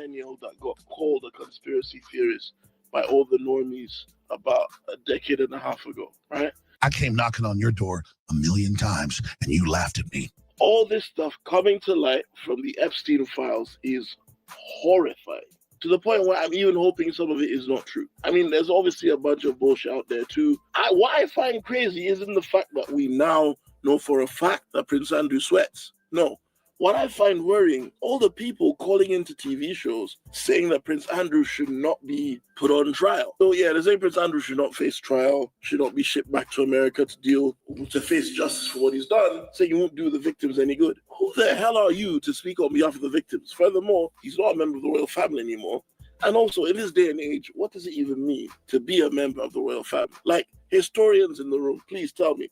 millennial that got called a conspiracy theorist by all the normies about a decade and a half ago, right? I came knocking on your door 1,000,000 times and you laughed at me. All this stuff coming to light from the Epstein files is horrifying, to the point where I'm even hoping some of it is not true. I mean, there's obviously a bunch of bullshit out there too. What I find crazy isn't the fact that we now know for a fact that Prince Andrew sweats. No. What I find worrying, all the people calling into TV shows saying that Prince Andrew should not be put on trial. So yeah, they're saying Prince Andrew should not face trial, should not be shipped back to America to face justice for what he's done, saying he won't do the victims any good. Who the hell are you to speak on behalf of the victims? Furthermore, he's not a member of the royal family anymore. And also, in this day and age, what does it even mean to be a member of the royal family? Like, historians in the room, please tell me,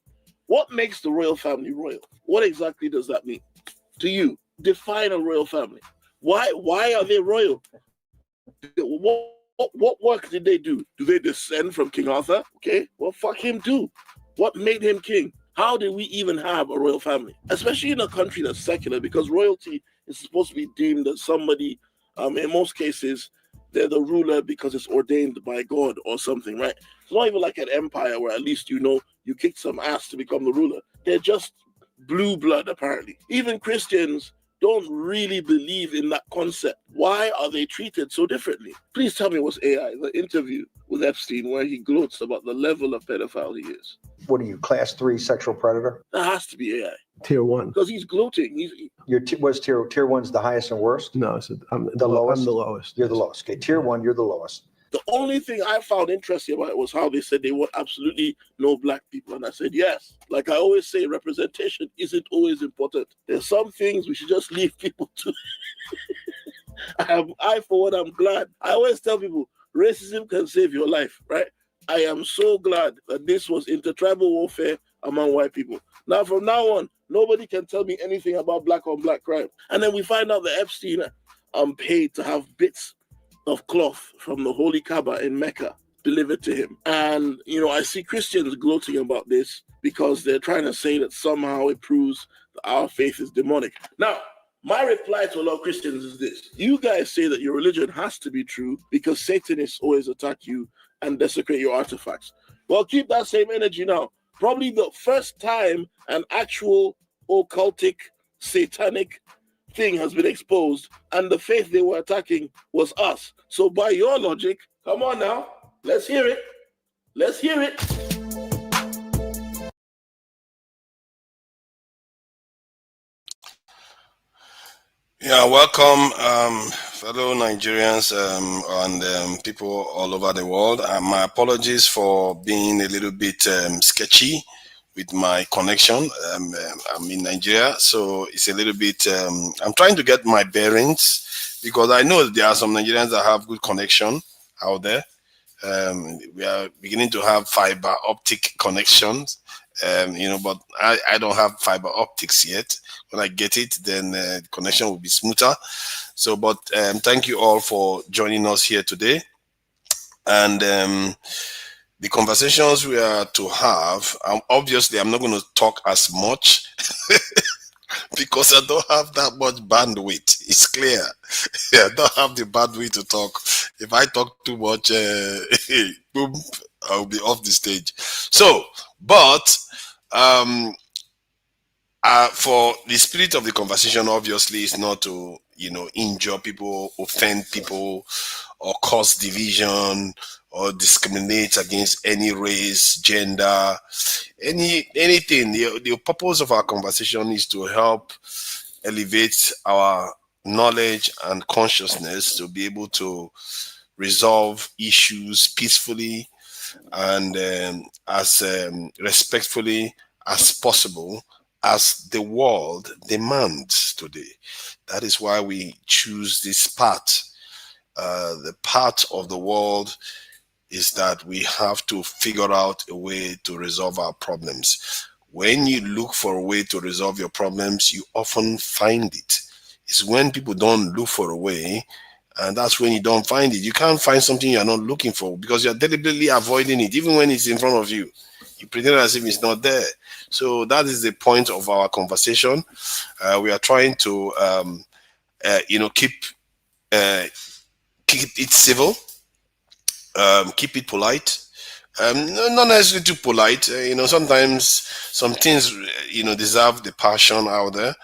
what makes the royal family royal? What exactly does that mean? To you, define a royal family. Why are they royal? What work did they do? Do they descend from King Arthur? Okay, well, fuck him too. What made him king? How did we even have a royal family? Especially in a country that's secular, because royalty is supposed to be deemed as somebody, in most cases, they're the ruler because it's ordained by God or something, right? It's not even like an empire where at least you know you kicked some ass to become the ruler. They're just blue blood, apparently. Even Christians don't really believe in that concept. Why are they treated so differently? Please tell me what's AI, the interview with Epstein where he gloats about the level of pedophile he is. What are you, class 3 sexual predator? That has to be AI. Tier 1. Because he's gloating. Was tier 1's the highest and worst? No, I'm the lowest. I'm the lowest. You're the lowest. Okay, tier 1, you're the lowest. The only thing I found interesting about it was how they said they want absolutely no black people. And I said, yes. Like I always say, representation isn't always important. There's some things we should just leave people to. For one, I'm glad. I always tell people, racism can save your life, right? I am so glad that this was intertribal warfare among white people. Now, from now on, nobody can tell me anything about black on black crime. And then we find out that Epstein paid to have bits of cloth from the Holy Kaaba in Mecca delivered to him. And, I see Christians gloating about this because they're trying to say that somehow it proves that our faith is demonic. Now, my reply to a lot of Christians is this. You guys say that your religion has to be true because Satanists always attack you and desecrate your artifacts. Well, keep that same energy now. Probably the first time an actual occultic, satanic thing has been exposed and the faith they were attacking was us. So by your logic, come on now, let's hear it. Let's hear it. Yeah, welcome, fellow Nigerians and people all over the world. My apologies for being a little bit sketchy with my connection. I'm in Nigeria, so it's a little bit, I'm trying to get my bearings because I know there are some Nigerians that have good connection out there. We are beginning to have fiber optic connections, but I don't have fiber optics yet. When I get it, then the connection will be smoother. So, but thank you all for joining us here today. And the conversations we are to have, obviously, I'm not going to talk as much because I don't have that much bandwidth. It's clear. I don't have the bandwidth to talk. If I talk too much, boom, I'll be off the stage. So, but for the spirit of the conversation, obviously, is not to, injure people, offend people, or cause division, or discriminate against any race, gender, anything. The purpose of our conversation is to help elevate our knowledge and consciousness to be able to resolve issues peacefully and as respectfully as possible, as the world demands today. That is why we choose this path. The path of the world is that we have to figure out a way to resolve our problems. When you look for a way to resolve your problems, you often find it. It's when people don't look for a way, and that's when you don't find it. You can't find something you're not looking for because you're deliberately avoiding it, even when it's in front of you. You pretend as if it's not there. So that is the point of our conversation. We are trying to, keep uh, keep it civil, keep it polite. Not necessarily too polite. Sometimes some things, deserve the passion out there.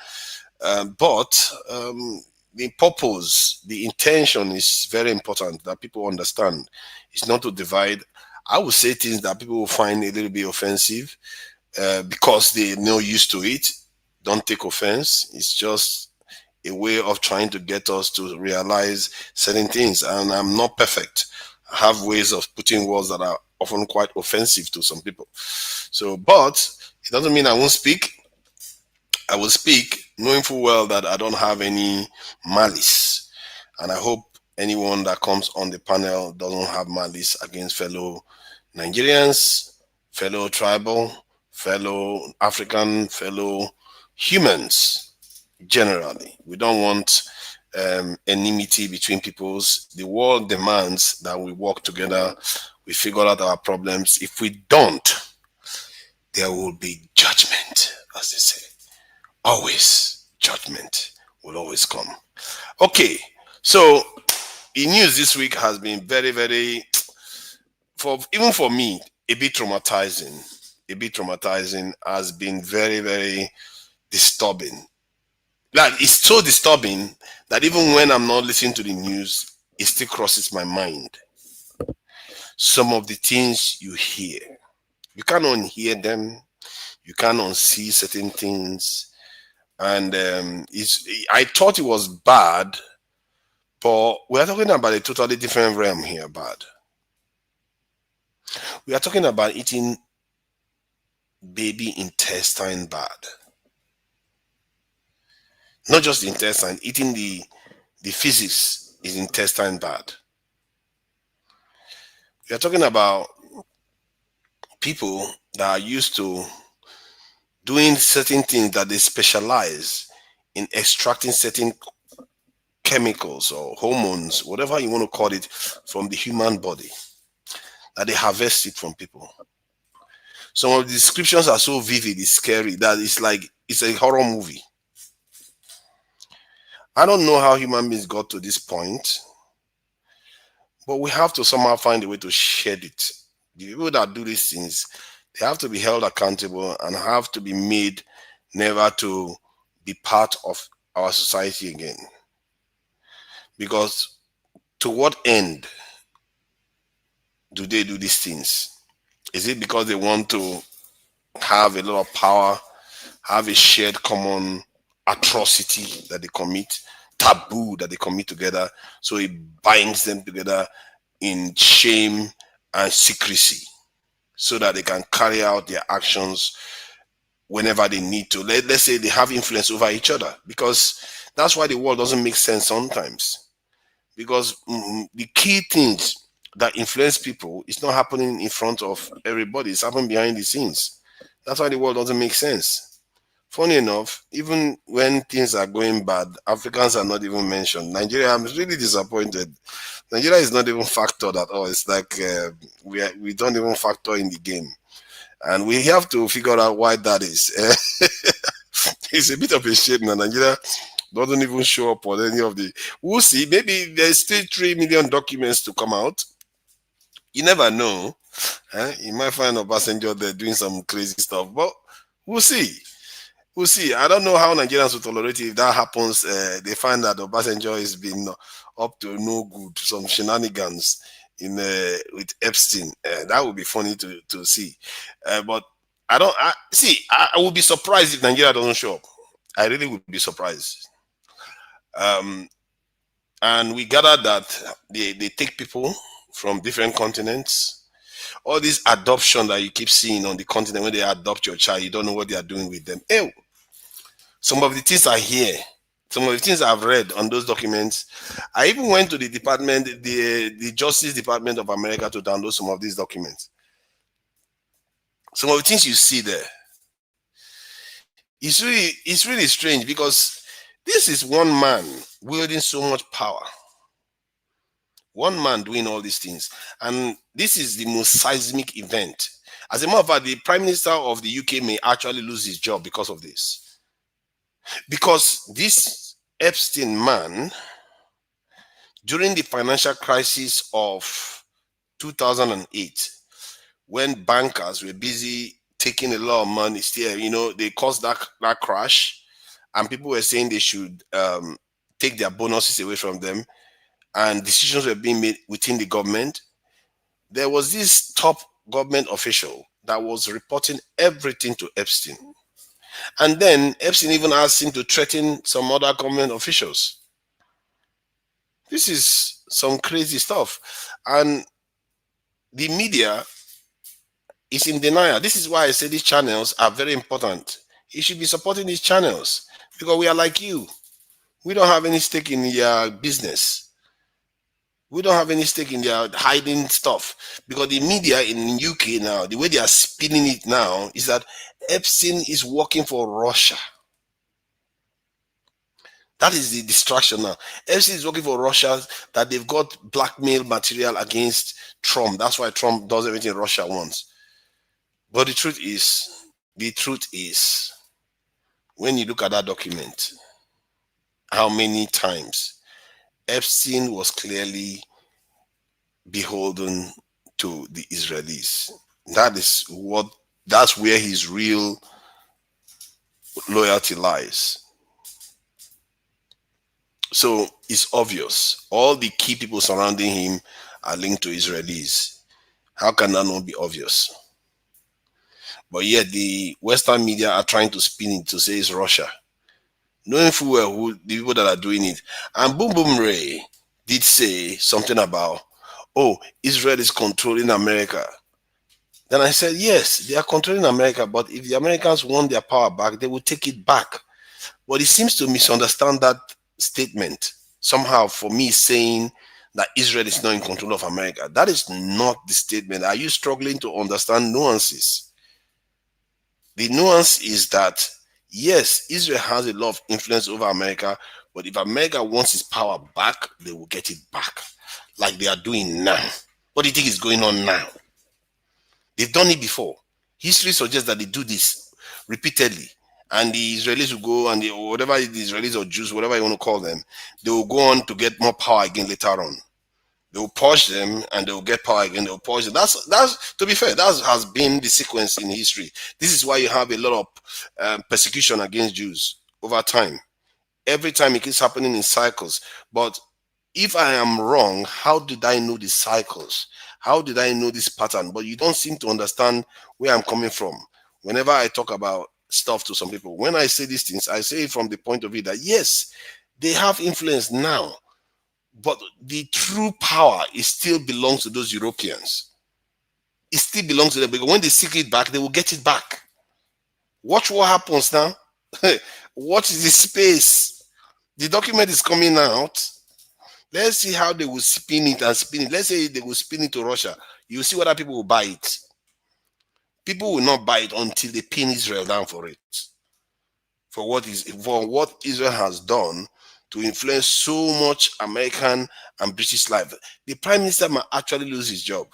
But the purpose, the intention is very important that people understand. It's not to divide. I would say things that people will find a little bit offensive because they're not used to it. Don't take offense. It's just a way of trying to get us to realize certain things. And I'm not perfect. I have ways of putting words that are often quite offensive to some people. So, but it doesn't mean I won't speak. I will speak knowing full well that I don't have any malice. And I hope anyone that comes on the panel doesn't have malice against fellow Nigerians, fellow tribal, fellow African, fellow humans generally. We don't want enmity between peoples. The world demands that we work together, we figure out our problems. If we don't, there will be judgment, as they say. Always judgment will always come. Okay, so the news this week has been very, very, even for me, a bit traumatizing. A bit traumatizing, has been very, very disturbing. Like, it's so disturbing that even when I'm not listening to the news, it still crosses my mind. Some of the things you hear, you can't unhear them, you can't unsee certain things. And I thought it was bad, but we are talking about a totally different realm here. Bad. We are talking about eating baby intestine bad. Not just the intestine, eating the physics is intestine bad. We are talking about people that are used to doing certain things, that they specialize in extracting certain chemicals or hormones, whatever you want to call it, from the human body, that they harvest it from people. Some of the descriptions are so vivid, it's scary, that it's like it's a horror movie. I don't know how human beings got to this point, but we have to somehow find a way to shed it. The people that do these things, they have to be held accountable and have to be made never to be part of our society again. Because to what end do they do these things? Is it because they want to have a lot of power, have a shared common atrocity that they commit, taboo that they commit together, so it binds them together in shame and secrecy, so that they can carry out their actions whenever they need to? Let's say they have influence over each other, because that's why the world doesn't make sense sometimes. Because the key things that influence people is not happening in front of everybody, it's happening behind the scenes. That's why the world doesn't make sense. Funny enough, even when things are going bad, Africans are not even mentioned. Nigeria, I'm really disappointed. Nigeria is not even factored at all. It's like we don't even factor in the game. And we have to figure out why that is. It's a bit of a shame that Nigeria doesn't even show up on any of the... We'll see. Maybe there's still 3 million documents to come out. You never know. You might find a passenger there doing some crazy stuff, but we'll see. We'll see. I don't know how Nigerians will tolerate it if that happens. They find that the passenger has been up to no good, some shenanigans with Epstein. That would be funny to see. But I would be surprised if Nigeria doesn't show up. I really would be surprised. And we gathered that they take people from different continents. All this adoption that you keep seeing on the continent, when they adopt your child, you don't know what they are doing with them. Some of the things are here. Some of the things I've read on those documents. I even went to the department, the Justice Department of America, to download some of these documents. Some of the things you see there, it's really strange, because this is one man wielding so much power. One man doing all these things. And this is the most seismic event. As a matter of fact, the Prime Minister of the UK may actually lose his job because of this. Because this Epstein man During the financial crisis of 2008, when bankers were busy taking a lot of money still, they caused that crash, and people were saying they should take their bonuses away from them, and decisions were being made within the government. There was this top government official that was reporting everything to Epstein. And then Epstein even asked him to threaten some other government officials. This is some crazy stuff. And the media is in denial. This is why I say these channels are very important. You should be supporting these channels because we are like you. We don't have any stake in your business. We don't have any stake in their hiding stuff, because the media in UK now, the way they are spinning it now is that Epstein is working for Russia. That is the distraction now. Epstein is working for Russia, that they've got blackmail material against Trump. That's why Trump does everything Russia wants. But the truth is, when you look at that document, how many times Epstein was clearly beholden to the Israelis. That's where his real loyalty lies. So it's obvious. All the key people surrounding him are linked to Israelis. How can that not be obvious? But yet the Western media are trying to spin it to say it's Russia, knowing full well who the people that are doing it. And Boom Boom Ray did say something about, oh, Israel is controlling America. Then I said, yes, they are controlling America, but if the Americans want their power back, they will take it back. But he seems to misunderstand that statement somehow, for me saying that Israel is not in control of America. That is not the statement. Are you struggling to understand nuances? The nuance is that, yes, Israel has a lot of influence over America, but if America wants its power back, they will get it back, like they are doing now. What do you think is going on now? They've done it before. History suggests that they do this repeatedly, and the Israelis will go, and whatever the Israelis or Jews, whatever you want to call them, they will go on to get more power again later on. They will purge them, and they will get power again. They will purge them. That's to be fair. That has been the sequence in history. This is why you have a lot of persecution against Jews over time. Every time it keeps happening in cycles. But if I am wrong, how did I know the cycles? How did I know this pattern? But you don't seem to understand where I'm coming from. Whenever I talk about stuff to some people, when I say these things, I say it from the point of view that yes, they have influence now, but the true power, it still belongs to those Europeans. It still belongs to them, because when they seek it back, they will get it back. Watch what happens now. Watch the space. The document is coming out. Let's see how they will spin it and spin it. Let's say they will spin it to Russia. You'll see whether people will buy it. People will not buy it until they pin Israel down for it. For what Israel has done to influence so much American and British life. The Prime Minister might actually lose his job.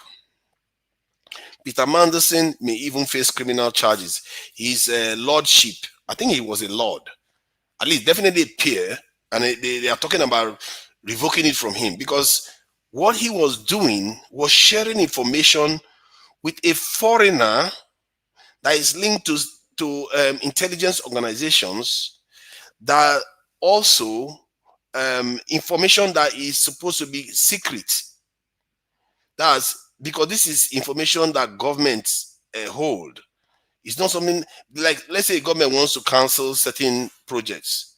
Peter Mandelson may even face criminal charges. His lordship, I think he was a lord, at least definitely a peer, and they are talking about revoking it from him, because what he was doing was sharing information with a foreigner that is linked to intelligence organizations, that also information that is supposed to be secret. That's because this is information that governments hold. It's not something like, let's say government wants to cancel certain projects.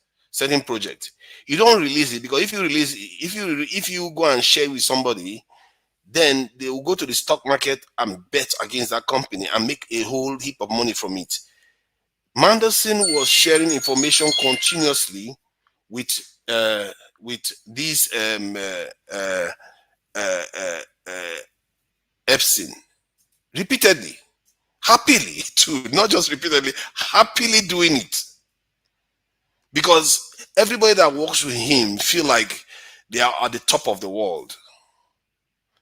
You don't release it, because if you go and share with somebody, then they will go to the stock market and bet against that company and make a whole heap of money from it. Mandelson was sharing information continuously with these Epstein, repeatedly, happily too, not just repeatedly, happily doing it, because everybody that works with him feel like they are at the top of the world.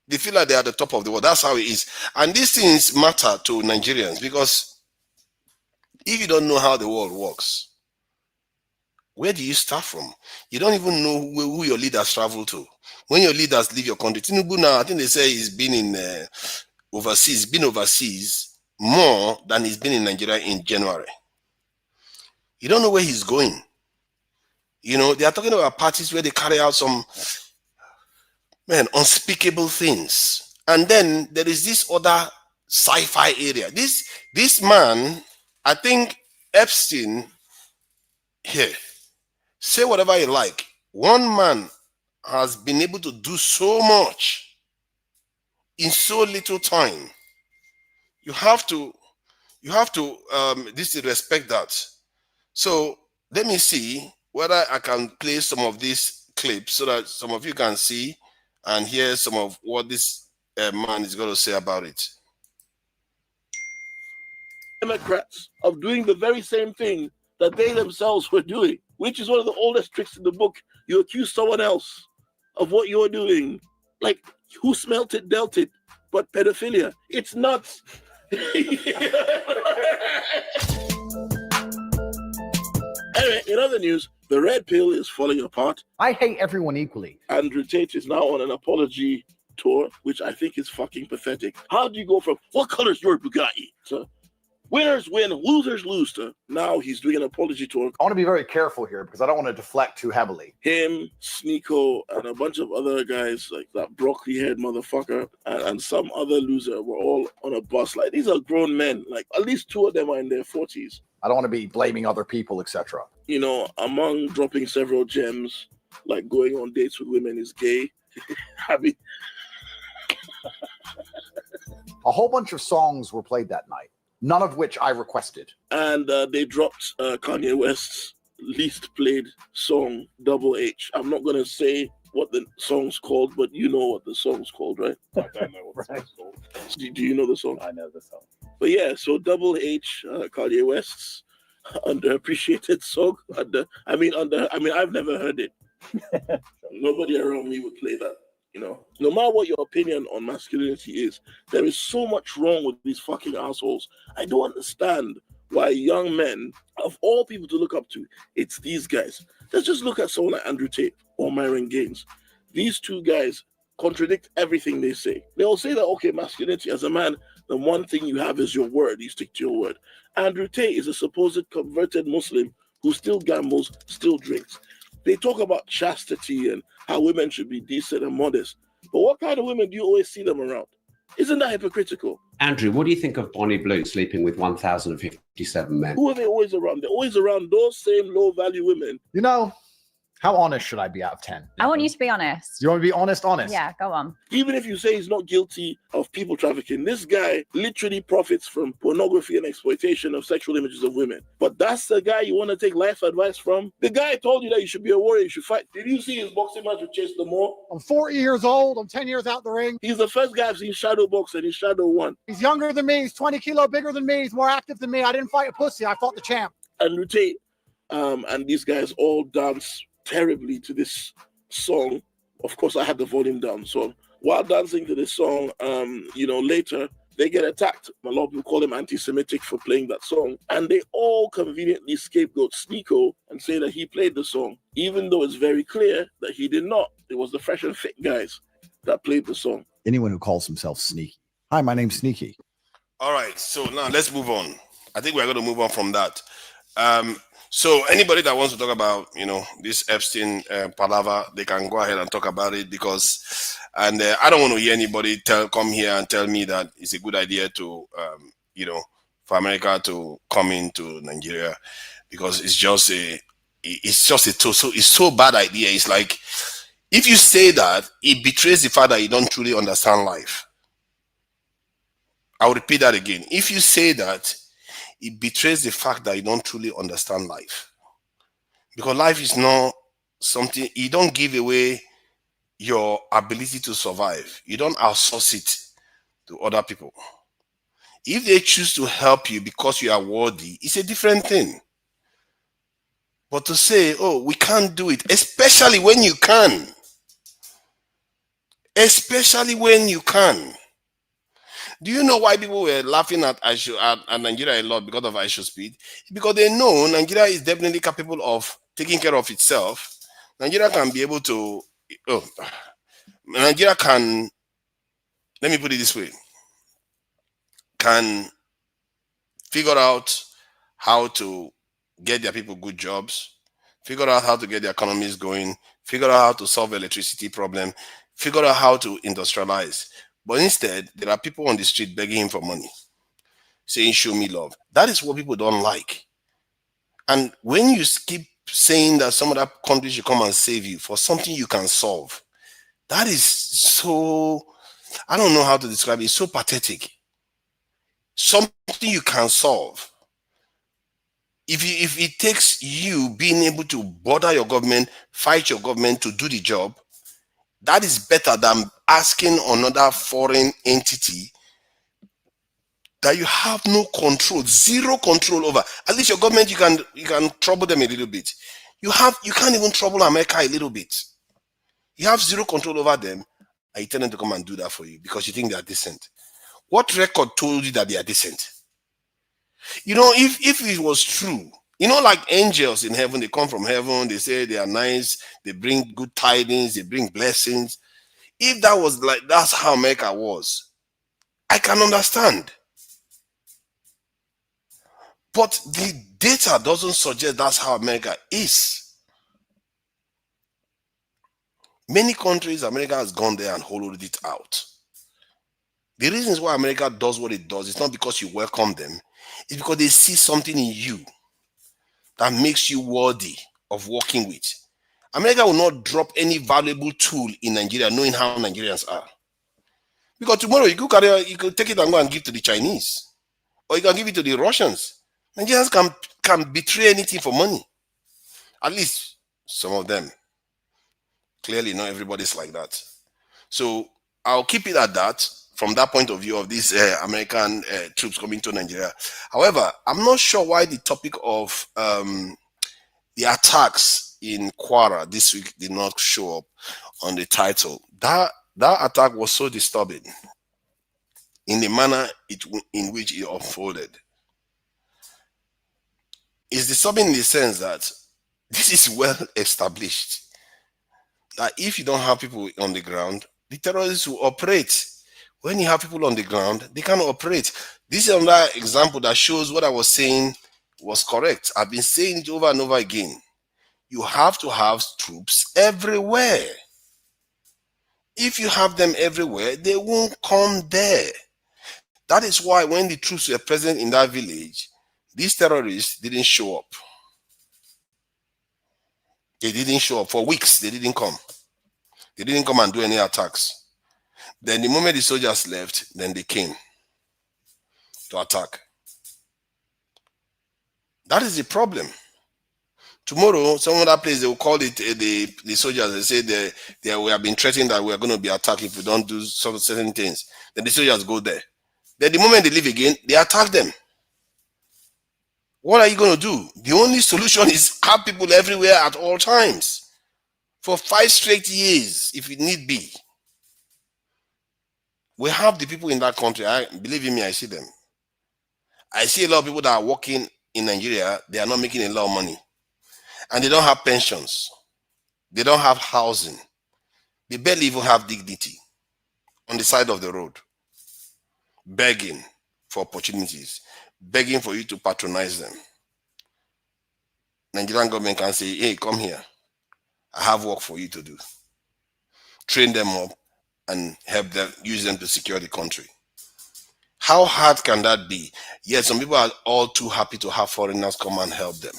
They feel like they are at the top of the world. That's how it is. And these things matter to Nigerians, because if you don't know how the world works, Where do you start from? You don't even know who your leaders travel to. When your leaders leave your country, Tinubu now, I think they say he's been in overseas more than he's been in Nigeria in January. You don't know where he's going. You know, they are talking about parties where they carry out some unspeakable things. And then there is this other sci-fi area. This man, I think Epstein, here, say whatever you like. One man has been able to do so much in so little time. You have to respect that. So let me see whether I can play some of these clips so that some of you can see and hear some of what this man is going to say about it. Democrats of doing the very same thing that they themselves were doing, which is one of the oldest tricks in the book. You accuse someone else of what you're doing. Like, who smelt it, dealt it, but pedophilia. It's nuts. Anyway, in other news, the red pill is falling apart. I hate everyone equally. Andrew Tate is now on an apology tour, which I think is fucking pathetic. How do you go from what color is your Bugatti to winners win, losers lose to now he's doing an apology tour? I want to be very careful here because I don't want to deflect too heavily. Him, Sneeko, and a bunch of other guys like that broccoli-head motherfucker and some other loser were all on a bus. Like, these are grown men. Like, at least two of them are in their 40s. I don't want to be blaming other people, etc. You know, among dropping several gems, like going on dates with women is gay. I mean, a whole bunch of songs were played that night, none of which I requested. And they dropped Kanye West's least played song, Double H. I'm not going to say what the song's called, but you know what the song's called, right? I don't know what the song's called. Do you know the song? I know the song. But yeah, so Double H, Kanye West's underappreciated song. I've never heard it. Nobody around me would play that. You know, no matter what your opinion on masculinity is, there is so much wrong with these fucking assholes. I don't understand why young men, of all people to look up to, it's these guys. Let's just look at someone like Andrew Tate or Myron Gaines. These two guys contradict everything they say. They'll say that, okay, masculinity, as a man, the one thing you have is your word. You stick to your word. Andrew Tate is a supposed converted Muslim who still gambles, still drinks. They talk about chastity and how women should be decent and modest. But what kind of women do you always see them around? Isn't that hypocritical? Andrew, what do you think of Bonnie Blue sleeping with 1,057 men? Who are they always around? They're always around those same low-value women. You know, how honest should I be out of 10? I want you to be honest. You want to be honest? Yeah, go on. Even if you say he's not guilty of people trafficking, this guy literally profits from pornography and exploitation of sexual images of women. But that's the guy you want to take life advice from? The guy told you that you should be a warrior, you should fight. Did you see his boxing match with Chase Lamore? I'm 40 years old. I'm 10 years out the ring. He's the first guy I've seen shadow box and he's shadow won. He's younger than me. He's 20 kilo bigger than me. He's more active than me. I didn't fight a pussy. I fought the champ. And Tate, and these guys all dance terribly to this song. Of course, I had the volume down. So while dancing to this song, later they get attacked. A lot of people call him anti-Semitic for playing that song. And they all conveniently scapegoat Sneeko and say that he played the song, even though it's very clear that he did not. It was the fresh and fit guys that played the song. Anyone who calls himself Sneaky. Hi, my name's Sneaky. All right, so now let's move on. I think we're going to move on from that. So anybody that wants to talk about, this Epstein palaver, they can go ahead and talk about it I don't want to hear anybody come here and tell me that it's a good idea to, for America to come into Nigeria, because it's so bad idea. It's like, if you say that, it betrays the fact that you don't truly understand life. I'll repeat that again. If you say that, it betrays the fact that you don't truly understand life. Because life is not something, you don't give away your ability to survive. You don't outsource it to other people. If they choose to help you because you are worthy, it's a different thing. But to say, oh, we can't do it, especially when you can. Do you know why people were laughing at Nigeria a lot because of ISO speed? Because they know Nigeria is definitely capable of taking care of itself. Nigeria can be able to. Oh, Nigeria can. Let me put it this way: can figure out how to get their people good jobs, figure out how to get the economies going, figure out how to solve electricity problem, figure out how to industrialize. But instead, there are people on the street begging him for money, saying, show me love. That is what people don't like. And when you keep saying that some other country should come and save you for something you can solve, that is so, I don't know how to describe it, it's so pathetic. Something you can solve. If it takes you being able to bother your government, fight your government to do the job, that is better than asking another foreign entity that you have no control, zero control over. At least your government, you can trouble them a little bit. You can't even trouble America a little bit. You have zero control over them, and you tell them to come and do that for you because you think they are decent. What record told you that they are decent? You know, if it was true, you know, like angels in heaven, they come from heaven, they say they are nice, they bring good tidings, they bring blessings. If that was like, that's how America was, I can understand. But the data doesn't suggest that's how America is. Many countries, America has gone there and hollowed it out. The reasons why America does what it does, it's not because you welcome them. It's because they see something in you that makes you worthy of working with. America will not drop any valuable tool in Nigeria knowing how Nigerians are. Because tomorrow you could take it and go and give to the Chinese. Or you can give it to the Russians. Nigerians can betray anything for money. At least some of them. Clearly not everybody's like that. So I'll keep it at that. From that point of view of these American troops coming to Nigeria. However, I'm not sure why the topic of the attacks in Kwara this week did not show up on the title. That attack was so disturbing in the manner in which it unfolded. It's disturbing in the sense that this is well established. That if you don't have people on the ground, the terrorists will operate. When you have people on the ground, they cannot operate. This is another example that shows what I was saying was correct. I've been saying it over and over again. You have to have troops everywhere. If you have them everywhere, they won't come there. That is why when the troops were present in that village, these terrorists didn't show up. They didn't show up for weeks. They didn't come. They didn't come and do any attacks. Then the moment the soldiers left, then they came to attack. That is the problem. Tomorrow, some other place, they will call it the soldiers. They say we have been threatened that we are going to be attacked if we don't do certain things. Then the soldiers go there. Then the moment they leave again, they attack them. What are you going to do? The only solution is have people everywhere at all times for 5 straight years, if it need be. We have the people in that country. Believe in me, I see them. I see a lot of people that are working in Nigeria. They are not making a lot of money. And they don't have pensions. They don't have housing. They barely even have dignity on the side of the road. Begging for opportunities. Begging for you to patronize them. Nigerian government can say, hey, come here. I have work for you to do. Train them up and help them, use them to secure the country. How hard can that be? Yes, some people are all too happy to have foreigners come and help them.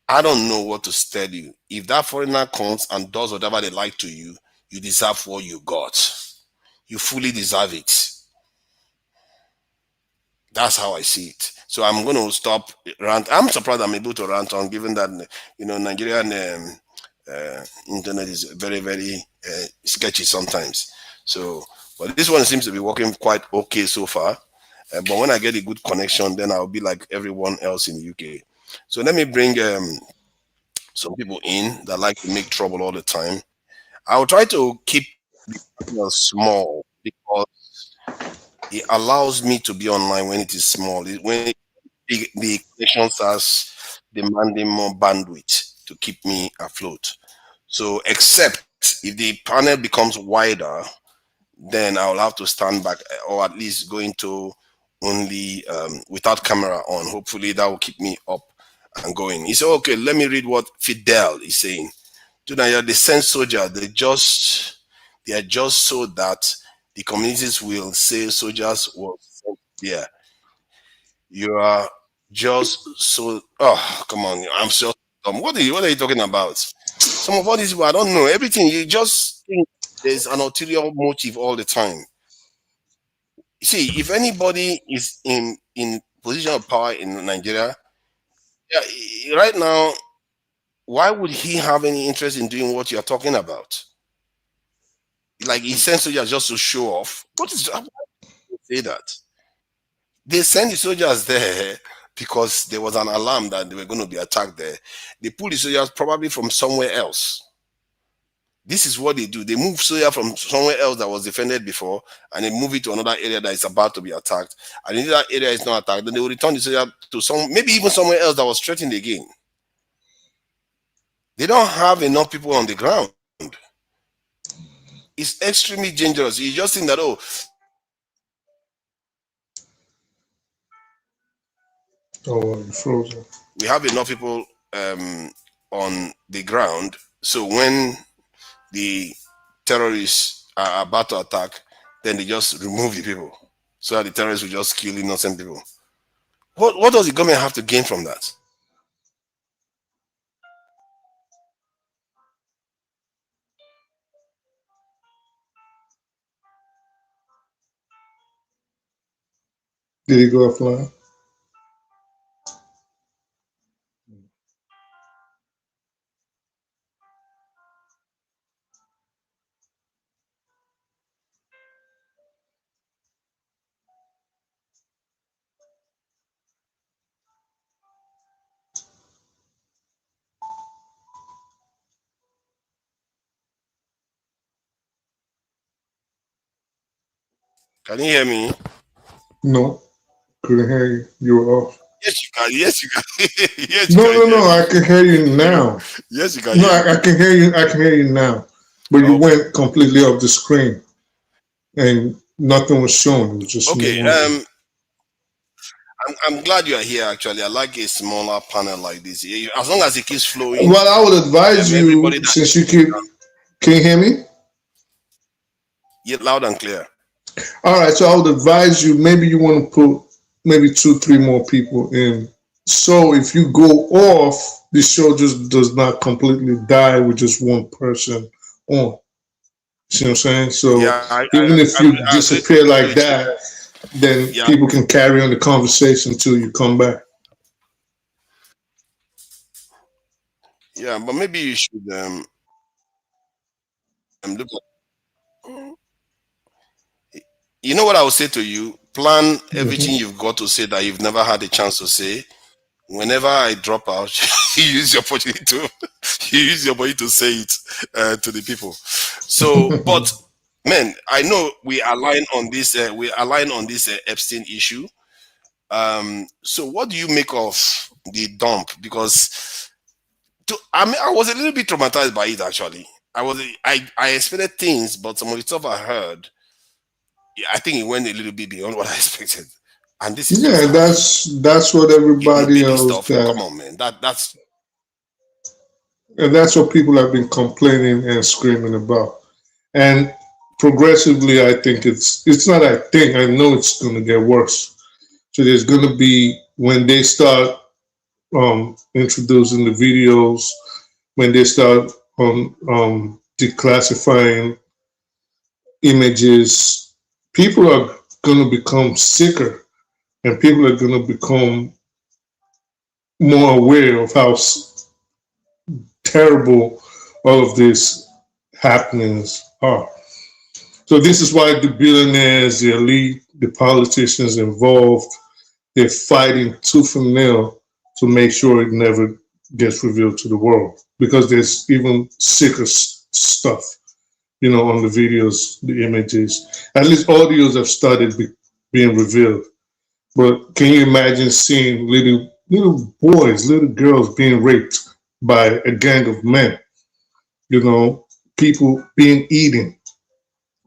I don't know what to tell you. If that foreigner comes and does whatever they like to you, you deserve what you got. You fully deserve it. That's how I see it. So I'm going to stop rant. I'm surprised I'm able to rant on, given that Nigerian internet is very, very sketchy sometimes. So, but this one seems to be working quite okay so far. But when I get a good connection, then I'll be like everyone else in the UK. So let me bring some people in that like to make trouble all the time. I'll try to keep small because It allows me to be online when it is small. When the connection starts demanding more bandwidth to keep me afloat. So, except if the panel becomes wider, then I'll have to stand back or at least go into only without camera on. Hopefully, that will keep me up and going. He said, okay, let me read what Fidel is saying. To Nigeria, they send soldiers, they are just so that the communities will say soldiers were sent there. You are just so, oh, come on, I'm so dumb. What are you talking about? Some of all these people, I don't know. Everything, you just think there's an ulterior motive all the time. You see, if anybody is in position of power in Nigeria, yeah, right now, why would he have any interest in doing what you're talking about? Like he sends soldiers just to show off. What is how do you say that? They send the soldiers there because there was an alarm that they were going to be attacked there. They pull the soldiers probably from somewhere else. This is what they do. They move soldiers from somewhere else that was defended before, and they move it to another area that is about to be attacked. And if that area is not attacked, then they will return the soldier to maybe even somewhere else that was threatened again. They don't have enough people on the ground. It's extremely dangerous. You just think that, oh, you're frozen. we have enough people on the ground, so when the terrorists are about to attack, then they just remove the people so that the terrorists will just kill innocent people. What does the government have to gain from that? Did he go offline? Can you hear me? No, couldn't hear you. You were off. Yes, you can. Yes, you can. Yes, No, you can no, hear no. me. I can hear you now. Yes, you can. No, hear me. I can hear you. I can hear you now. But you went completely off the screen, and nothing was shown. It was just Okay. me. I'm glad you are here. Actually, I like a smaller panel like this. As long as it keeps flowing. Well, I would advise you, since you can you hear me? Yeah, loud and clear. All right, so I would advise you, maybe you want to put maybe 2-3 more people in. So if you go off, the show just does not completely die with just one person on. See what I'm saying? So Yeah, even if you disappear like that, then people can carry on the conversation until you come back. Yeah, but maybe you should look at. You know what I would say to you? Plan everything you've got to say that you've never had a chance to say. Whenever I drop out, you use your opportunity to say it to the people. So, but man, I know we align on this. Epstein issue. So, what do you make of the dump? Because I was a little bit traumatized by it. Actually, I expected things, but some of the stuff I heard, I think it went a little bit beyond what I expected. And this is that's what everybody else stuff. Come on, man. That's and that's what people have been complaining and screaming about. And progressively, I think it's not. I think I know it's going to get worse. So there's going to be, when they start introducing the videos, when they start declassifying images, people are going to become sicker. And people are going to become more aware of how terrible all of these happenings are. So this is why the billionaires, the elite, the politicians involved, they're fighting tooth and nail to make sure it never gets revealed to the world. Because there's even sicker stuff, on the videos, the images. At least audios have started being revealed. But can you imagine seeing little boys, little girls being raped by a gang of men? You know, people being eaten,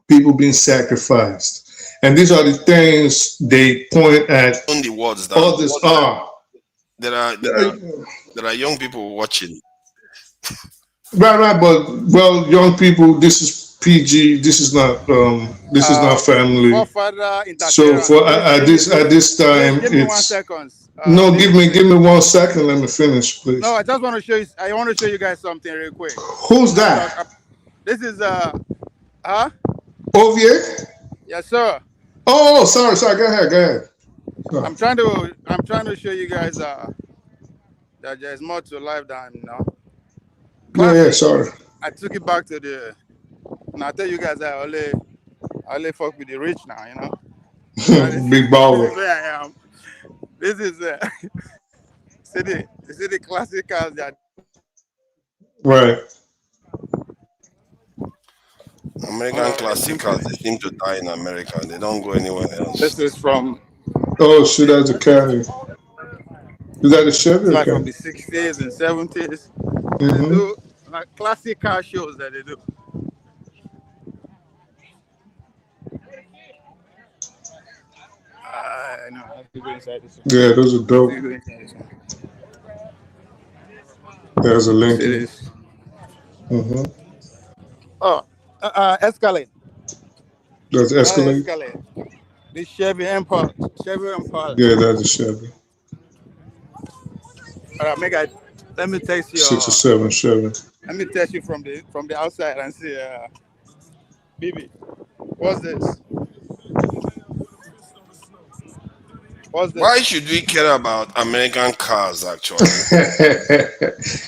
people being sacrificed. And these are the things they point at. On the words that Others are. there are young people watching. Right, but well, young people, this is PG, this is not family. So for at this time, give me 1 it's second. no. Give me 1 second. Let me finish, please. No, I just want to show you. I want to show you guys something real quick. Who's that? This is Ovier? Yes, sir. Oh, sorry. Go ahead. I'm trying to show you guys that there's more to life than Yeah, sorry. I took it back to the. And I tell you guys that I only fuck with the rich now, you know. Big baller. This is where I am. This is see the classic cars that. Right. American classic cars, they seem to die in America. They don't go anywhere else. This is from. Oh shit, that's a Caddy. Is that a Chevy? Like from the 60s and 70s. They do like classic car shows that they do. I know. I have to go inside this one. Yeah, those are dope. There's a link. It is. Oh, Escalade. That's Escalade. Escalade. This Chevy Impala. Yeah, that's a Chevy. Let me text you. 6 or 7 Chevy. Let me test you from the outside and see, Bibi, what's this? Why should we care about American cars, actually?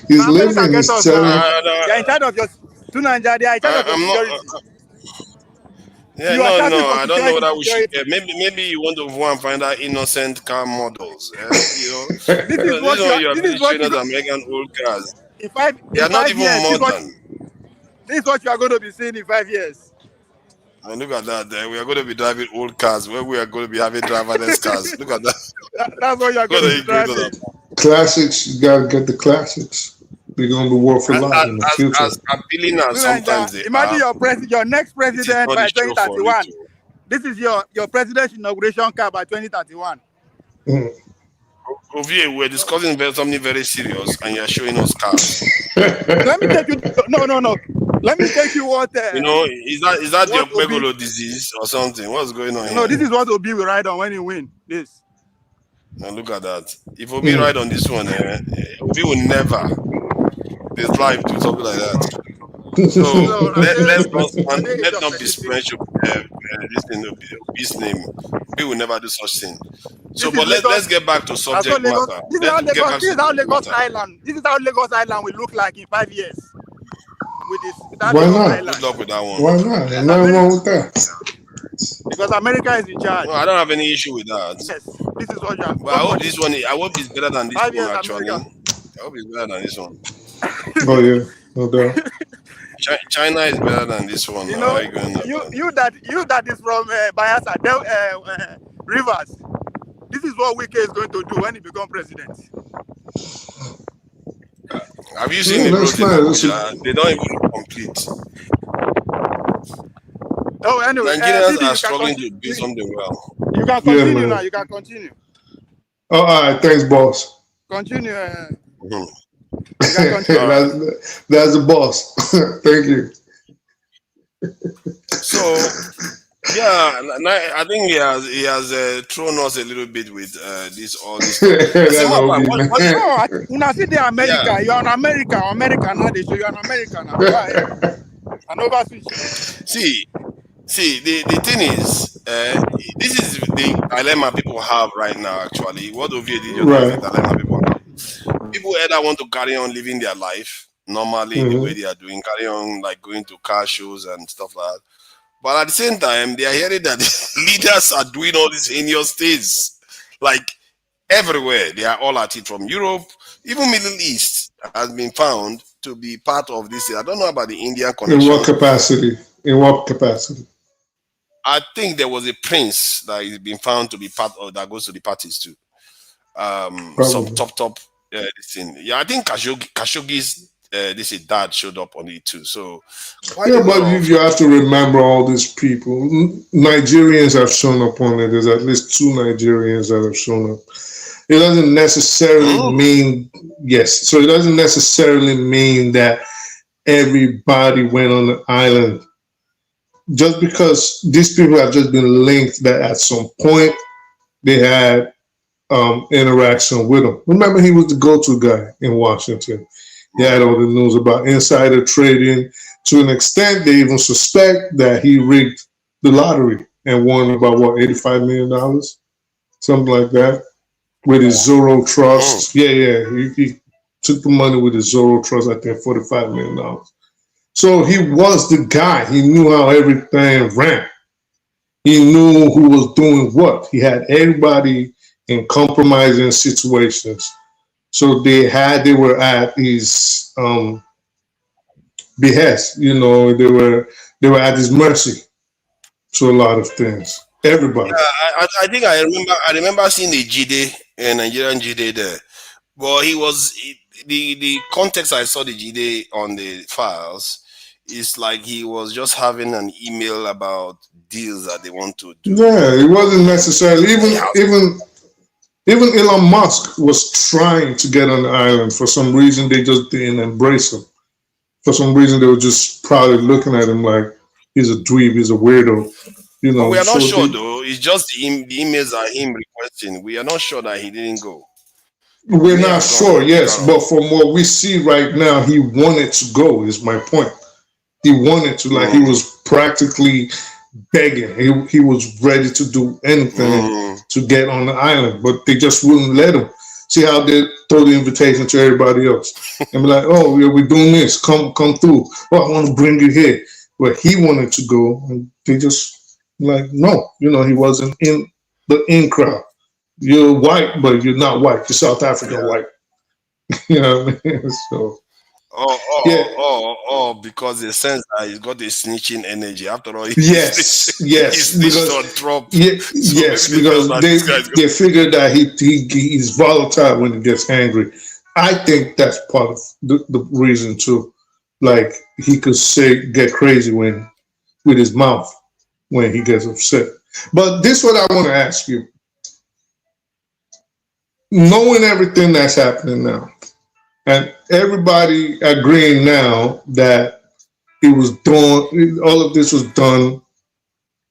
He's living his You're in charge of your to Nigeria. They are in charge of your security. Yeah, no, I don't know whether we should care. Maybe you want to go and find out innocent car models. You know, This is what you are American old cars. They are not even modern. This is what you are going to be seeing in 5 years. And look at that. We are going to be driving old cars where we are going to be having driverless cars. Look at that. That's what you are going to be driving. Classics, you got to get the classics. They're going to be worth for life in the future. As appealing as sometimes they imagine are, your next president by 2031. This is your president's inauguration car by 2031. Ovie, we're discussing something very serious, and you're showing us cars. Let me take you. No. Let me take you what. You know, is that your Pegolo disease or something? What's going on here? No, this is what Obi will ride on when he win. This. Now look at that. If Obi ride on this one, Obi will never his life do something like that. So let's not besmirch Obi's name. Obi will never do such thing. So, but let's get back to subject matter. This is how Lagos Island. This is how Lagos Island will look like in 5 years. With this, why not? Good luck with that one. Why not? There's nothing wrong with that. Because America is in charge. No, I don't have any issue with that. Yes, this is what you are. But I hope this one. I hope it's better than this 5 years one. Actually, America. I hope it's better than this one. Oh yeah, no doubt. China is better than this one. You know, you that is from Bayelsa, Rivers. This is what Wike is going to do when he becomes president. Have you seen the road? They don't even complete. Oh, anyway, Nigerians are struggling to do something well. You can continue now. You can continue. Oh, all right, thanks, boss. Continue. That's the boss. Thank you. So, yeah, I think he has thrown us a little bit with all this. Una see the America. Yeah. You're an American now. They show you're an American now. And overswitch. See, the thing is, this is the dilemma people have right now. Actually, what Ovie did, the dilemma people have. People either want to carry on living their life normally the way they are doing, carry on like going to car shows and stuff like that. But at the same time, they are hearing that leaders are doing all these heinous things, like everywhere. They are all at it, from Europe, even Middle East has been found to be part of this. I don't know about the Indian connection. In what capacity? I think there was a prince that is been found to be part of that goes to the parties too. Some Probably. top this thing. Yeah, I think Khashoggi's this dad showed up on it too. So Yeah, but you have to remember all these people. Nigerians have shown up on it. There's at least 2 Nigerians that have shown up. It doesn't necessarily mean yes. So it doesn't necessarily mean that everybody went on the island. Just because these people have just been linked that at some point they had interaction with him. Remember, he was the go-to guy in Washington. He had all the news about insider trading. To an extent, they even suspect that he rigged the lottery and won about what, $85 million, something like that, with his Zoro Trust. Yeah. He took the money with his Zoro Trust. I think $45 million. So he was the guy. He knew how everything ran. He knew who was doing what. He had everybody in compromising situations. So they were at his behest. You know, they were at his mercy to a lot of things. Everybody. Yeah, I think I remember seeing the Jide, a Nigerian Jide there. But the context I saw the Jide on the files is like he was just having an email about deals that they want to do. Yeah, it wasn't necessarily even Elon Musk was trying to get on the island. For some reason, they just didn't embrace him. For some reason, they were just probably looking at him like he's a dweeb, he's a weirdo. You know, but we are not sure though. It's just the emails are him requesting. We are not sure that he didn't go. We're not sure, yes, but from what we see right now, he wanted to go. Is my point. He wanted to, like he was practically begging. He was ready to do anything to get on the island, but they just wouldn't let him. See how they throw the invitation to everybody else and be like, "Oh, yeah, we're doing this. Come through. Oh, I want to bring you here." But he wanted to go, and they just like, no, you know, he wasn't in the in crowd. You're white, but you're not white. You're South African white. You know what I mean? So. Because the sense that he's got a snitching energy. After all, yes, he snitched on Trump. Yes, because they figure that he's volatile when he gets angry. I think that's part of the reason too. Like he could get crazy with his mouth when he gets upset. But this is what I want to ask you. Knowing everything that's happening now, and everybody agreeing now that it was done, all of this was done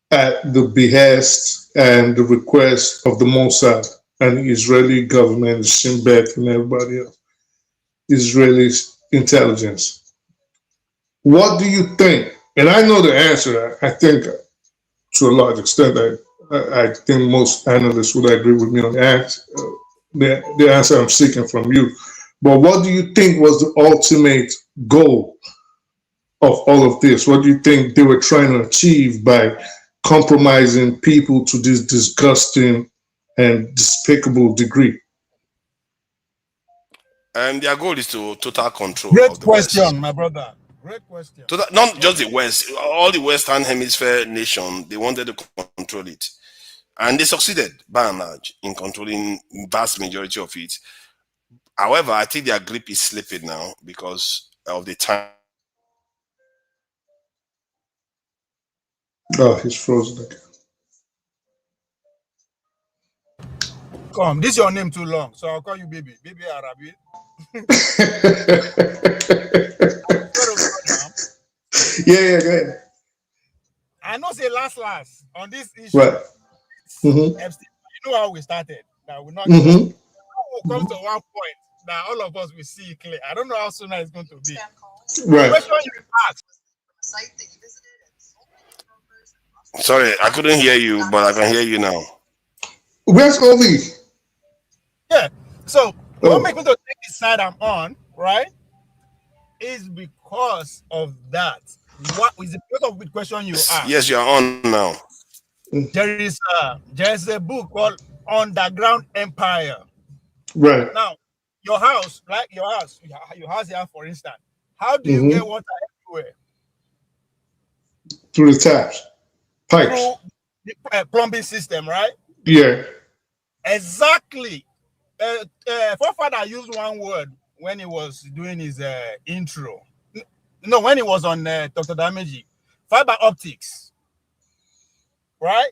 at the behest and the request of the Mossad and the Israeli government, Shin Bet and everybody else, Israeli intelligence. What do you think? And I know the answer. I think to a large extent, I think most analysts would agree with me on the answer I'm seeking from you. But what do you think was the ultimate goal of all of this? What do you think they were trying to achieve by compromising people to this disgusting and despicable degree? Their goal is to total control. Great of the question, West. my brother. Great question. Not just the West, all the Western Hemisphere nation, they wanted to control it. And they succeeded, by and large, in controlling vast majority of it. However, I think their grip is slipping now because of the time. Oh, he's frozen again. Come, this is your name too long, so I'll call you baby. Baby Arabi. Yeah, go ahead. I know say last on this issue. Right. Mm-hmm. You know how we started. Now we're not Mm-hmm. we'll come to one point. Now all of us will see it clear. I don't know how soon it's going to be. Right. The question you asked. Sorry, I couldn't hear you, but I can hear you now. Where's Ovi? Yeah. So what makes me to take the side I'm on, right? Is because of that. What is the part of the question you asked? Yes, you are on now. There is a book called Underground Empire. Right. Now, your house, your house here, for instance, how do you get water everywhere? Through the taps. Pipes. through the plumbing system, right? Yeah. Exactly. Forefather used one word when he was doing his intro. No, when he was on Dr. Dameji, fiber optics, right?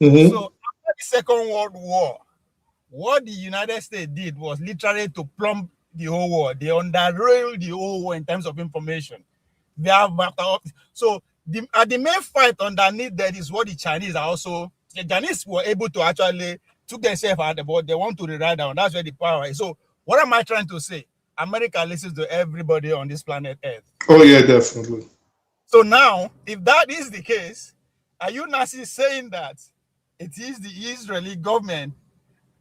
Mm-hmm. So after the Second World War, what the United States did was literally to plumb the whole war. They underrailed the whole war in terms of information. They have so the main fight underneath that is what the Chinese are also. The Chinese were able to actually took themselves out, but they want to rewrite down. That's where the power is. So what am I trying to say? America listens to everybody on this planet Earth. Oh yeah, definitely. So now, if that is the case, are you not saying that it is the Israeli government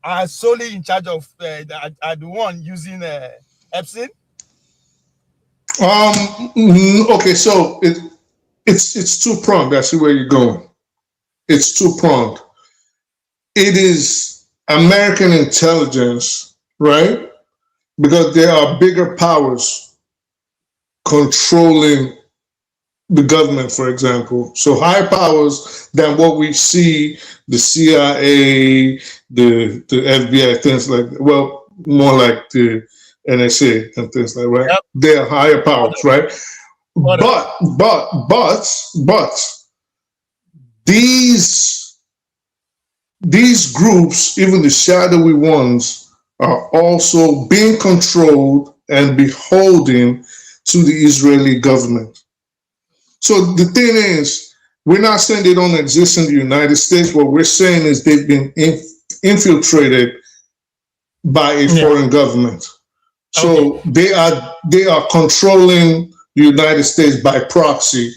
are solely in charge of are the one using Epstein? Okay, so it's two-pronged. I see where you're going. It's two-pronged. It is American intelligence, right? Because there are bigger powers controlling the government, for example. So higher powers than what we see, the CIA, the FBI, things like that. Well, more like the NSA and things like that, right? Yep. They are higher powers, right? But these groups, even the shadowy ones, are also being controlled and beholden to the Israeli government. So the thing is, we're not saying they don't exist in the United States. What we're saying is they've been infiltrated by a foreign government. So they are controlling the United States by proxy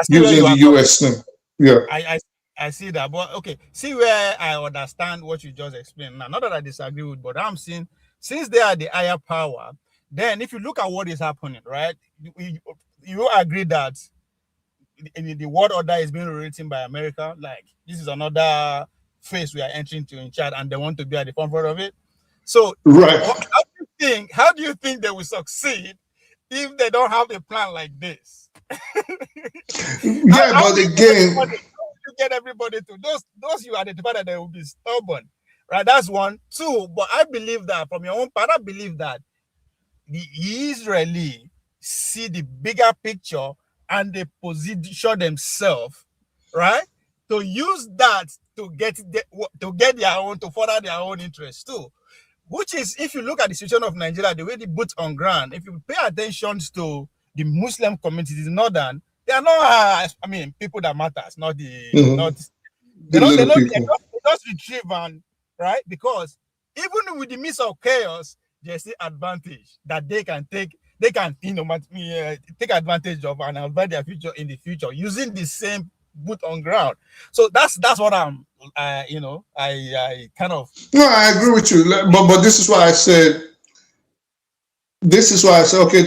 using the US name. Yeah. I see that, but okay, see where I understand what you just explained. Now, not that I disagree with, but I'm saying since they are the higher power, then if you look at what is happening, right, you agree that the world order is being rewritten by America. Like this is another phase we are entering to in Chad, and they want to be at the forefront of it. So, right, how do you think they will succeed if they don't have a plan like this? Yeah, but again, you get everybody to those you identify that they will be stubborn, right? That's one. Two, but I believe that from your own part, I believe that the Israeli see the bigger picture and they position themselves, right, to use that to get their own, to further their own interests too. Which is, if you look at the situation of Nigeria, the way the boots on ground, if you pay attention to the Muslim communities in Northern, they are not, people that matters, not the, not, they just retrieve and, right? Because even with the midst of chaos, there's the advantage that they can take, take advantage of and advance their future in the future using the same boot on ground. So that's what I'm, I kind of. No, I agree with you, but this is why I said. Okay,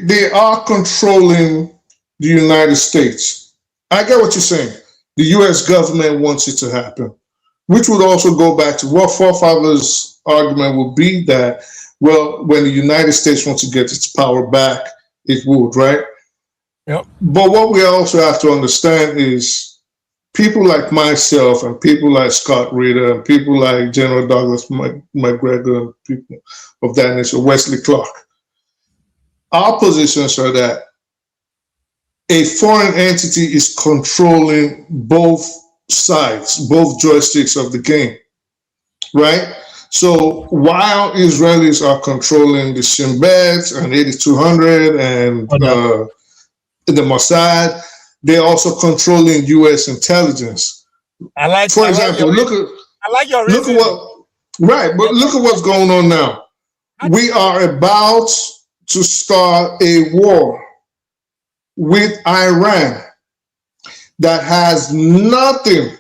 they are controlling the United States. I get what you're saying. The U.S. government wants it to happen, which would also go back to what forefathers' argument would be that, well, when the United States wants to get its power back, it would, right? Yep. But what we also have to understand is people like myself and people like Scott Reeder and people like General Douglas McGregor and people of that nature, Wesley Clark, our positions are that a foreign entity is controlling both sides, both joysticks of the game, right? So while Israelis are controlling the Shin Bet and 8200 and the Mossad, they're also controlling U.S. intelligence. For example, look at what's going on now. We are about to start a war with Iran that has nothing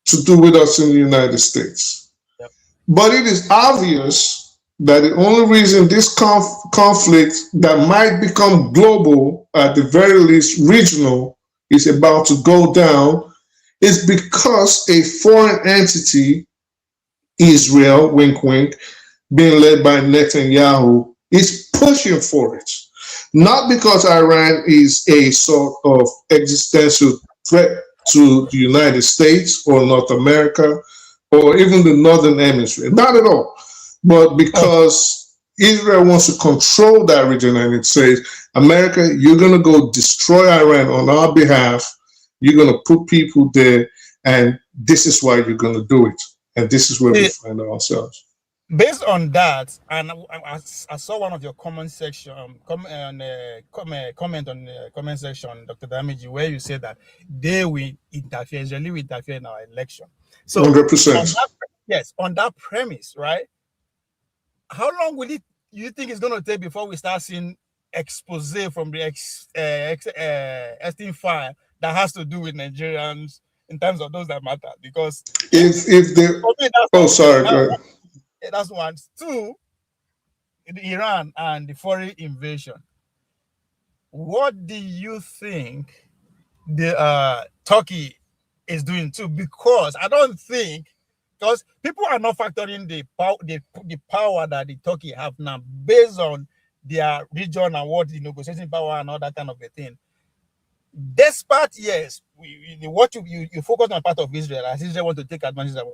to do with us in the United States. Yep. But it is obvious that the only reason this conflict that might become global, at the very least regional, is about to go down is because a foreign entity, Israel, wink, wink, being led by Netanyahu, is pushing for it. Not because Iran is a sort of existential threat to the United States or North America or even the Northern Hemisphere. Not at all. But because Israel wants to control that region and it says, America, you're going to go destroy Iran on our behalf. You're going to put people there, and this is why you're going to do it. And this is where we find ourselves. Based on that, and I saw one of your comment section, comment on the comment section, Dr. Damiji, where you said that they will interfere, Israeli will interfere in our election. So 100%. Yes, on that premise, right? How long will you think it's going to take before we start seeing expose from the Epstein file that has to do with Nigerians in terms of those that matter? Because if they that's one. Two, Iran and the foreign invasion. What do you think the Turkey is doing too? Because I don't think, because people are not factoring the power that the Turkey have now based on their region and what the negotiating power and all that kind of a thing. Despite, yes, what you focus on part of Israel, as Israel want to take advantage of.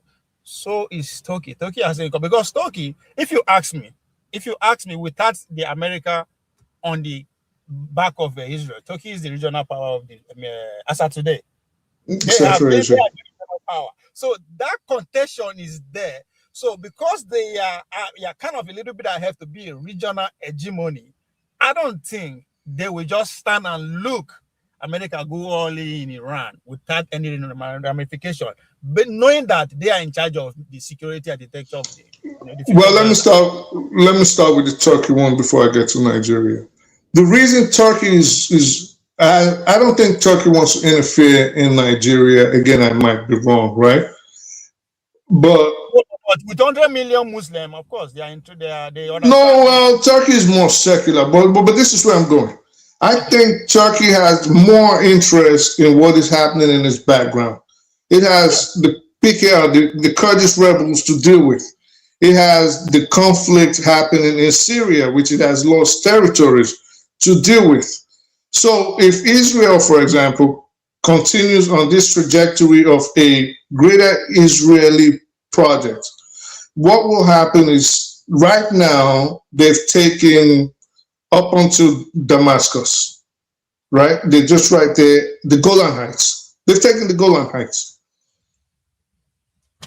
So is Turkey. Turkey has because Turkey, if you ask me, without the America on the back of Israel, Turkey is the regional power of the as of today. They have the regional power. So that contention is there. So because they are kind of a little bit ahead to be a regional hegemony, I don't think they will just stand and look America go all in Iran without any ramification, but knowing that they are in charge of the security architecture of the well, let me start with the Turkey one before I get to Nigeria. The reason Turkey is I don't think Turkey wants to interfere in Nigeria. Again, I might be wrong, right? But with 100 million Muslims, of course, they are into their Turkey is more secular, but this is where I'm going. I think Turkey has more interest in what is happening in its background. It has the PKR, the Kurdish rebels to deal with. It has the conflict happening in Syria, which it has lost territories to deal with. So if Israel, for example, continues on this trajectory of a greater Israeli project, what will happen is right now they've taken up onto Damascus, right? They're just right there, the Golan Heights. They've taken the Golan Heights.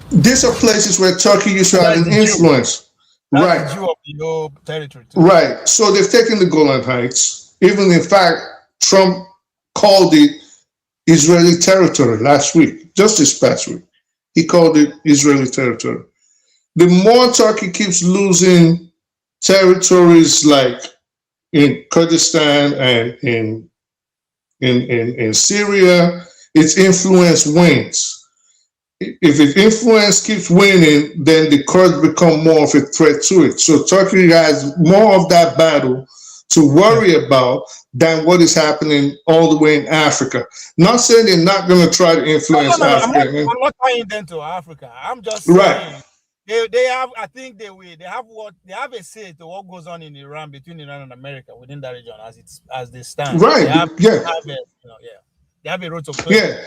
These are places where Turkey used to have an influence. Right. Territory too. Right. So they've taken the Golan Heights. Even in fact, Trump called it Israeli territory last week, just this past week. He called it Israeli territory. The more Turkey keeps losing territories like in Kurdistan and in Syria, its influence wanes. If its influence keeps waning, then the Kurds become more of a threat to it. So Turkey has more of that battle to worry about than what is happening all the way in Africa. Not saying they're not going to try to influence Africa. I'm not tying them to Africa. I'm just saying. Right. They have, I think they have a say to what goes on in Iran, between Iran and America within that region as they stand. Right. They have a role to play. Yeah.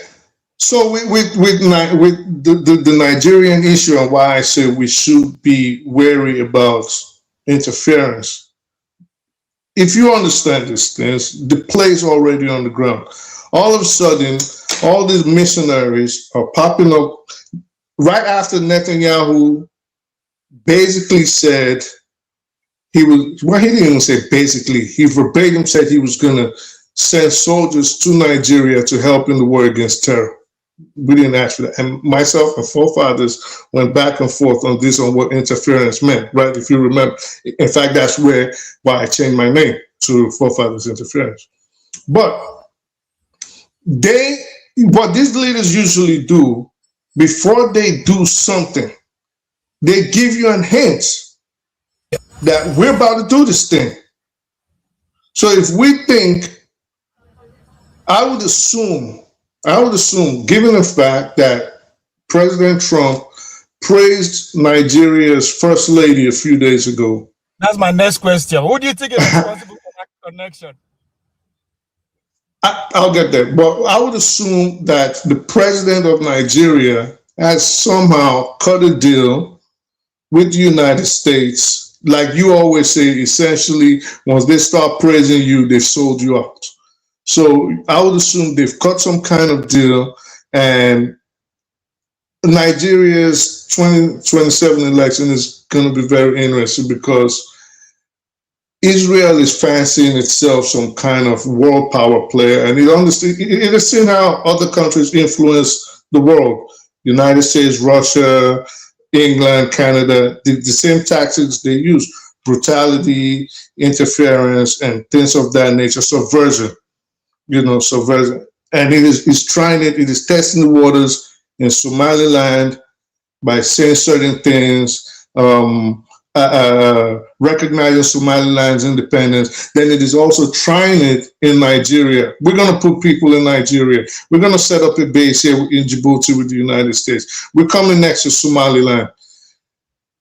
So with the Nigerian issue and why I say we should be wary about interference. If you understand these things, the play is already on the ground. All of a sudden, all these missionaries are popping up right after Netanyahu basically said he didn't even say basically, he verbatim said he was going to send soldiers to Nigeria to help in the war against terror. We didn't ask for that. And myself and forefathers went back and forth on this, on what interference meant, right? If you remember, in fact, that's why I changed my name to Forefathers Interference. But what these leaders usually do, before they do something, they give you a hint that we're about to do this thing. So if we think, I would assume, given the fact that President Trump praised Nigeria's first lady a few days ago. That's my next question. Who do you think is responsible for that connection? I'll get there. But I would assume that the president of Nigeria has somehow cut a deal with the United States. Like you always say, essentially, once they start praising you, they've sold you out. So I would assume they've cut some kind of deal, and Nigeria's 2027 election is going to be very interesting because Israel is fancying itself some kind of world power player, and it has seen how other countries influence the world. United States, Russia, England, Canada, the same tactics they use: brutality, interference, and things of that nature, subversion. Subversion. And it is trying it is testing the waters in Somaliland by saying certain things, recognizing Somaliland's independence. Then it is also trying it in Nigeria. We're going to put people in Nigeria. We're going to set up a base here in Djibouti with the United States. We're coming next to Somaliland.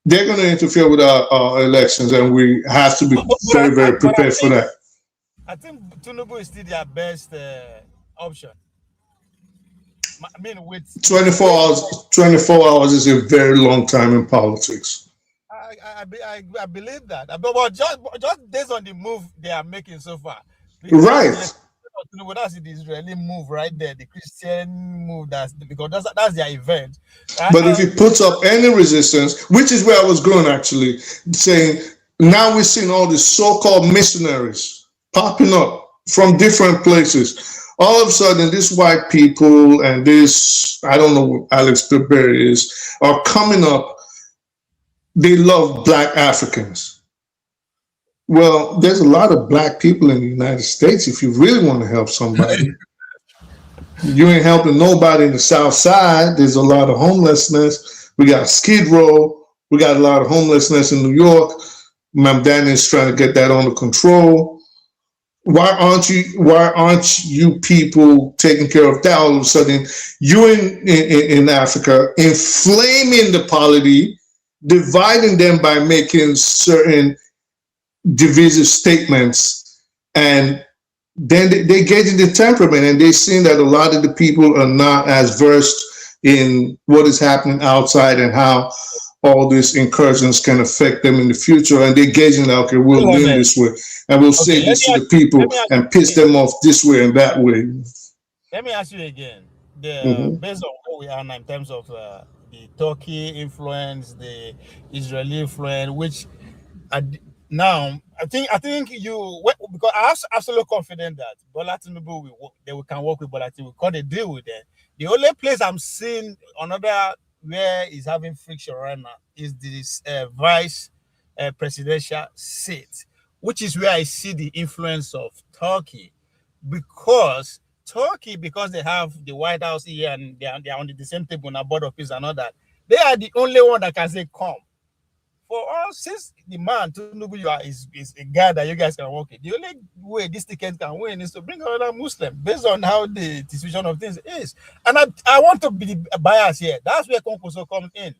They're going to interfere with our elections, and we have to be very, very prepared for that. I think Tinubu is still their best option. I mean, with 24 hours is a very long time in politics. I believe that, but just based on the move they are making so far, right? That's the Israeli move right there, the Christian move. Because that's their event. Right? But if he puts up any resistance, which is where I was going actually, saying now we're seeing all these so-called missionaries popping up from different places. All of a sudden, these white people and this, I don't know what Alex Berry is, are coming up. They love Black Africans. Well, there's a lot of Black people in the United States. If you really want to help somebody, you ain't helping nobody in the South Side. There's a lot of homelessness. We got Skid Row. We got a lot of homelessness in New York. Ma'am Danny is trying to get that under control. Why aren't you people taking care of that? All of a sudden, you in Africa inflaming the polity, dividing them by making certain divisive statements, and then they get in the temperament, and they're seeing that a lot of the people are not as versed in what is happening outside and how all these incursions can affect them in the future, and they're gauging that, okay, we'll win this way, and we'll say this to the people and piss them off this way and that way. Let me ask you again, based on where we are now in terms of the Turkey influence, the Israeli influence, which now I think you, because I'm absolutely confident that Bola Tinubu we can work with Bola Tinubu, cut a deal with them. The only place I'm seeing another where is having friction right now is this vice presidential seat, which is where I see the influence of Turkey, because they have the White House here and they are on the same table on board of peace and all that. They are the only one that can say come. For us, since the man Tinubu is a guy that you guys can work with, the only way this ticket can win is to bring another Muslim based on how the situation of things is. And I want to be biased here. That's where Konkoso comes in.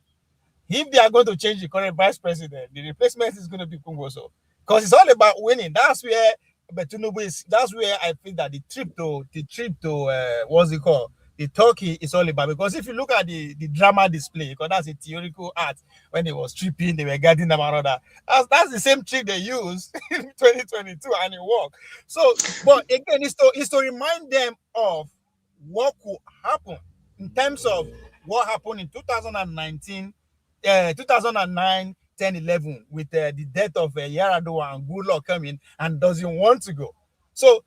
If they are going to change the current vice president, the replacement is going to be Konkoso, because it's all about winning. That's where Tinubu is. That's where I think that the trip to what's it called? The Turkey is all about, because if you look at the drama display, because that's a theoretical art, when they were stripping, they were guarding them and all that. That's the same trick they used in 2022, and it worked. So, but again, it's to remind them of what could happen in terms of what happened in 2009, 10, 11, with the death of Yaradua and Goodluck coming and doesn't want to go. So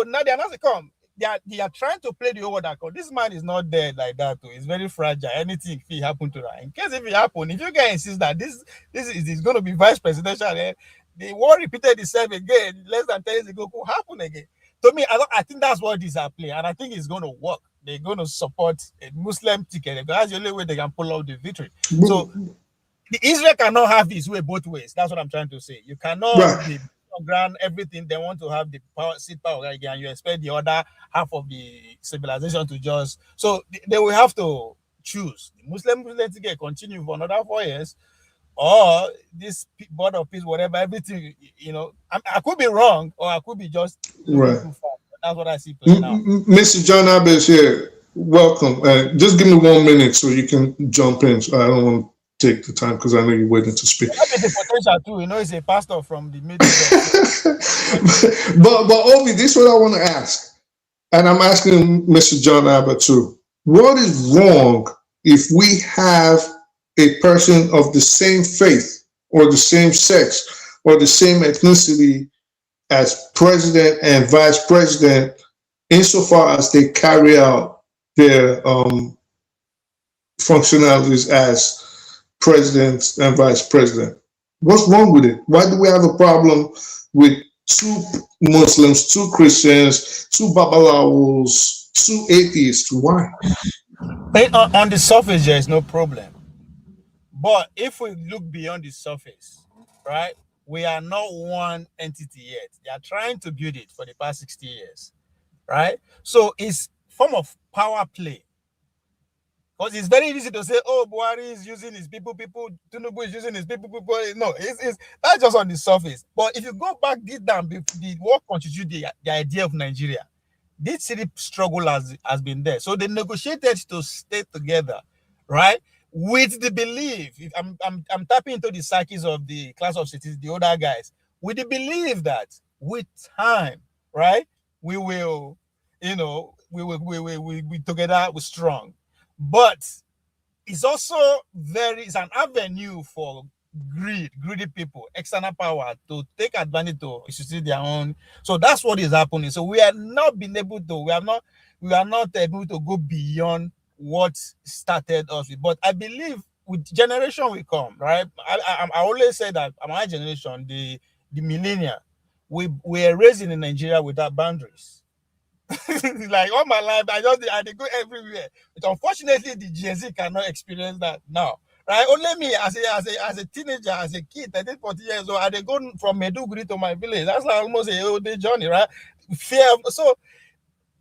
now they're not come. They are trying to play the over that. This man is not dead like that too. It's very fragile. Anything can happen to that. In case if it happen, if you guys insist that this is going to be vice presidential, the war repeated itself again less than 10 years ago could happen again. To me, I think that's what these are playing, and I think it's going to work. They're going to support a Muslim ticket. That's the only way they can pull out the victory. So the Israel cannot have this way both ways. That's what I'm trying to say. You cannot be ground everything. They want to have the power again. You expect the other half of the civilization to just, so they will have to choose. The Muslim ticket continue for another 4 years, or this board of peace, whatever, everything. I could be wrong, or I could be just too far. That's what I see playing now. Mr. John Abbott is here. Welcome. Just give me 1 minute so you can jump in. So I don't want to take the time because I know you're waiting to speak. That is the potential too. You know, he's a pastor from the Middle but Obi, this is what I want to ask, and I'm asking Mr. John Abbott too. What is wrong if we have a person of the same faith or the same sex or the same ethnicity as president and vice president, insofar as they carry out their functionalities as president and vice president? What's wrong with it? Why do we have a problem with 2 Muslims, 2 Christians, 2 Babalawos, 2 atheists? Why? On the surface, there is no problem. But if we look beyond the surface, right, we are not one entity yet. They are trying to build it for the past 60 years, right? So it's form of power play. Because it's very easy to say, oh, Buhari is using his people, Tinubu is using his people. No, it's that's just on the surface. But if you go back deep down, what constitutes the idea of Nigeria, this city struggle has been there. So they negotiated to stay together, right? With the belief, I'm tapping into the psyches of the class of cities, the older guys, with the belief that with time, right, we will, we together we're strong. But it's also it's an avenue for greedy people, external power to take advantage to institute their own. So that's what is happening. So we are not able to go beyond what started us with. But I believe with generation will come, right? I always say that my generation, the millennial, we were raised in Nigeria without boundaries. Like all my life, I go everywhere. But unfortunately, the Gen Z cannot experience that now. Right? Only me as a teenager, as a kid, 13, 14 years old, I go from Enugu to my village. That's like almost a whole day journey, right? Fear. So,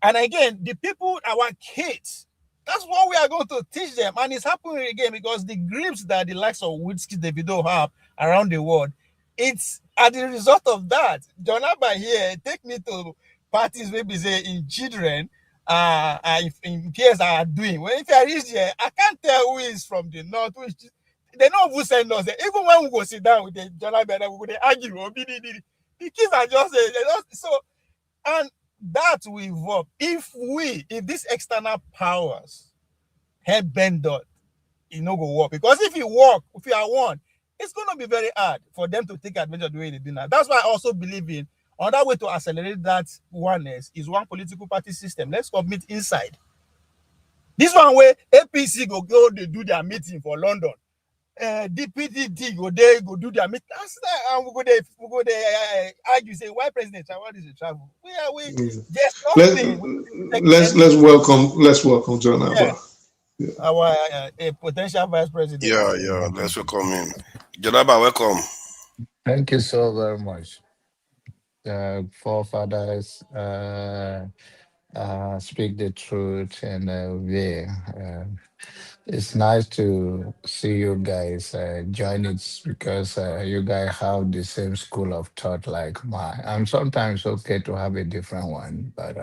and again, the people, our kids, that's what we are going to teach them. And it's happening again because the grips that the likes of Whiskey Davido have around the world, it's as a result of that. John Abba here, take me to parties maybe say in children, in peers are doing. Well, if I reach here, I can't tell who is from the north, they know who send us there. Even when we go sit down with the John Abba, we go argue. The kids are just so, and that will evolve if these external powers help bend that, it no go work. Because if you are one, it's going to be very hard for them to take advantage of the way they do now. That's why I also believe in another way to accelerate that oneness is one political party system. Let's commit inside. This one way APC go they do their meeting for London. DPDT go do their meeting. That's and we go there argue say why President what is the travel? Let's welcome John Abba. Yeah. Our potential vice president. Yeah, let's welcome him. John Abba, welcome. Thank you so very much. Forefathers speak the truth and it's nice to see you guys join it because you guys have the same school of thought like mine. I'm sometimes okay to have a different one, but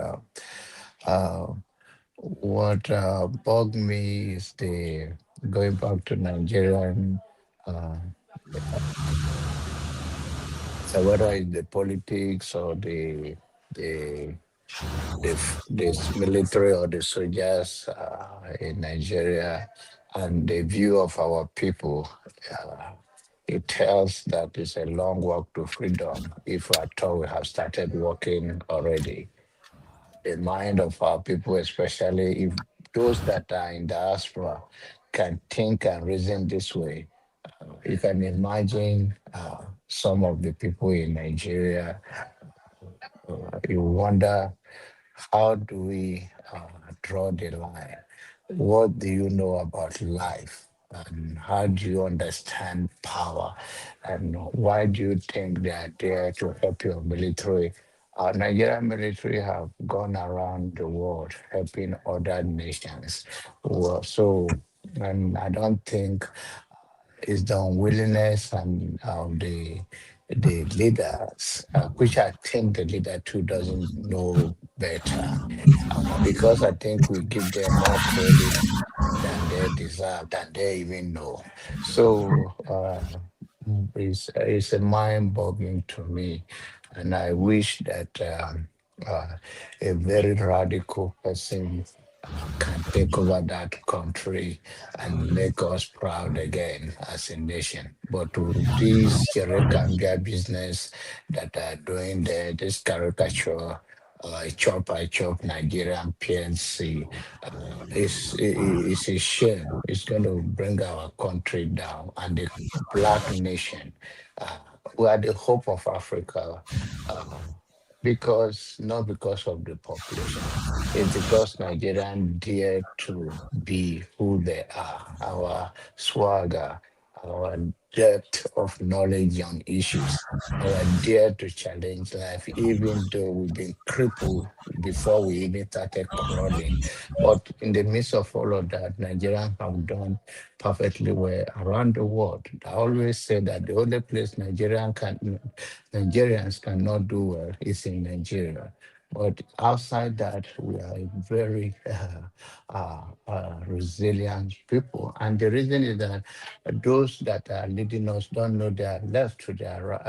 what bugged me is the going back to Nigerian. So whether it's the politics or the military or the soldiers in Nigeria and the view of our people, it tells that it's a long walk to freedom if at all we have started working already. The mind of our people, especially if those that are in diaspora can think and reason this way, you can imagine some of the people in Nigeria. You wonder, how do we draw the line? What do you know about life? And how do you understand power? And why do you think they are there to help your military? Our Nigerian military have gone around the world helping other nations. And I don't think it's the unwillingness and the leaders, which I think the leader too doesn't know better. Because I think we give them more credit than they deserve, than they even know. So it's a mind-boggling to me, and I wish that a very radical person can take over that country and make us proud again as a nation. But with this Cherekambia business that are doing there, this caricature, I chop Nigerian PNC, it's a shame. It's going to bring our country down and the black nation. Uh, we are the hope of Africa. Uh, because not because of the population, it's because Nigerians dare to be who they are. Our swagger, our depth of knowledge on issues, our dare to challenge life, even though we've been crippled before we even started crawling. But in the midst of all of that, Nigerians have done perfectly well around the world. I always say that the only place Nigerians cannot do well is in Nigeria. But outside that, we are a very resilient people. And the reason is that those that are leading us don't know their left to their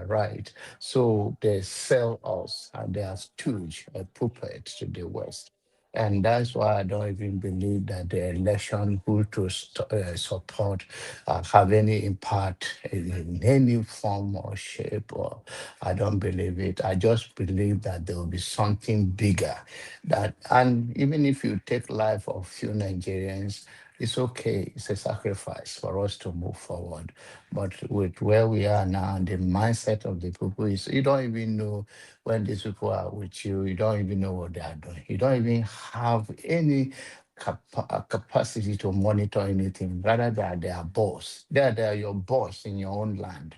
right. So they sell us and they are stooge, a puppet to the West. And that's why I don't even believe that the election who to support have any impact in any form or shape. Or I don't believe it. I just believe that there will be something bigger. That and even if you take life of few Nigerians, it's okay. It's a sacrifice for us to move forward. But with where we are now, the mindset of the people is you don't even know when these people are with you, you don't even know what they are doing. You don't even have any capacity to monitor anything. Rather, they are boss. They are your boss in your own land.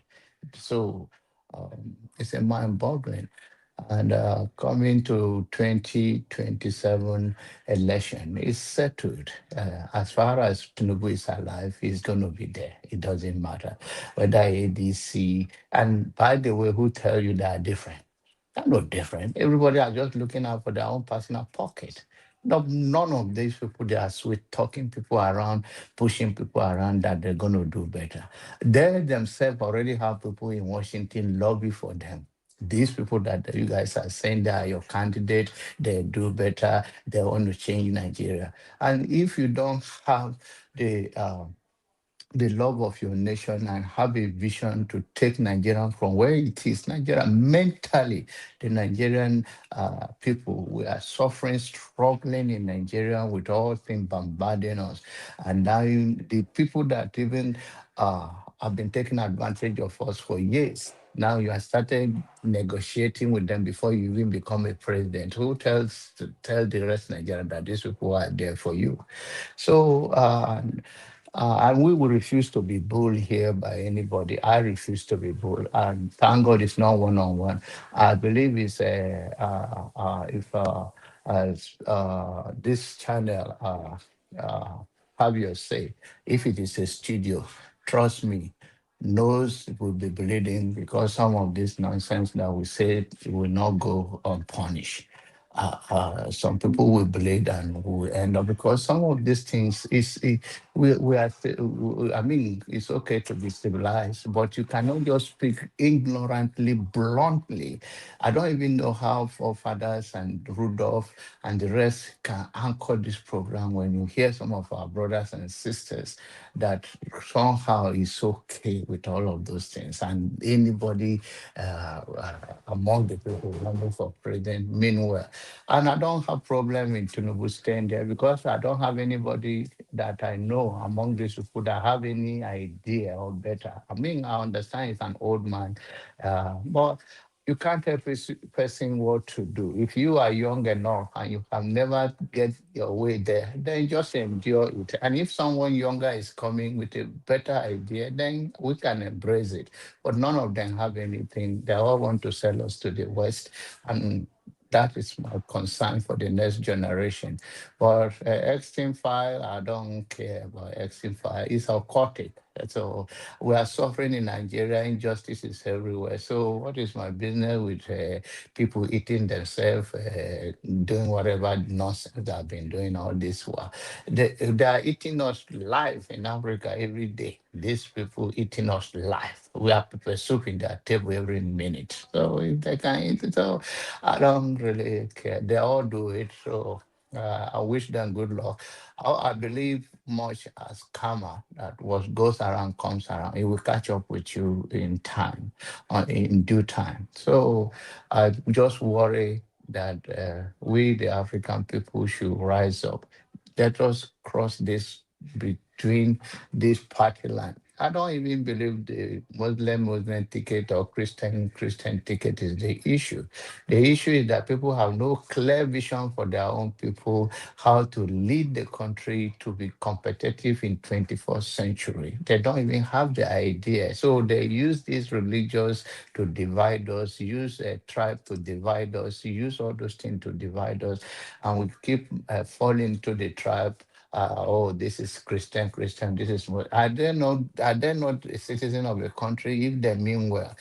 So it's a mind-boggling. And coming to 2027 election, it's settled. As far as Tinubu is alive, he's going to be there. It doesn't matter whether ADC. And by the way, who tell you they are different? They're not different. Everybody are just looking out for their own personal pocket. No, none of these people, they are sweet talking people around, pushing people around that they're going to do better. They themselves already have people in Washington lobby for them. These people that you guys are saying they are your candidate, they do better, they want to change Nigeria. And if you don't have the love of your nation and have a vision to take Nigeria from where it is. Nigeria mentally, the Nigerian people, we are suffering, struggling in Nigeria with all things bombarding us. And now the people that even have been taking advantage of us for years. Now you are started negotiating with them before you even become a president. Who tell the rest of Nigeria that these people are there for you? So and we will refuse to be bullied here by anybody. I refuse to be bullied. And thank God it's not one-on-one. I believe it's if as this channel have your say, if it is a studio, trust me, nose will be bleeding because some of this nonsense that we say will not go unpunished. Some people will bleed and will end up because some of these things we are I mean it's okay to be civilized, but you cannot just speak ignorantly, bluntly. I don't even know how forefathers and Rudolph and the rest can anchor this program when you hear some of our brothers and sisters that somehow is okay with all of those things. And anybody among the people running for president, meanwhile. And I don't have problem in Tinubu staying there because I don't have anybody that I know among these people that have any idea or better. I mean, I understand he's an old man, but you can't tell person what to do. If you are young enough and you have never get your way there, then just endure it. And if someone younger is coming with a better idea, then we can embrace it. But none of them have anything. They all want to sell us to the West. And That is my concern for the next generation. But extinct file, I don't care about extinct file. It's aquatic. So we are suffering in Nigeria. Injustice is everywhere. So what is my business with people eating themselves, doing whatever nonsense they've been doing all this while? They are eating us live in Africa every day. These people eating us live. We have pepper soup in their table every minute. So if they can eat it, so I don't really care. They all do it. So I wish them good luck. I believe much as karma, that what goes around comes around. It will catch up with you in time, in due time. So I just worry that we, the African people, should rise up. Let us cross this between this party line. I don't even believe the Muslim ticket or Christian ticket is the issue. The issue is that people have no clear vision for their own people, how to lead the country to be competitive in 21st century. They don't even have the idea. So they use these religions to divide us, use a tribe to divide us, use all those things to divide us, and we keep falling to the tribe. Oh, this is Christian, this is what. Are they not a citizen of the country if they mean well?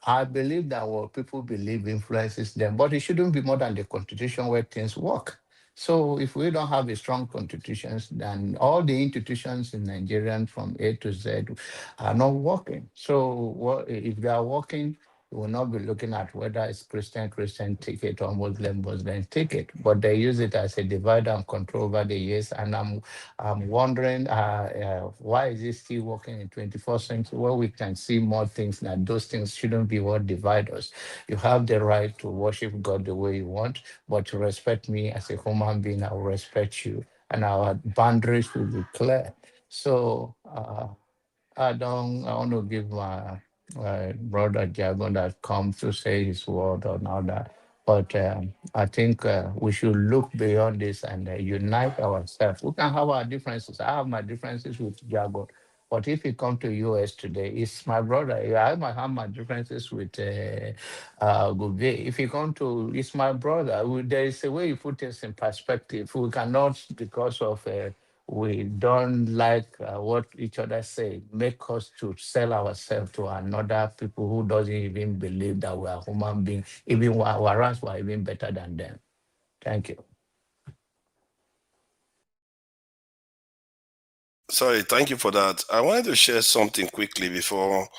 I believe that what people believe influences them, but it shouldn't be more than the constitution where things work. So if we don't have a strong constitutions, then all the institutions in Nigeria from A to Z are not working. So if they are working, we will not be looking at whether it's Christian ticket or Muslim ticket, but they use it as a divide and control over the years. And I'm wondering why is it still working in 21st century where we can see more things that those things shouldn't be what divide us. You have the right to worship God the way you want, but to respect me as a human being, I will respect you, and our boundaries will be clear. So I want to give my brother Jagon that come to say his word and all that. But I think we should look beyond this and unite ourselves. We can have our differences. I have my differences with Jagon. But if you come to US today, it's my brother. I might have my differences with Gouvet. If you come to, it's my brother. There is a way you put things in perspective. We cannot, because of we don't like what each other say, make us to sell ourselves to another people who doesn't even believe that we are human beings, even whereas we're even better than them. Thank you. Sorry, thank you for that. I wanted to share something quickly before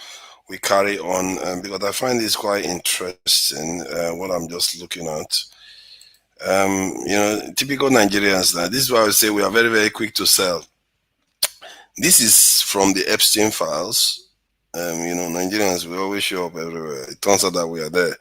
we carry on, because I find this quite interesting, what I'm just looking at. Typical Nigerians, this is why I say we are very, very quick to sell. This is from the Epstein files. Nigerians, we always show up everywhere. It turns out that we are there.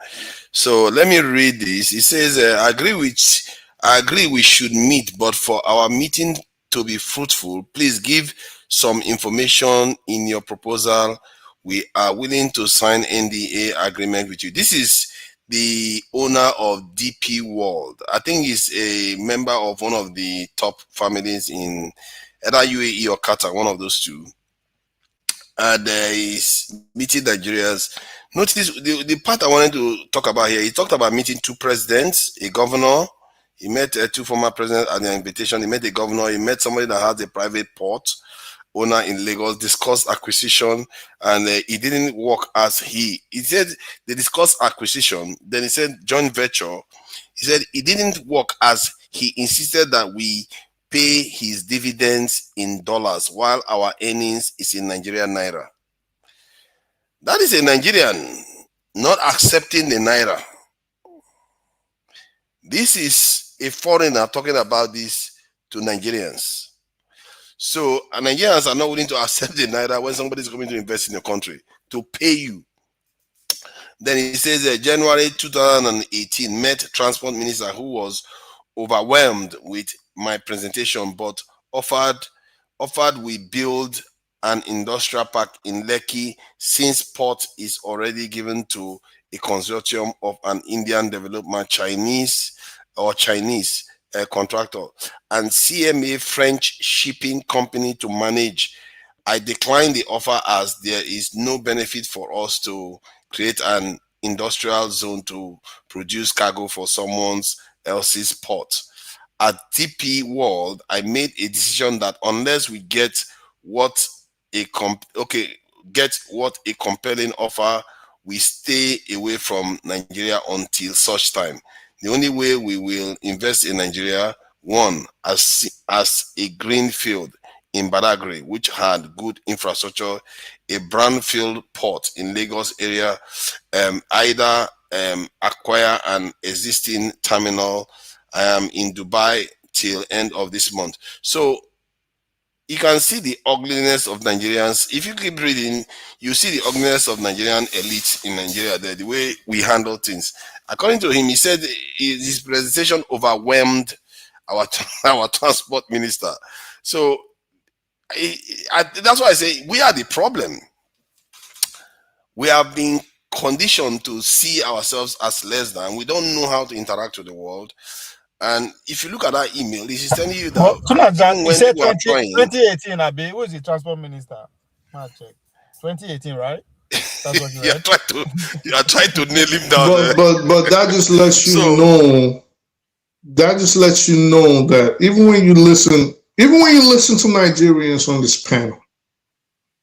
So let me read this. It says, I agree we should meet, but for our meeting to be fruitful, please give some information in your proposal. We are willing to sign NDA agreement with you. This is the owner of DP World. I think he's a member of one of the top families in either UAE or Qatar, one of those two. And he's meeting Nigerians. Notice the part I wanted to talk about here. He talked about meeting two presidents, a governor. He met two former presidents at their invitation. He met a governor. He met somebody that has a private port owner in Lagos, discussed acquisition, and it didn't work as he said they discussed acquisition. Then he said joint venture. He said it didn't work as he insisted that we pay his dividends in dollars while our earnings is in Nigerian naira. That is a Nigerian not accepting the naira. This is a foreigner talking about this to Nigerians. So Nigerians are not willing to accept the naira when somebody is coming to invest in your country to pay you. Then he says January 2018 met transport minister who was overwhelmed with my presentation, but offered we build an industrial park in Lekki since port is already given to a consortium of an Indian development Chinese contractor and CMA French shipping company to manage. I declined the offer as there is no benefit for us to create an industrial zone to produce cargo for someone else's port. At TP World, I made a decision that unless we get what a compelling offer, we stay away from Nigeria until such time. The only way we will invest in Nigeria, one, as a greenfield in Badagry, which had good infrastructure, a brownfield port in Lagos area, either acquire an existing terminal. I am in Dubai till end of this month. So you can see the ugliness of Nigerians. If you keep reading, you see the ugliness of Nigerian elites in Nigeria, the way we handle things. According to him, he said his presentation overwhelmed our transport minister. So that's why I say we are the problem. We have been conditioned to see ourselves as less than. We don't know how to interact with the world. And if you look at that email, this is telling you that he said 2018, Abi, who is the transport minister? 2018, right? That's what you read. You are trying to nail him down. But that just lets you know. That just lets you know that even when you listen to Nigerians on this panel,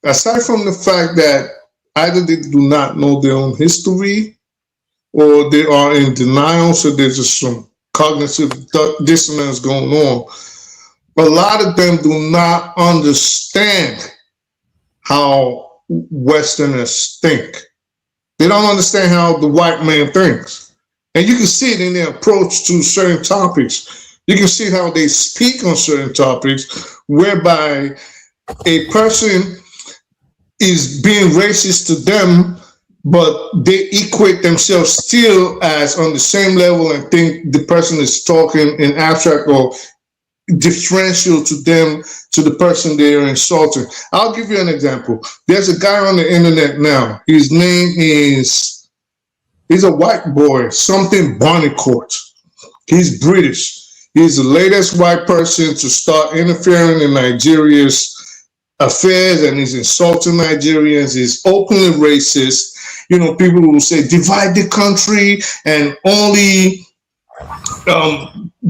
aside from the fact that either they do not know their own history or they are in denial, so there's just some cognitive dissonance going on. A lot of them do not understand how Westerners think. They don't understand how the white man thinks. And you can see it in their approach to certain topics. You can see how they speak on certain topics, whereby a person is being racist to them, but they equate themselves still as on the same level and think the person is talking in abstract or differential to them, to the person they are insulting. I'll give you an example. There's a guy on the internet now. His name is, he's a white boy, something Bonnicourt. He's British. He's the latest white person to start interfering in Nigeria's affairs, and he's insulting Nigerians. He's openly racist. You know, people will say divide the country and only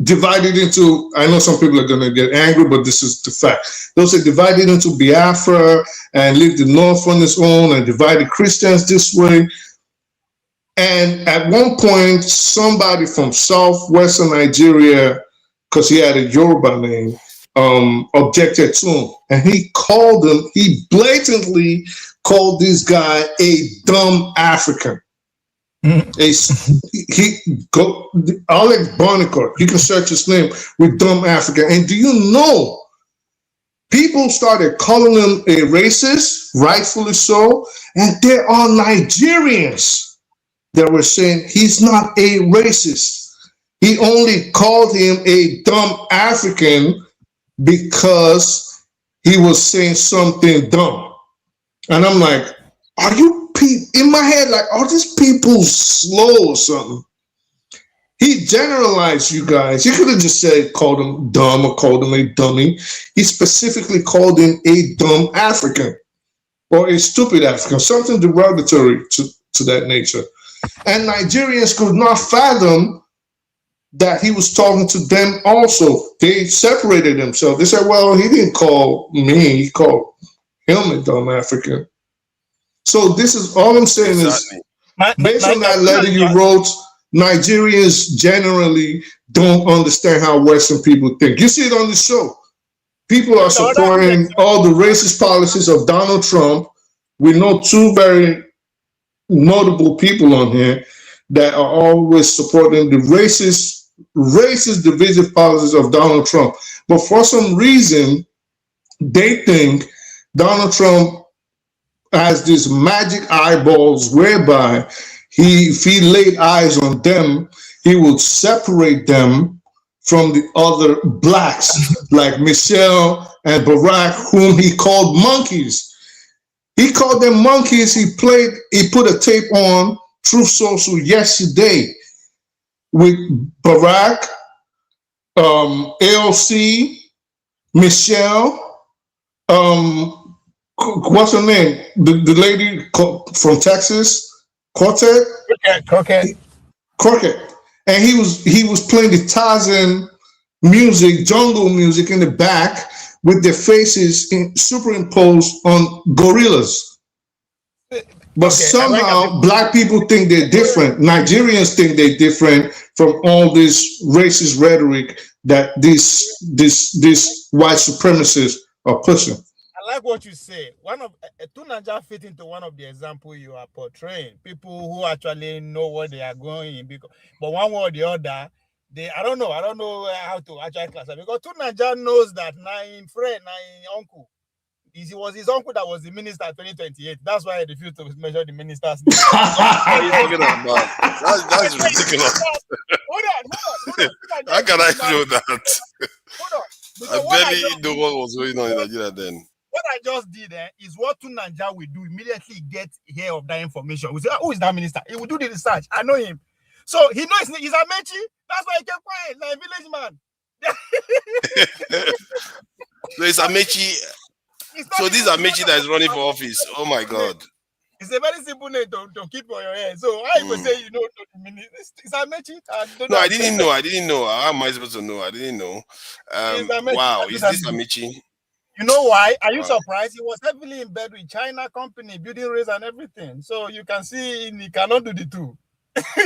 divide it into, I know some people are going to get angry, but this is the fact. They'll say divide it into Biafra and leave the North on its own and divide the Christians this way. And at one point, somebody from southwestern Nigeria, because he had a Yoruba name, objected to him. And he blatantly called this guy a dumb African. Alex Bonnicourt, you can search his name with dumb African. And do you know, people started calling him a racist, rightfully so, and there are Nigerians that were saying he's not a racist. He only called him a dumb African because he was saying something dumb. And I'm like, are you in my head, like, are these people slow or something? He generalized you guys. He could have just said, called him dumb or called him a dummy. He specifically called him a dumb African or a stupid African, something derogatory to that nature. And Nigerians could not fathom that he was talking to them also. They separated themselves. They said, well, he didn't call me, he called him a dumb African. So this is all I'm saying is, based on that letter you wrote, Nigerians generally don't understand how Western people think. You see it on the show. People are supporting all the racist policies of Donald Trump. We know two very notable people on here that are always supporting the racist divisive policies of Donald Trump. But for some reason, they think Donald Trump has these magic eyeballs whereby if he laid eyes on them, he would separate them from the other blacks like Michelle and Barack, whom he called monkeys. He called them monkeys. He put a tape on Truth Social yesterday with Barack, AOC, Michelle, what's her name? The lady from Texas, Quartet, Crockett. and he was playing the Tarzan music, jungle music in the back with their faces superimposed on gorillas. But somehow black people think they're different. Nigerians think they're different from all this racist rhetoric that these white supremacists are pushing. I like what you say. One of two Naija fit into one of the examples you are portraying. People who actually know what they are going in, because, but one way or the other, I don't know how to actually classify, because two Naija knows that nine friend, nine uncle. It was his uncle that was the minister 2028. That's why I refused to measure the minister's name. What are you talking about? That's ridiculous. Hold on. How can I know that? Hold on. I barely know what was going on in Nigeria then. What I just did is what Naija will do immediately get hear of that information. We say, who is that minister? He will do the research. I know him. So he knows he's a Mechi. That's why he kept quiet, like a village man. So it's Amechi. So this is Amechi that is running for office. Oh my God. It's a very simple name to keep on your head. So how you say you know it's Amechi? No, I didn't know. How am I supposed to know? I didn't know. Wow, is this Amechi? You know why? Are you surprised? He was heavily in bed with China company, building rails and everything. So you can see he cannot do the two.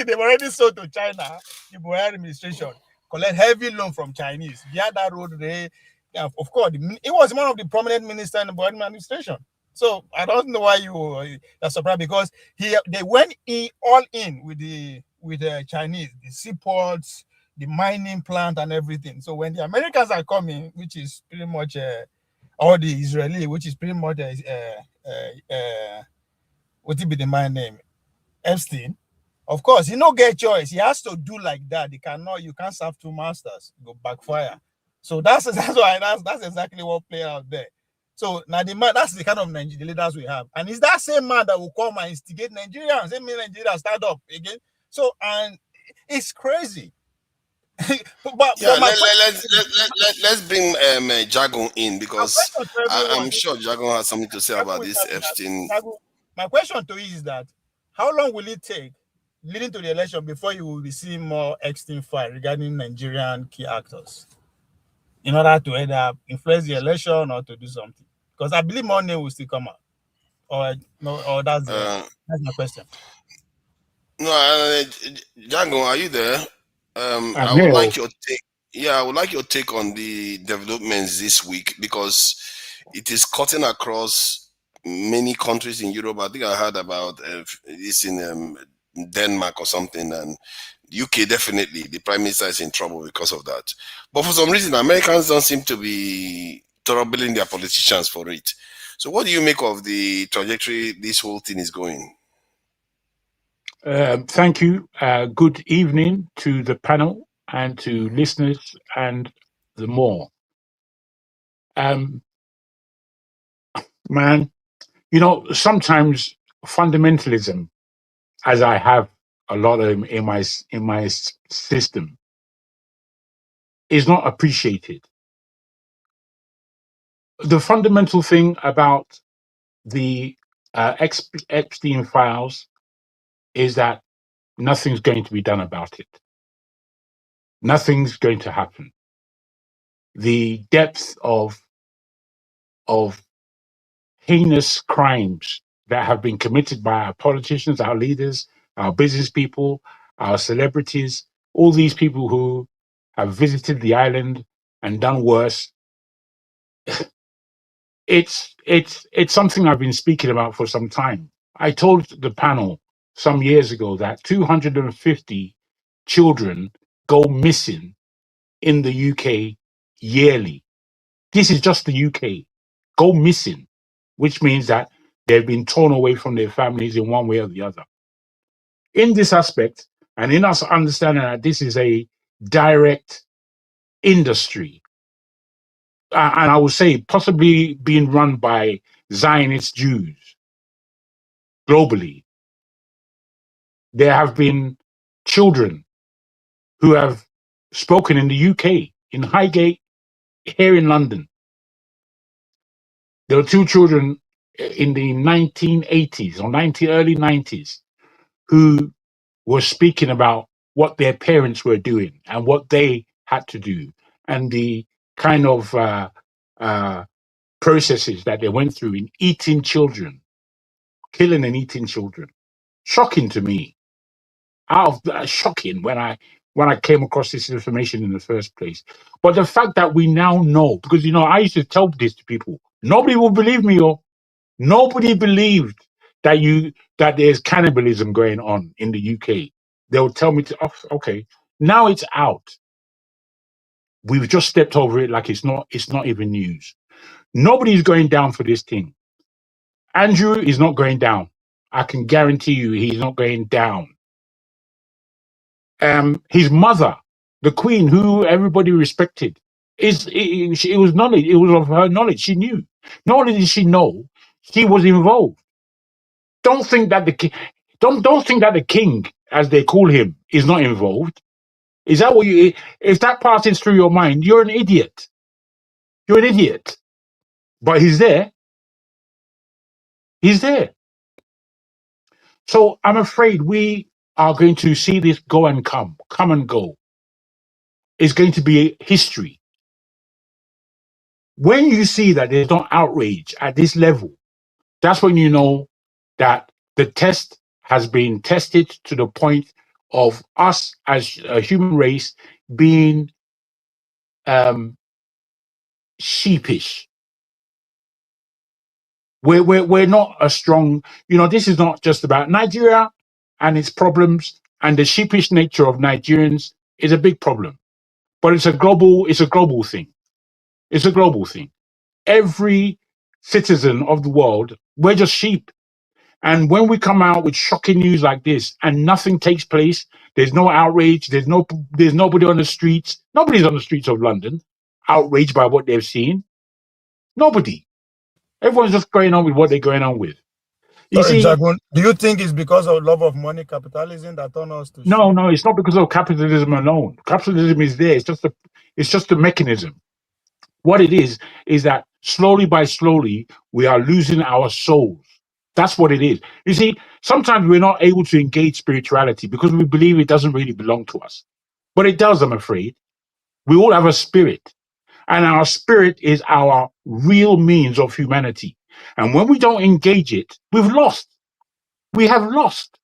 They've already sold to China, the Buhari administration, collect heavy loan from Chinese. Via that road, of course, it was one of the prominent ministers in the Buhari administration. So I don't know why you are surprised, because they went all in with the Chinese, the seaports, the mining plant and everything. So when the Americans are coming, which is pretty much or the Israeli, which is pretty much what would be the man name? Epstein. Of course, he no get choice. He has to do like that. You can't serve two masters. Go backfire. So that's exactly what played out there. So now that's the kind of the leaders we have. And it's that same man that will come and instigate Nigerians. They mean Nigeria start up again. So, and it's crazy. Let's bring Jagon in, because I'm sure Jagon has something to say about this Epstein. My question to you is that how long will it take leading to the election before you will be seeing more Epstein file regarding Nigerian key actors in order to either influence the election or to do something? Because I believe more name will still come out. Or that's my question. No, Jagon, are you there? I would like your take. Yeah, I would like your take on the developments this week, because it is cutting across many countries in Europe. I think I heard about this in Denmark or something, and UK definitely. The Prime Minister is in trouble because of that. But for some reason, Americans don't seem to be troubling their politicians for it. So what do you make of the trajectory this whole thing is going? Thank you. Good evening to the panel and to listeners and the more. Man, sometimes fundamentalism, as I have a lot of in my system, is not appreciated. The fundamental thing about the Epstein files is that nothing's going to be done about it. Nothing's going to happen. The depth of heinous crimes that have been committed by our politicians, our leaders, our business people, our celebrities, all these people who have visited the island and done worse. It's something I've been speaking about for some time. I told the panel some years ago that 250 children go missing in the UK yearly. This is just the UK. Go missing, which means that they've been torn away from their families in one way or the other. In this aspect, and in us understanding that this is a direct industry, and I would say possibly being run by Zionist Jews globally, there have been children who have spoken in the UK, in Highgate, here in London. There were two children in the 1980s or early 90s who were speaking about what their parents were doing and what they had to do and the kind of processes that they went through in eating children, killing and eating children. Shocking to me. Shocking when I came across this information in the first place. But the fact that we now know, because I used to tell this to people, nobody will believe me, or nobody believed that there's cannibalism going on in the UK. They'll tell me okay, now it's out. We've just stepped over it like it's not even news. Nobody's going down for this thing. Andrew is not going down. I can guarantee you he's not going down. His mother, the Queen, who everybody respected, it was knowledge. It was of her knowledge. She knew. Not only did she know, she was involved. Don't think that the king, as they call him, is not involved. Is that what you? If that passes through your mind, you're an idiot. You're an idiot. But he's there. He's there. So I'm afraid we are going to see this go and come and go. It's going to be history. When you see that there's no outrage at this level, that's when you know that the test has been tested to the point of us as a human race being sheepish. We're not a strong, this is not just about Nigeria and its problems, and the sheepish nature of Nigerians is a big problem. But it's a global thing. It's a global thing. Every citizen of the world, we're just sheep. And when we come out with shocking news like this and nothing takes place, there's no outrage, there's nobody on the streets. Nobody's on the streets of London outraged by what they've seen. Nobody. Everyone's just going on with what they're going on with. Sorry, Jagun, do you think it's because of love of money, capitalism, that turn us to No, it's not because of capitalism alone. Capitalism is there. It's just a mechanism. What it is that slowly by slowly, we are losing our souls. That's what it is. You see, sometimes we're not able to engage spirituality because we believe it doesn't really belong to us. But it does, I'm afraid. We all have a spirit. And our spirit is our real means of humanity. And when we don't engage it, we've lost. We have lost.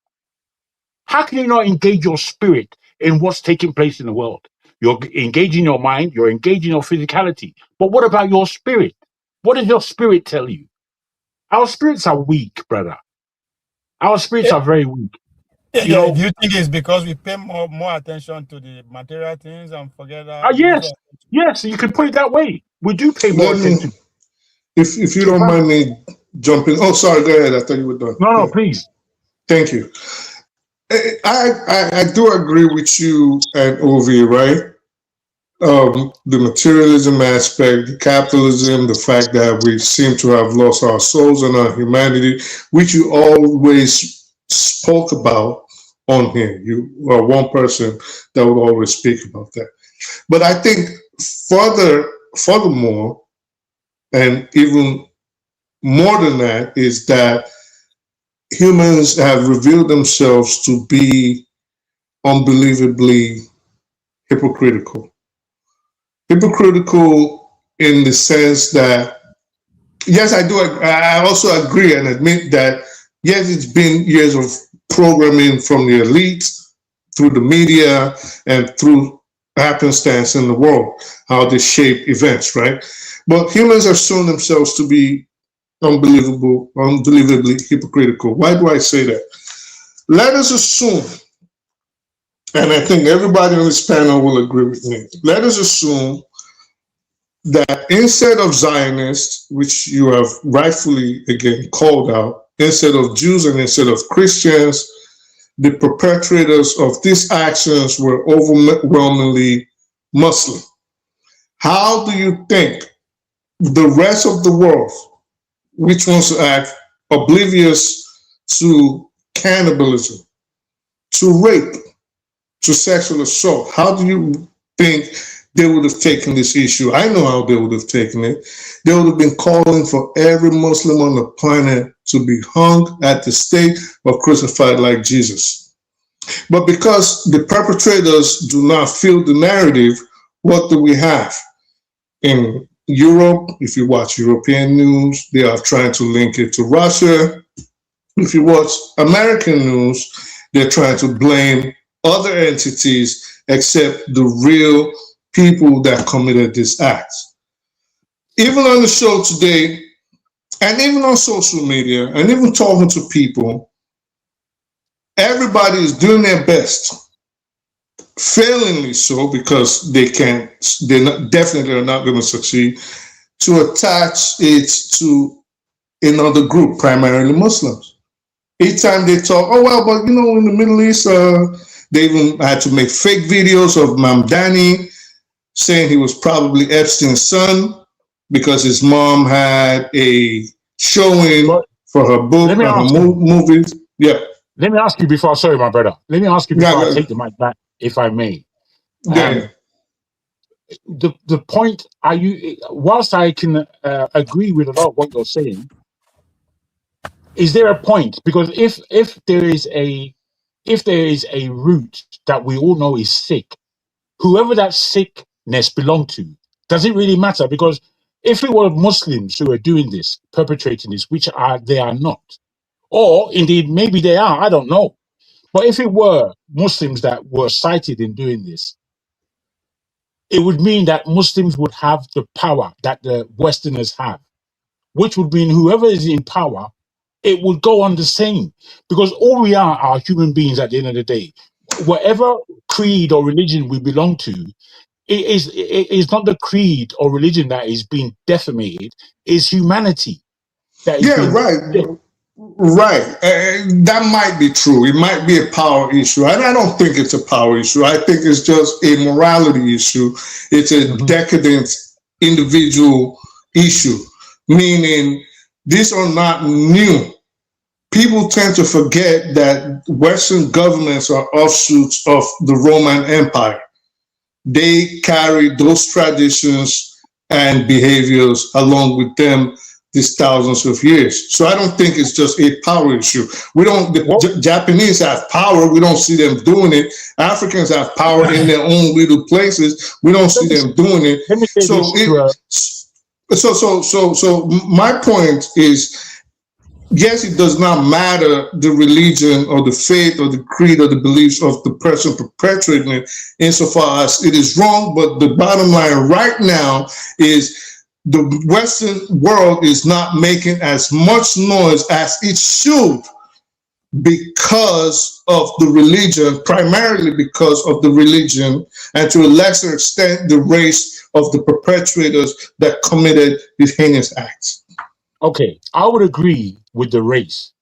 How can you not engage your spirit in what's taking place in the world? You're engaging your mind, you're engaging your physicality. But what about your spirit? What does your spirit tell you? Our spirits are weak, brother. Our spirits are very weak. Do you think it's because we pay more attention to the material things and forget that? Yes, you can put it that way. We do pay more attention. If you don't mind me jumping. Oh, sorry, go ahead. I thought you were done. No, please. Thank you. I do agree with you and Ovi, right? The materialism aspect, the capitalism, the fact that we seem to have lost our souls and our humanity, which you always spoke about on here. You are one person that would always speak about that. But I think furthermore, and even more than that, is that humans have revealed themselves to be unbelievably hypocritical. Hypocritical in the sense that, yes, I also agree and admit that, yes, it's been years of programming from the elites through the media and through happenstance in the world, how they shape events, right? But humans have shown themselves to be unbelievably hypocritical. Why do I say that? Let us assume, and I think everybody on this panel will agree with me, let us assume that instead of Zionists, which you have rightfully again called out, instead of Jews and instead of Christians, the perpetrators of these actions were overwhelmingly Muslim. How do you think the rest of the world, which wants to act oblivious to cannibalism, to rape, to sexual assault, how do you think they would have taken this issue. I know how they would have taken it. They would have been calling for every Muslim on the planet to be hung at the stake or crucified like Jesus. But because the perpetrators do not feel the narrative, what do we have? In Europe, if you watch European news, they are trying to link it to Russia. If you watch American news, they're trying to blame other entities except the real people that committed this act. Even on the show today, and even on social media, and even talking to people, everybody is doing their best, failingly so because they can't, definitely are not going to succeed, to attach it to another group, primarily Muslims. Each time they talk, oh, well, but you know, in the Middle East, they even had to make fake videos of Mamdani saying he was probably Epstein's son because his mom had a showing for her book and her movies. Yeah. Let me ask you before, sorry, my brother. Let me ask you before I take the mic back, if I may. The point, whilst I can agree with a lot of what you're saying, is there a point? Because if there is a root that we all know is sick, whoever that sickness belonged to, does it really matter? Because if it were Muslims who are doing this, perpetrating this, which they are not, or indeed maybe they are, I don't know. But if it were Muslims that were cited in doing this, it would mean that Muslims would have the power that the Westerners have, which would mean whoever is in power, it would go on the same. Because all we are human beings at the end of the day. Whatever creed or religion we belong to, it is not the creed or religion that is being decimated, it's humanity. That is Right. That might be true. It might be a power issue. I don't think it's a power issue. I think it's just a morality issue. It's a decadent individual issue, meaning these are not new. People tend to forget that Western governments are offshoots of the Roman Empire. They carry those traditions and behaviors along with them these thousands of years. So I don't think it's just a power issue. The Japanese have power. We don't see them doing it. Africans have power in their own little places. We don't see them doing it. So my point is, yes, it does not matter the religion or the faith or the creed or the beliefs of the person perpetrating it insofar as it is wrong. But the bottom line right now is the Western world is not making as much noise as it should because of the religion, primarily because of the religion, and to a lesser extent, the race of the perpetrators that committed these heinous acts. Okay, I would agree with the race.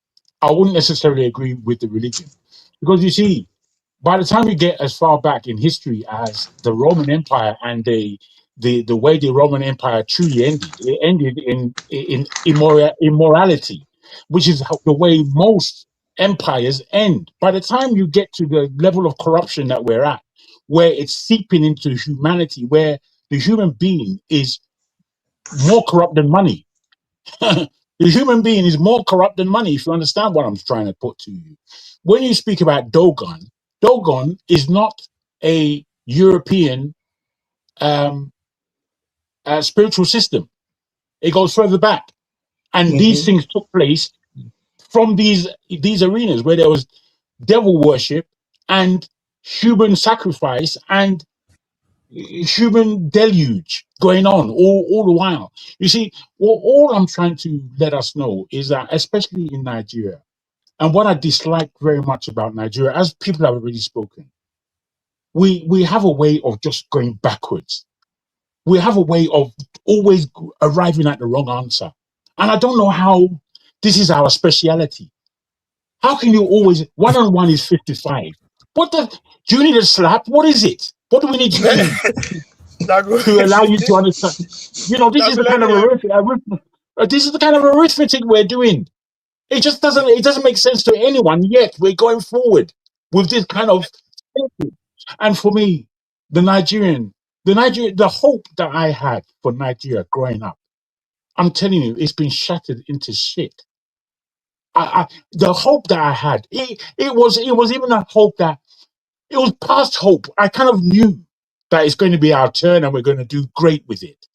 I wouldn't necessarily agree with the religion. Because you see, by the time you get as far back in history as the Roman Empire and the way the Roman Empire truly ended, it ended in immorality, which is the way most empires end. By the time you get to the level of corruption that we're at, where it's seeping into humanity, where the human being is more corrupt than money. The human being is more corrupt than money, if you understand what I'm trying to put to you. When you speak about Dogon, Dogon is not a European spiritual system. It goes further back. And these things took place from these arenas where there was devil worship and human sacrifice and human deluge going on all the while. You see, all I'm trying to let us know is that, especially in Nigeria, and what I dislike very much about Nigeria, as people have already spoken, we have a way of just going backwards. We have a way of always arriving at the wrong answer. And I don't know how this is our speciality. How can you always, 1 on 1 is 55? Do you need a slap? What is it? What do we need to do to allow you to understand? You know, this is the kind of arithmetic we're doing. It just doesn't make sense to anyone, yet we're going forward with this kind of thinking. And for me, the Nigerian The hope that I had for Nigeria growing up, I'm telling you, it's been shattered into shit. The hope that I had, it was even a hope that it was past hope. I kind of knew that it's going to be our turn and we're going to do great with it.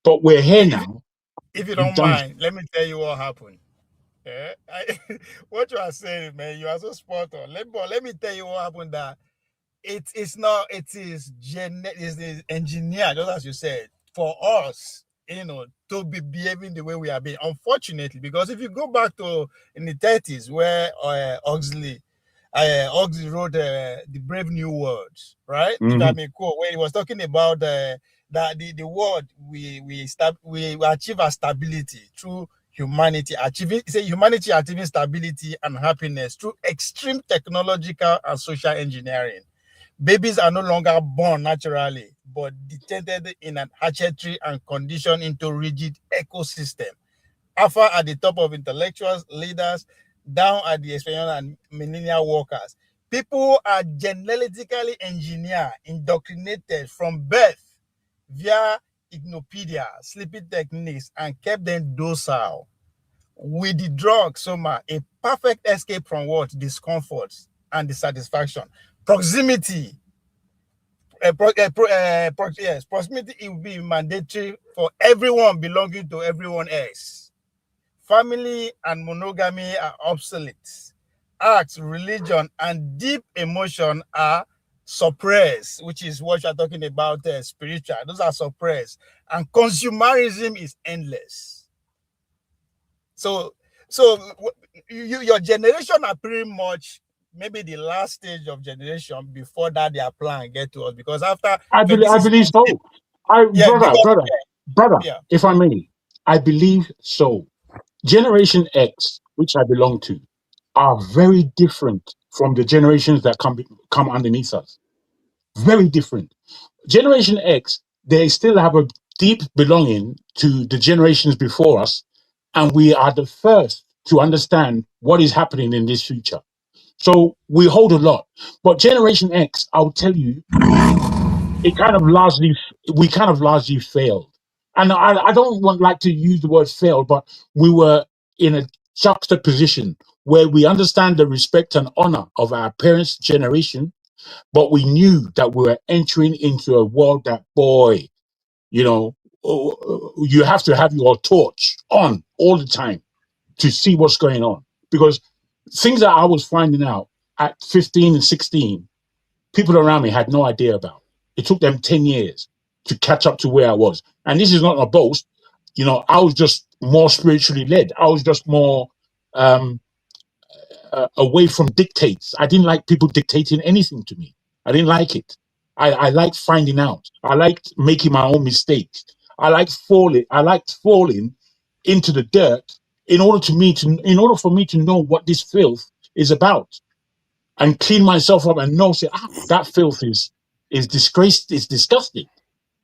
But we're here now. If you don't mind, let me tell you what happened. Yeah? What you are saying, man, you are so spot on. Let me tell you what happened. That it is engineered, just as you said, for us, to be behaving the way we are being. Unfortunately, because if you go back to in the 30s, where Huxley wrote the Brave New Words, right? If I may quote, where he was talking about that the world we achieve our stability through humanity achieving stability and happiness through extreme technological and social engineering. Babies are no longer born naturally, but detained in an hatchery and conditioned into rigid ecosystem. Alpha at the top of intellectuals, leaders, down at the experiential and millennial workers. People are genetically engineered, indoctrinated from birth via ignopedia, sleeping techniques, and kept them docile. With the drug, Soma, a perfect escape from what? Discomfort and dissatisfaction. Proximity. Proximity, it will be mandatory for everyone belonging to everyone else. Family and monogamy are obsolete. Arts, religion, and deep emotion are suppressed, which is what you're talking about, spiritual. Those are suppressed. And consumerism is endless. So your generation are pretty much maybe the last stage of generation. Before that, their plan get to us, because after I believe so. Brother, yeah. If I may, I believe so. Generation X, which I belong to, are very different from the generations that come underneath us. Very different. Generation X, they still have a deep belonging to the generations before us, and we are the first to understand what is happening in this future. So we hold a lot. But Generation X, I'll tell you, we kind of largely failed. And I don't like to use the word failed, but we were in a juxtaposition where we understand the respect and honor of our parents' generation, but we knew that we were entering into a world that, boy, you have to have your torch on all the time to see what's going on. Because things that I was finding out at 15 and 16, people around me had no idea about. It took them 10 years to catch up to where I was. And this is not a boast. I was just more spiritually led. I was just more away from dictates. I didn't like people dictating anything to me. I didn't like it. I liked finding out. I liked making my own mistakes. I liked falling into the dirt in order for me to know what this filth is about, and clean myself up and say, that filth is disgraced, it's disgusting.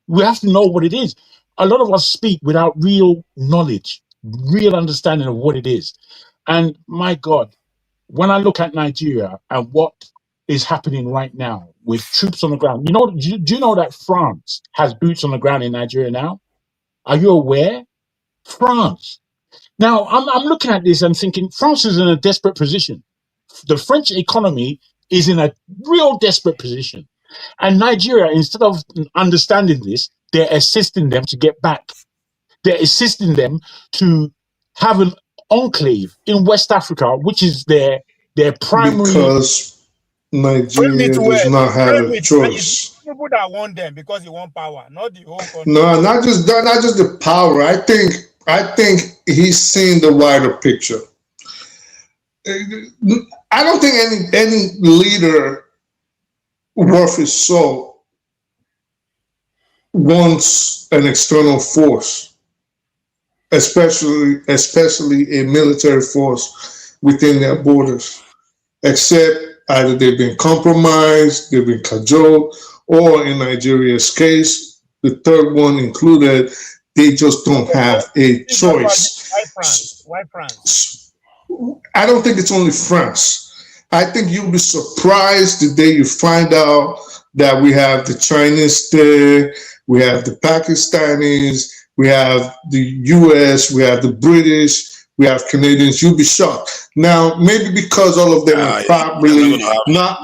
We have to know what it is. A lot of us speak without real knowledge, real understanding of what it is. And my God, when I look at Nigeria and what is happening right now with troops on the ground, do you know that France has boots on the ground in Nigeria now? Are you aware? France. Now, I'm looking at this and thinking France is in a desperate position. The French economy is in a real desperate position. And Nigeria, instead of understanding this, they're assisting them to get back. They're assisting them to have an enclave in West Africa, which is their primary. Because Nigeria does not have a choice. People that want them because you want power, not the whole country. No, not just the power. I think he's seeing the wider picture. I don't think any leader worth his salt wants an external force, especially a military force within their borders, except either they've been compromised, they've been cajoled, or in Nigeria's case, the third one included, they just don't have a choice. Why France? I don't think it's only France. I think you'll be surprised the day you find out that we have the Chinese there, we have the Pakistanis, we have the US, we have the British, we have Canadians. You'll be shocked. Now, maybe because all of them are probably not,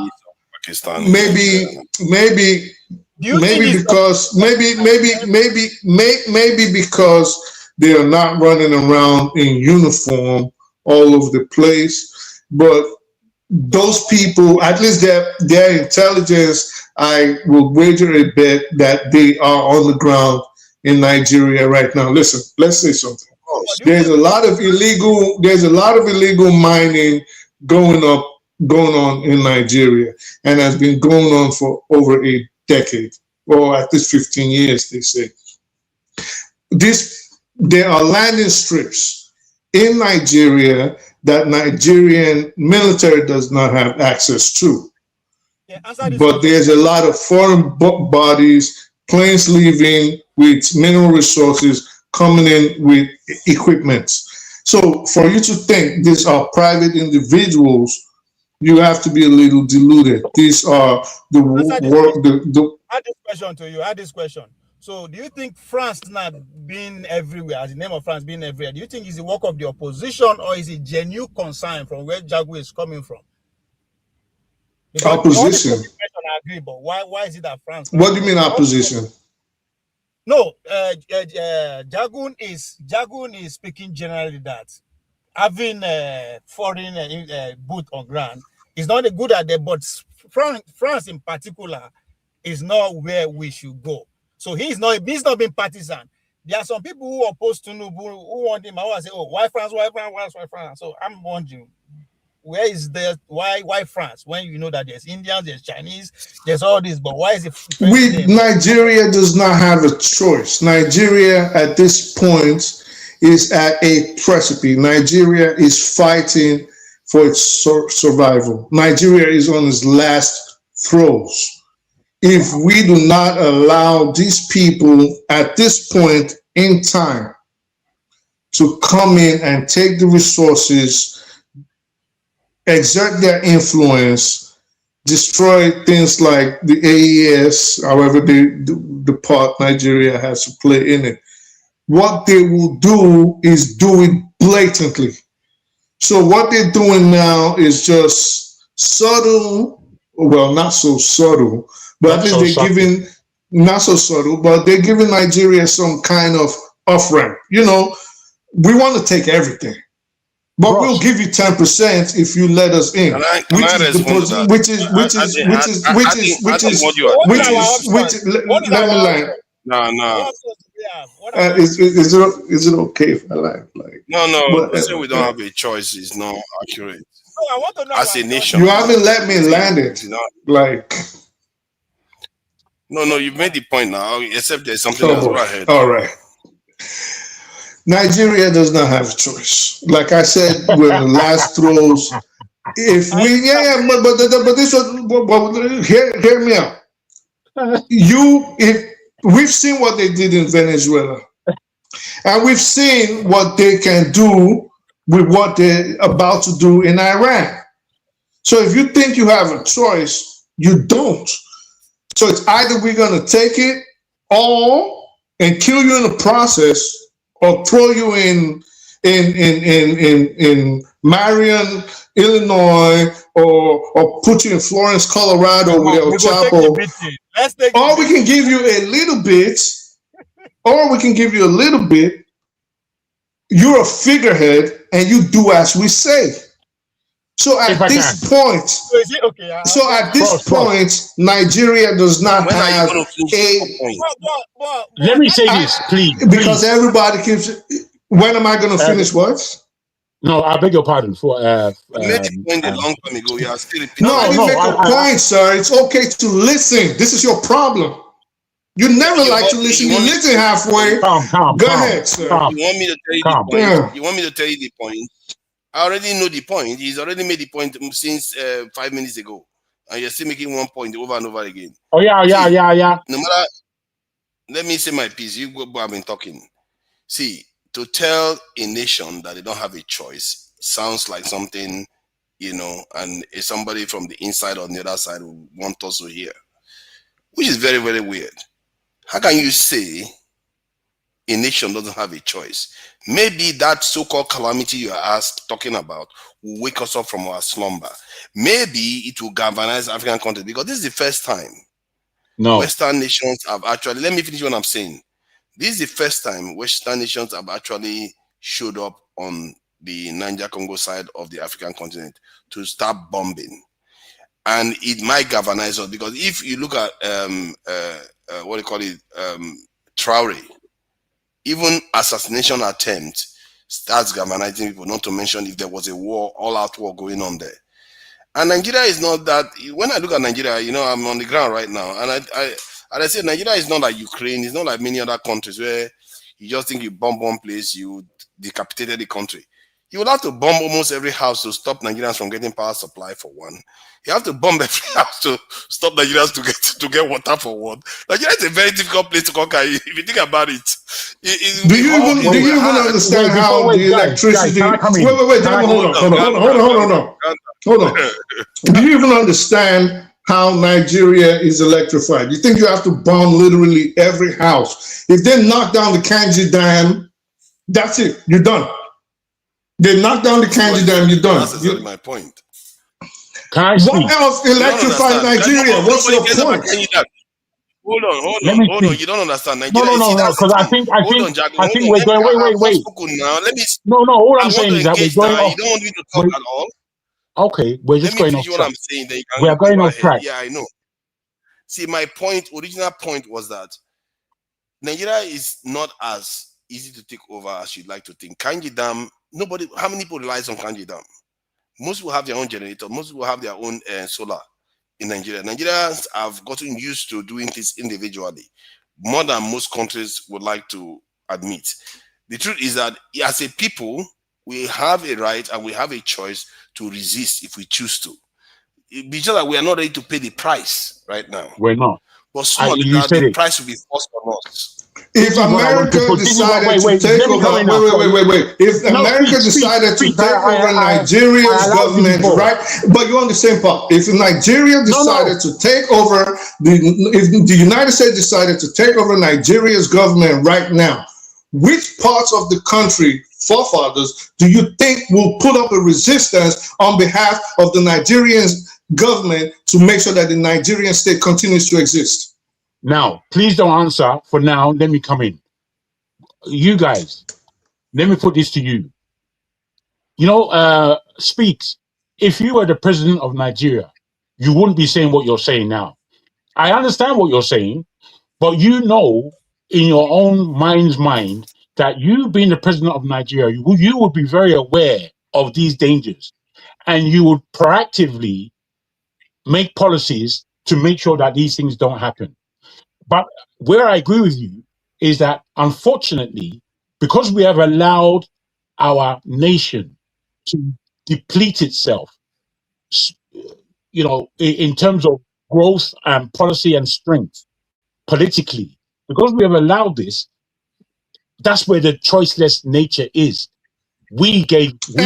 maybe because they are not running around in uniform all over the place. But those people, at least their intelligence, I will wager a bet that they are on the ground in Nigeria right now. Listen, let's say something. There's a lot of illegal mining going on in Nigeria, and has been going on for over a decade, or at least 15 years, they say. There are landing strips in Nigeria that Nigerian military does not have access to. But there's a lot of foreign bodies, planes leaving with mineral resources, coming in with equipment. So for you to think these are private individuals, you have to be a little deluded. These are the work. Add this question to you. Add this question. So do you think France not being everywhere, as the name of France being everywhere, do you think it's the work of the opposition, or is it genuine concern from where Jagu is coming from? Because opposition. I agree, but why is it that France? What do you mean opposition? No, Jagun is speaking generally that having foreign boot on ground is not a good idea, but France in particular is not where we should go. So he's not being partisan. There are some people who oppose Tinubu who want him. I want to say, oh, why France? Why France? Why France? So I'm wondering, where is there? Why France? When you know that there's Indians, there's Chinese, there's all this, but why is it? Nigeria does not have a choice. Nigeria at this point is at a precipice. Nigeria is fighting for its survival. Nigeria is on its last throes. If we do not allow these people at this point in time to come in and take the resources, exert their influence, destroy things like the AES, however the part Nigeria has to play in it, what they will do is do it blatantly. So what they're doing now is just subtle, well, not so subtle, but at least they're giving, not so subtle, but they're giving Nigeria some kind of off-ramp. You know, we want to take everything, but we'll give you 10% if you let us in. Let me land. No. Is it okay if I lie? No. Say we don't have a choice is not accurate. No, I want to know as a nation. You haven't let me land it. No, you've made the point now, except there's something else. Go ahead. All right. Nigeria does not have a choice. Like I said, we're in the last throws. If we, but this was, hear me out. If we've seen what they did in Venezuela, and we've seen what they can do with what they're about to do in Iran. So if you think you have a choice, you don't. So it's either we're going to take it all and kill you in the process, or throw you in Marion, Illinois, or put you in Florence, Colorado with El Chapo. Or we can give you a little bit, You're a figurehead and you do as we say. So at this point, Nigeria does not have a. Let me say this, please. Because everybody keeps. When am I going to finish what? No, I beg your pardon. For made the point a long time ago. You are still repeating. No, I didn't make a point, sir. It's okay to listen. This is your problem. You never like to listen. You listen halfway. Go ahead, sir. You want me to tell you the point? Yeah. You want me to tell you the point? I already know the point. He's already made the point since 5 minutes ago, and you're still making one point over and over again. Oh yeah. No matter. Let me say my piece. You go. I've been talking. See, to tell a nation that they don't have a choice sounds like something, and somebody from the inside or the other side will want us to hear. which is very, very weird. How can you say a nation doesn't have a choice? Maybe that so-called calamity you are talking about will wake us up from our slumber. Maybe it will galvanize African countries, because this is the first time Western nations have actually, let me finish what I'm saying. This is the first time Western nations have actually showed up on the Niger-Congo side of the African continent to start bombing. And it might galvanize us, because if you look at what do you call it, Traore, even assassination attempt starts galvanizing people, not to mention if there was a war, all-out war going on there. And Nigeria is not that. When I look at Nigeria, you know, I'm on the ground right now, and I say Nigeria is not like Ukraine. It's not like many other countries where you just think you bomb one place, you decapitated the country. You would have to bomb almost every house to stop Nigerians from getting power supply, for one. You have to bomb every house to stop Nigerians to get water, for one. Nigeria is a very difficult place to conquer. If you think about it, do you even understand how the electricity? Wait, hold on. Do you even understand how Nigeria is electrified? You think you have to bomb literally every house? If they knock down the Kanji Dam, that's it. You're done. They knock down the Kanji Dam, you're done. That's exactly my point. What else electrified Nigeria? What's your point? Hold on. You don't understand. Nigeria, no, because I think we're going. Wait. No, all I'm saying is that we're going off. You don't want me to talk at all. Okay, we're just going off track. What I'm saying, then we are going off track. Yeah, I know. See, my original point was that Nigeria is not as easy to take over as you'd like to think. Kanji Dam, how many people relies on Kanji Dam? Most people have their own generator. Most people have their own solar in Nigeria. Nigerians have gotten used to doing this individually, more than most countries would like to admit. The truth is that as a people, we have a right and we have a choice to resist if we choose to. It's just that we are not ready to pay the price right now. We're not. But soon the price will be forced on us. If America decided to take over, wait. If America decided to take over Nigeria's government, right? But you're on the same part. If Nigeria decided to take over, if the United States decided to take over Nigeria's government right now, which parts of the country, forefathers, do you think will put up a resistance on behalf of the Nigerian government to make sure that the Nigerian state continues to exist? Now, please don't answer for now. Let me come in. You guys, let me put this to you. You know, Speaks, if you were the president of Nigeria, you wouldn't be saying what you're saying now. I understand what you're saying, but you know in your own mind's mind that you being the president of Nigeria, you would be very aware of these dangers, and you would proactively make policies to make sure that these things don't happen. But where I agree with you is that, unfortunately, because we have allowed our nation to deplete itself, you know, in terms of growth and policy and strength politically, because we have allowed this, that's where the choiceless nature is. Exactly.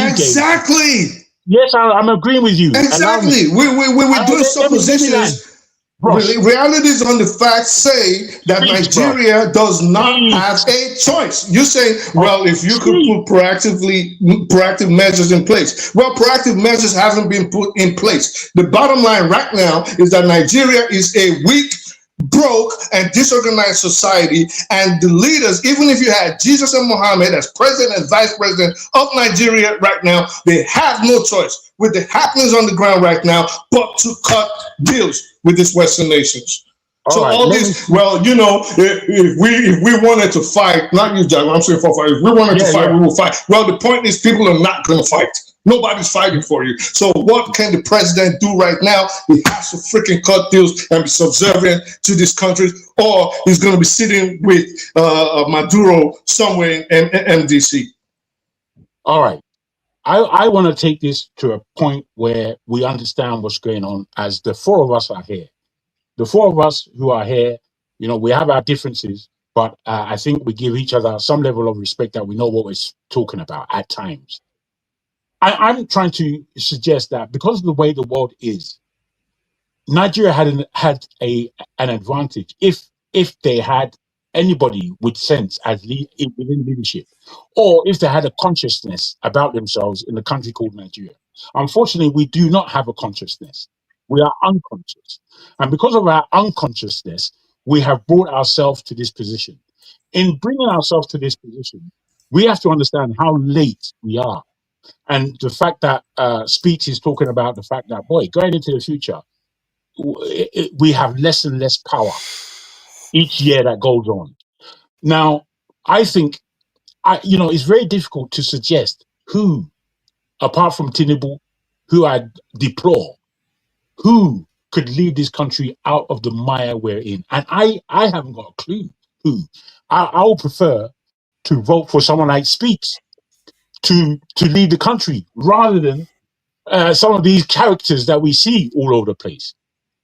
Yes, I'm agreeing with you. Exactly. We're doing suppositions. Reality is on the facts say that Nigeria does not have a choice. You say, well, if you could put proactive measures in place. Well, proactive measures haven't been put in place. The bottom line right now is that Nigeria is a weak, broke, and disorganized society, and the leaders, even if you had Jesus and Muhammad as president and vice president of Nigeria right now, they have no choice with the happenings on the ground right now but to cut deals with these Western nations. Well, you know, if we wanted to fight, not you, Jack, I'm saying for fight. If we wanted to fight, we will fight. Well, the point is, people are not going to fight. Nobody's fighting for you. So what can the president do right now? He has to freaking cut deals and be subservient to these countries, or he's going to be sitting with Maduro somewhere in MDC. All right. I want to take this to a point where we understand what's going on, as the four of us are here. The four of us who are here, you know, we have our differences, but I think we give each other some level of respect that we know what we're talking about at times. I'm trying to suggest that because of the way the world is, Nigeria had an advantage if they had anybody with sense as within leadership, or if they had a consciousness about themselves in a country called Nigeria. Unfortunately, we do not have a consciousness. We are unconscious, and because of our unconsciousness, we have brought ourselves to this position. In bringing ourselves to this position, we have to understand how late we are, and the fact that speech is talking about the fact that, boy, going into the future, we have less and less power each year that goes on. Now, I think, it's very difficult to suggest who, apart from Tinubu, who I deplore, who could lead this country out of the mire we're in. And I haven't got a clue who. I would prefer to vote for someone like Speaks to lead the country rather than some of these characters that we see all over the place.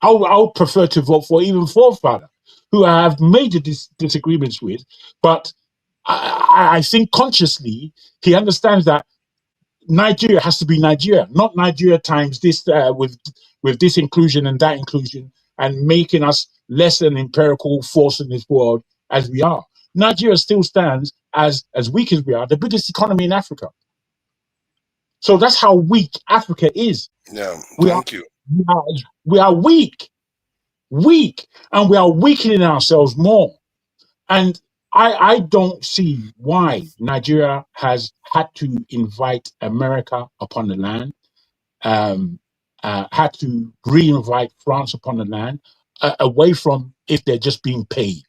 I would prefer to vote for even Forefather, who I have major disagreements with, but I think consciously he understands that Nigeria has to be Nigeria, not Nigeria times this with this inclusion and that inclusion, and making us less an empirical force in this world as we are. Nigeria still stands as weak as we are, the biggest economy in Africa. So that's how weak Africa is. Yeah, We are weak, and we are weakening ourselves more. And I don't see why Nigeria has had to invite America upon the land, had to re-invite France upon the land, away from if they're just being paid.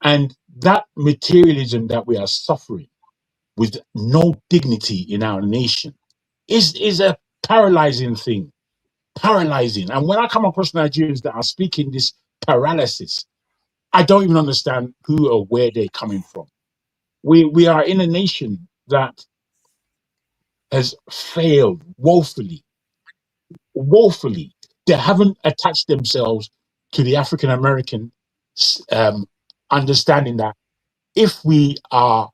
And that materialism that we are suffering with no dignity in our nation is a paralyzing thing. Paralyzing. And when I come across Nigerians that are speaking this paralysis, I don't even understand who or where they're coming from. We are in a nation that has failed woefully. They haven't attached themselves to the African American understanding that if we are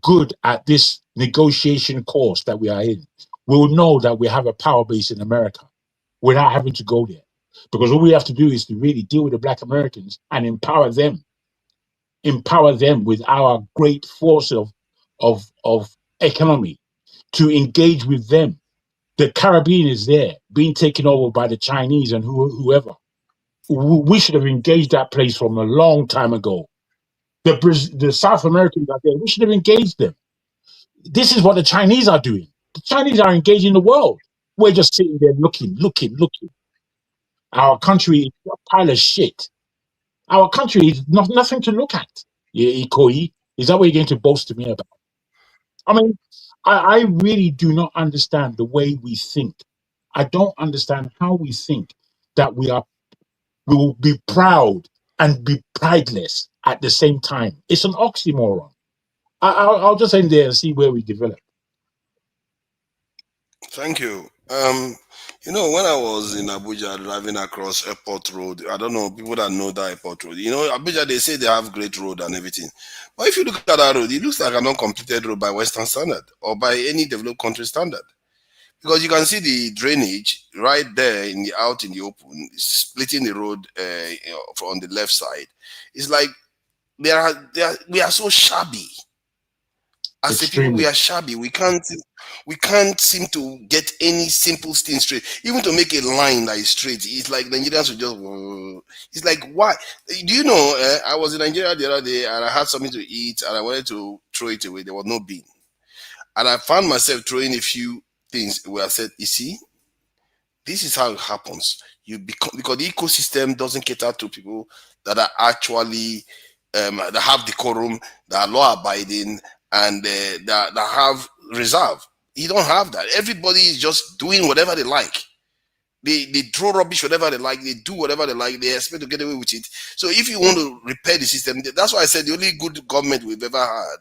good at this negotiation course that we are in, we will know that we have a power base in America without having to go there. Because all we have to do is to really deal with the Black Americans and empower them with our great force of economy to engage with them. The Caribbean is there, being taken over by the Chinese and whoever. We should have engaged that place from a long time ago. The South Americans out there, we should have engaged them. This is what the Chinese are doing. The Chinese are engaging the world. We're just sitting there looking. Our country is a pile of shit. Our country is nothing to look at. Ikoyi, is that what you're going to boast to me about? I mean, I really do not understand the way we think. I don't understand how we think that we will be proud and be prideless at the same time. It's an oxymoron. I'll just end there and see where we develop. Thank you. When I was in Abuja driving across Airport Road, I don't know, people that know that Airport Road, Abuja, they say they have great road and everything. But if you look at that road, it looks like an uncompleted road by Western standard or by any developed country standard. Because you can see the drainage right there out in the open, splitting the road on the left side. It's like we are so shabby. As a people, we are shabby. We can't seem to get any simple thing straight. Even to make a line that is straight, it's like the Nigerians would just. It's like, why? Do you know? I was in Nigeria the other day and I had something to eat and I wanted to throw it away. There was no bin, and I found myself throwing a few things where I said, "You see, this is how it happens. Because the ecosystem doesn't cater to people that are actually that have decorum, that are law-abiding." And that have reserve. You don't have that. Everybody is just doing whatever they like. They throw rubbish whatever they like. They do whatever they like. They expect to get away with it. So if you want to repair the system, that's why I said the only good government we've ever had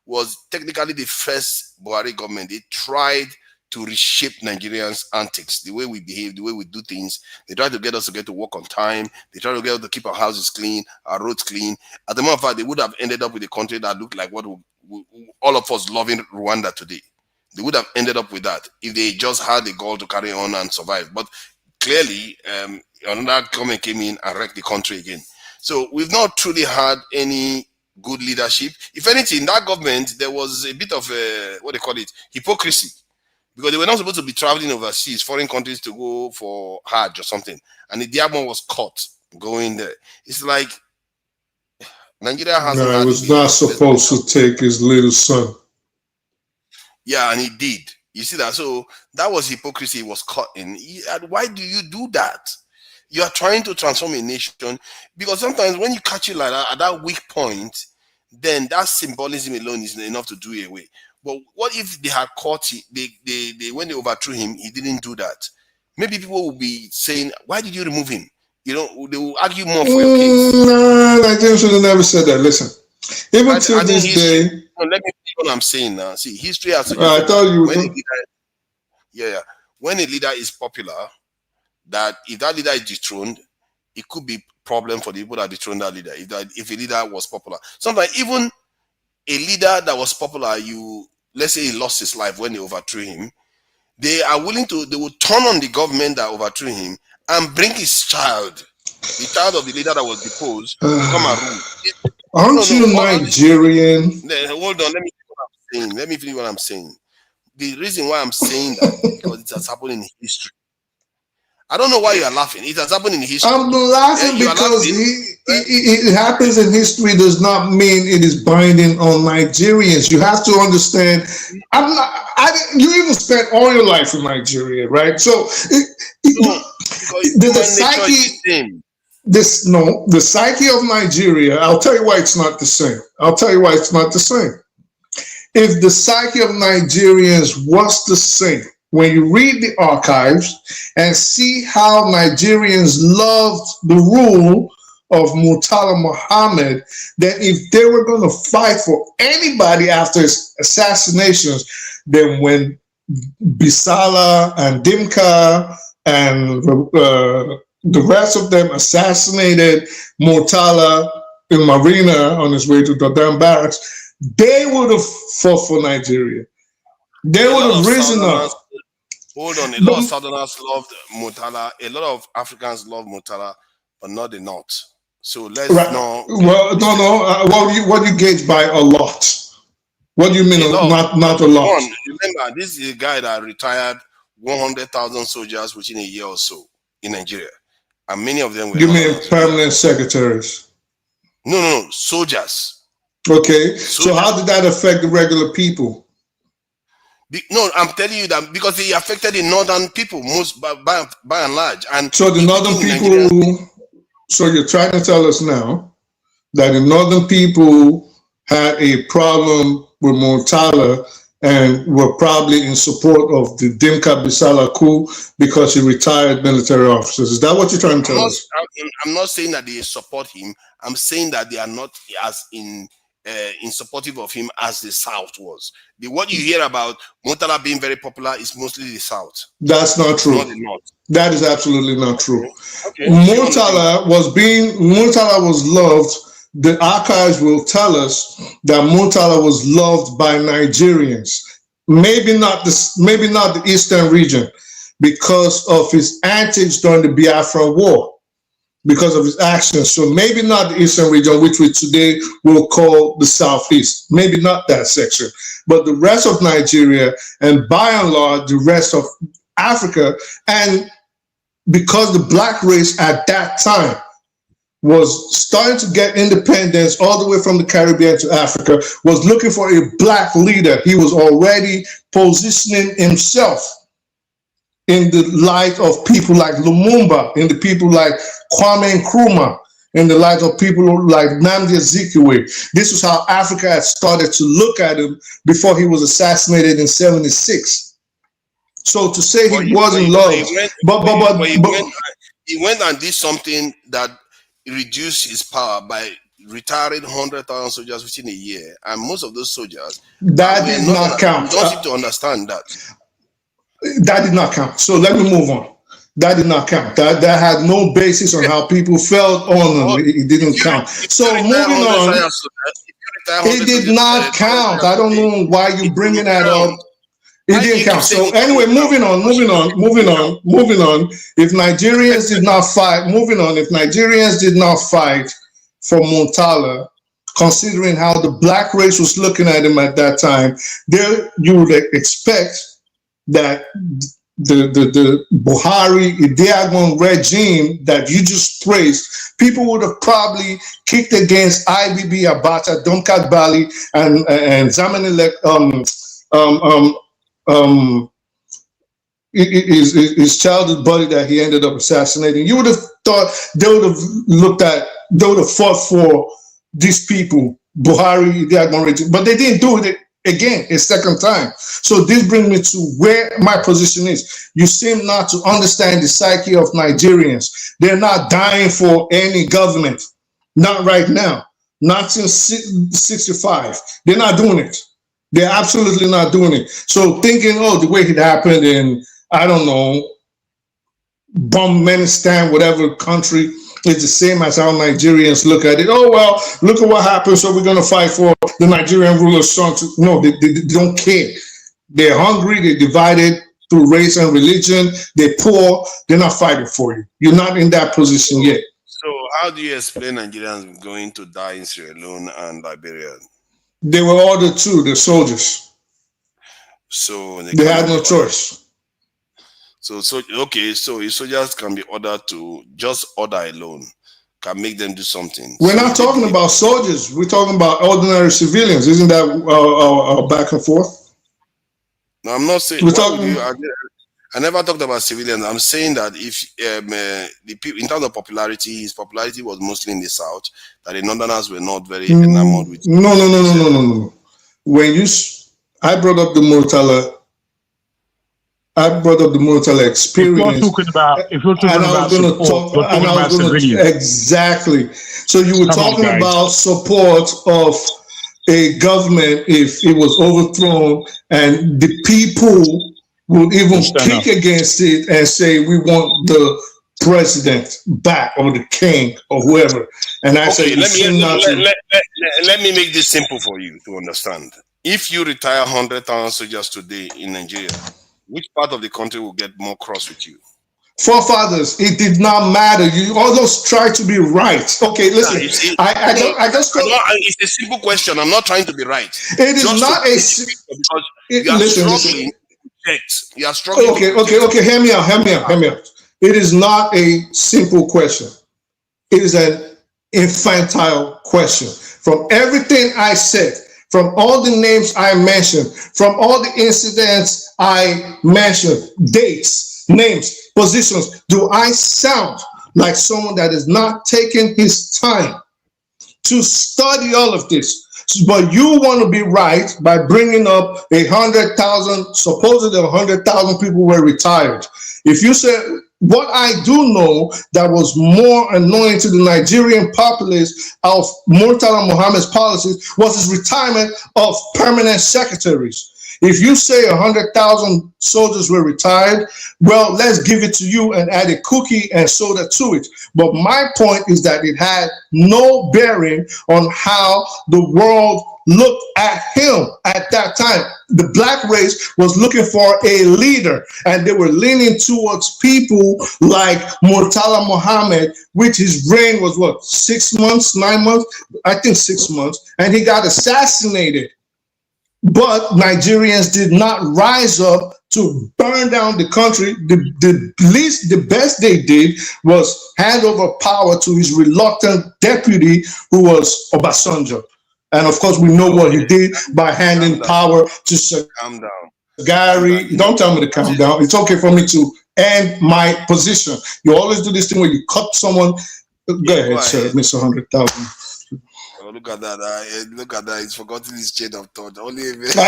was technically the first Buhari government. They tried to reshape Nigerians' antics, the way we behave, the way we do things. They tried to get us to get to work on time. They tried to get us to keep our houses clean, our roads clean. As a matter of fact, they would have ended up with a country that looked like what all of us loving Rwanda today. They would have ended up with that if they just had the goal to carry on and survive. But clearly, another government came in and wrecked the country again. So we've not truly had any good leadership. If anything, that government, there was a bit of what they call it, hypocrisy, because they were not supposed to be traveling overseas, foreign countries, to go for Hajj or something, and the diamond was caught going there. It's like Nigeria has. No, he was not supposed to take his little son. Yeah, and he did. You see that? So that was hypocrisy. He was caught in. Why do you do that? You are trying to transform a nation, because sometimes when you catch it like that, at that weak point, then that symbolism alone is enough to do it away. But what if they had caught it? They when they overthrew him, he didn't do that. Maybe people will be saying, "Why did you remove him?" You know, they will argue more for your case. No, Nigerians should have never said that. Listen, even till this day. Let me see what I'm saying now. See, history has. I thought you were. When a leader is popular, that if that leader is dethroned, it could be problem for the people that dethroned that leader. If a leader was popular, sometimes even a leader that was popular, let's say he lost his life when they overthrew him, they are willing to. They will turn on the government that overthrew him and bring his child, the child of the leader that was deposed, to come and rule. Aren't you Nigerian? Hold on, let me finish what I'm saying. The reason why I'm saying that is because it has happened in history. I don't know why you are laughing. It has happened in history. I'm laughing because it happens in history does not mean it is binding on Nigerians. You have to understand. You even spent all your life in Nigeria, right? So the psyche. The psyche of Nigeria, I'll tell you why it's not the same. If the psyche of Nigerians was the same, when you read the archives and see how Nigerians loved the rule of Murtala Muhammad, that if they were going to fight for anybody after his assassinations, then when Bisala and Dimka and the rest of them assassinated Murtala in Marina on his way to Dodam Barracks, they would have fought for Nigeria. They would have risen up. Hold on, a lot of Southerners loved Murtala. A lot of Africans love Murtala, but not the North. So let's not. Well, no. What do you gauge by a lot? What do you mean not a lot? Remember, this is a guy that retired 100,000 soldiers within a year or so in Nigeria. And many of them were. You mean permanent secretaries? No, soldiers. Okay. So how did that affect the regular people? No, I'm telling you that because it affected the northern people most by and large. And so the northern people. So you're trying to tell us now that the northern people had a problem with Murtala and were probably in support of the Dimka Bisala coup because he retired military officers. Is that what you're trying to tell us? I'm not saying that they support him. I'm saying that they are not as in supportive of him as the South was. What you hear about Murtala being very popular is mostly the South. That's not true. Not the North. That is absolutely not true. Okay. Murtala was loved. The archives will tell us that Murtala was loved by Nigerians. Maybe not the Eastern region, because of his antics during the Biafran War, because of his actions. So maybe not the Eastern region, which we today will call the Southeast. Maybe not that section, but the rest of Nigeria, and by and large, the rest of Africa. And because the black race at that time was starting to get independence all the way from the Caribbean to Africa, was looking for a black leader. He was already positioning himself in the light of people like Lumumba, in the people like Kwame Nkrumah, in the light of people like Nnamdi Azikiwe. This was how Africa had started to look at him before he was assassinated in '76. So to say he wasn't loved, he went and did something that reduced his power by retiring 100,000 soldiers within a year, and most of those soldiers that did not count. You don't seem to understand that. That did not count. So let me move on. That did not count. That had no basis on how people felt on him. It didn't count. So moving on, it did not count. I don't know why you're bringing that up. It didn't count. So anyway, moving on. If Nigerians did not fight, if Nigerians did not fight for Murtala, considering how the black race was looking at him at that time, there you would expect that the Buhari Idiagbon regime that you just praised, people would have probably kicked against IBB Abacha, Domkat Bali, and Zamani his childhood buddy that he ended up assassinating. You would have thought they would have fought for these people, Buhari, Idiagbon regime, but they didn't do it again a second time. So this brings me to where my position is. You seem not to understand the psyche of Nigerians. They're not dying for any government, not right now, not since 65. They're not doing it. They're absolutely not doing it. So thinking, oh, the way it happened in, I don't know, Burmanistan, whatever country, is the same as how Nigerians look at it. Oh, well, look at what happened, so we're going to fight for the Nigerian ruler's son. No, they don't care. They're hungry, they're divided through race and religion, they're poor, they're not fighting for you. You're not in that position yet. So how do you explain Nigerians going to die in Sierra Leone and Liberia? They were ordered to, the soldiers. So they had no choice. So okay, so if soldiers can be ordered to, just order alone can make them do something. We're not talking about soldiers. We're talking about ordinary civilians. Isn't that back and forth? No, I'm not saying. We're talking. I never talked about civilians. I'm saying that if the people, in terms of popularity, his popularity was mostly in the south. That the northerners were not very enamored with. No. When I brought up the Murtala. Experience. If you're talking about support, exactly. So you were talking about support of a government if it was overthrown, and the people would even kick against it and say, we want the president back, or the king, or whoever. And I say, let me make this simple for you to understand. If you retire 100,000 soldiers today in Nigeria, which part of the country will get more cross with you? Forefathers, it did not matter. You always try to be right. Okay, listen. It's a simple question. I'm not trying to be right. It is not a. You are struggling. Okay. Hear me out. It is not a simple question. It is an infantile question. From everything I said, from all the names I mentioned, from all the incidents I mentioned, dates, names, positions, do I sound like someone that is not taking his time to study all of this? But you want to be right by bringing up 100,000, supposedly 100,000 people were retired. If you say, what I do know that was more annoying to the Nigerian populace of Murtala Muhammad's policies was his retirement of permanent secretaries. If you say 100,000 soldiers were retired, well, let's give it to you and add a cookie and soda to it. But my point is that it had no bearing on how the world looked at him at that time. The black race was looking for a leader, and they were leaning towards people like Murtala Muhammad, which his reign was what, 6 months, 9 months? I think 6 months, and he got assassinated. But Nigerians did not rise up to burn down the country. The best they did was hand over power to his reluctant deputy, who was Obasanjo. And of course, we know what he did by handing power to Sagari. Don't tell me to calm down. It's okay for me to end my position. You always do this thing where you cut someone. Go ahead, sir, Mr. 100,000. Look at that. Look at that. He's forgotten his chain of thought. I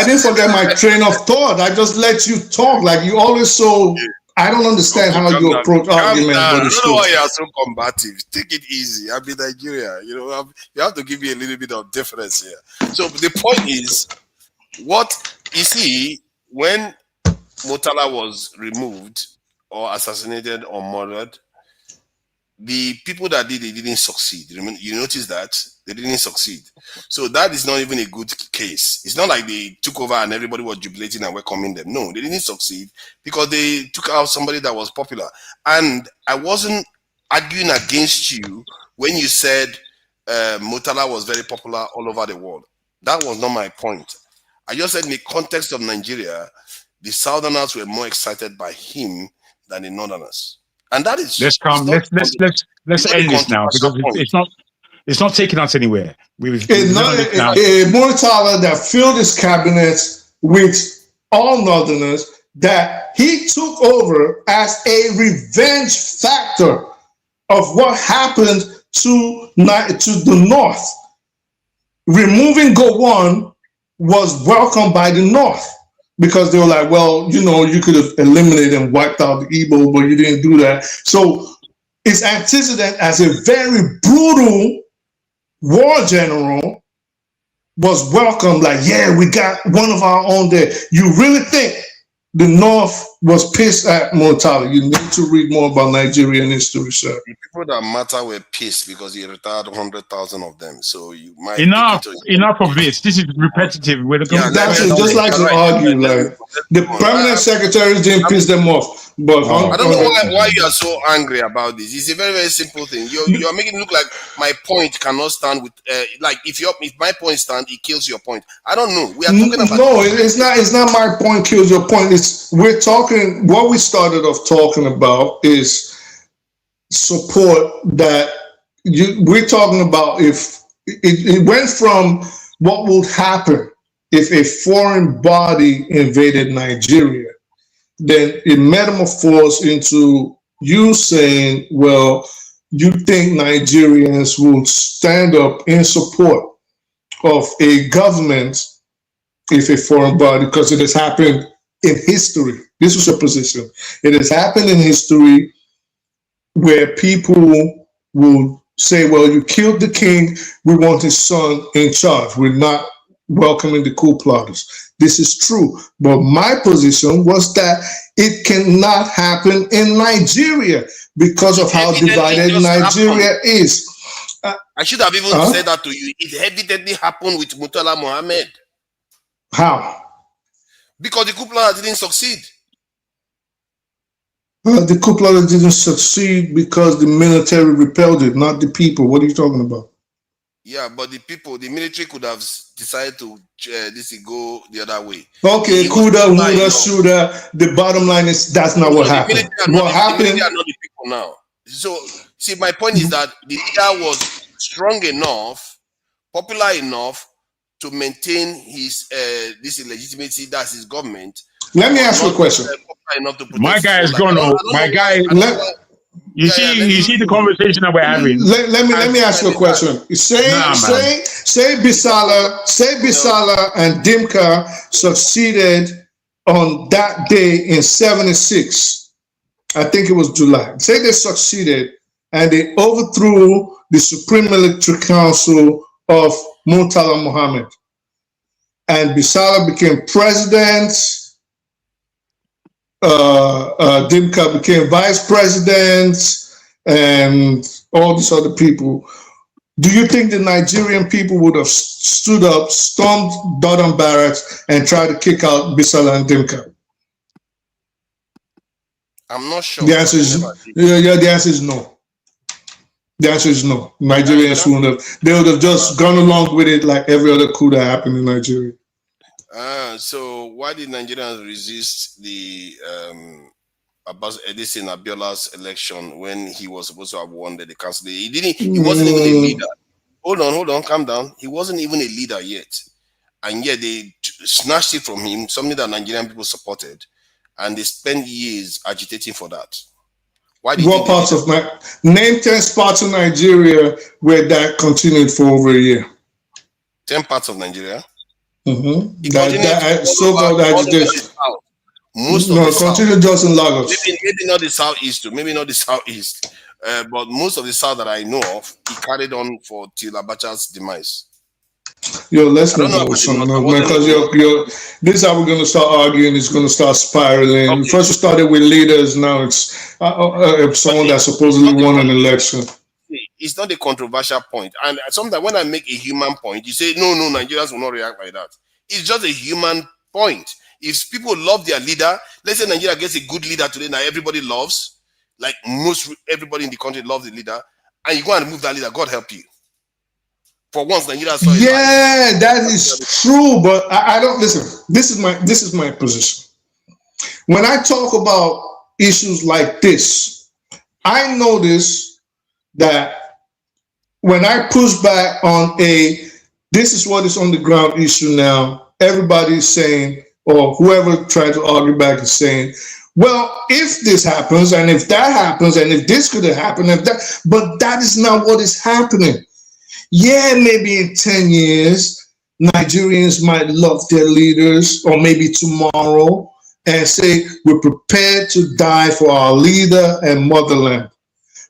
didn't forget my train of thought. I just let you talk. Like you always so. I don't understand how you approach arguments. I don't know why you are so combative. Take it easy. I'm in Nigeria. You have to give me a little bit of difference here. So the point is, what you see, when Murtala was removed or assassinated or murdered, the people that did it didn't succeed. You notice that they didn't succeed. So that is not even a good case. It's not like they took over and everybody was jubilating and welcoming them. No, they didn't succeed because they took out somebody that was popular. And I wasn't arguing against you when you said Murtala was very popular all over the world. That was not my point. I just said in the context of Nigeria, the Southerners were more excited by him than the Northerners. And that is let's end this now because it's not taking us anywhere. It's not a Murtala that filled his cabinet with all Northerners that he took over as a revenge factor of what happened to the North. Removing Gowon was welcomed by the North, because they were like, well, you know, you could have eliminated and wiped out the Igbo, but you didn't do that. So it's antecedent as a very brutal war general was welcomed like, yeah, we got one of our own there. You really think the North was pissed at Murtala? You need to read more about Nigerian history, sir. The people that matter were pissed because he retired 100,000 of them. So you might enough of this. This is repetitive. That's just like to argue. Like the permanent secretaries didn't piss them off. But I don't know why you are so angry about this. It's a very, very simple thing. You are making it look like my point cannot stand with like if my point stands, it kills your point. I don't know. We are talking about it's not my point kills your point. We're talking, what we started off talking about is support that we're talking about. If it went from what would happen if a foreign body invaded Nigeria, then it metamorphosed into you saying, well, you think Nigerians will stand up in support of a government if a foreign body, because it has happened in history. This was your position. It has happened in history where people will say, well, you killed the king, we want his son in charge. We're not welcoming the coup plotters. This is true. But my position was that it cannot happen in Nigeria because of how divided Nigeria is. I should have even said that to you. It evidently happened with Murtala Mohammed. How? Because the coup plotter didn't succeed. The coup plotter didn't succeed because the military repelled it, not the people. What are you talking about? Yeah, but the military could have decided to go the other way. Okay, coulda, woulda, shoulda. The bottom line is that's not what happened. What happened? The military are not the people now. So, see, my point is that the leader was strong enough, popular enough to maintain his this illegitimacy. That's his government. Let me ask you a question. My guy is going on. My guy. You see the conversation that we're having. Let me ask you a question. Say Bisala and Dimka succeeded on that day in 76. I think it was July. Say they succeeded and they overthrew the Supreme Military Council of Murtala Mohammed. And Bisala became president. Dimka became vice president, and all these other people. Do you think the Nigerian people would have stood up, stormed Dodon Barracks, and tried to kick out Bisala and Dimka? I'm not sure. The answer is the answer is no. The answer is no. Nigerians wouldn't have. They would have just gone along with it like every other coup that happened in Nigeria. So why did Nigerians resist the Edison Abiola's election when he was supposed to have won the council? He wasn't even a leader. Hold on, calm down. He wasn't even a leader yet. And yet they snatched it from him, something that Nigerian people supported, and they spent years agitating for that. Why did what parts of name 10 spots in Nigeria where that continued for over a year? 10 parts of Nigeria? Mm-hmm. That so-called agitation. Most of the continue just in Lagos. Maybe not the southeast too. Maybe not the southeast. But most of the south that I know of, he carried on till Abacha's demise. Yo, let's I don't not know go with about the something north. I else, man. wasn't in the north. Because this is how we're going to start arguing. It's going to start spiraling. Okay. First, we started with leaders. Now it's someone that supposedly won an election. It's not a controversial point. And sometimes when I make a human point, you say, no, Nigerians will not react like that. It's just a human point. If people love their leader, let's say Nigeria gets a good leader today that everybody loves, like most everybody in the country loves the leader, and you go and remove that leader, God help you. For once, Nigeria saw it. Yeah, that is true. But I don't listen. This is my position. When I talk about issues like this, I notice that when I push back on this is what is on the ground issue now, everybody's saying, or whoever tried to argue back is saying, well, if this happens, and if that happens, and if this could have happened, but that is not what is happening. Yeah, maybe in 10 years, Nigerians might love their leaders, or maybe tomorrow, and say, we're prepared to die for our leader and motherland.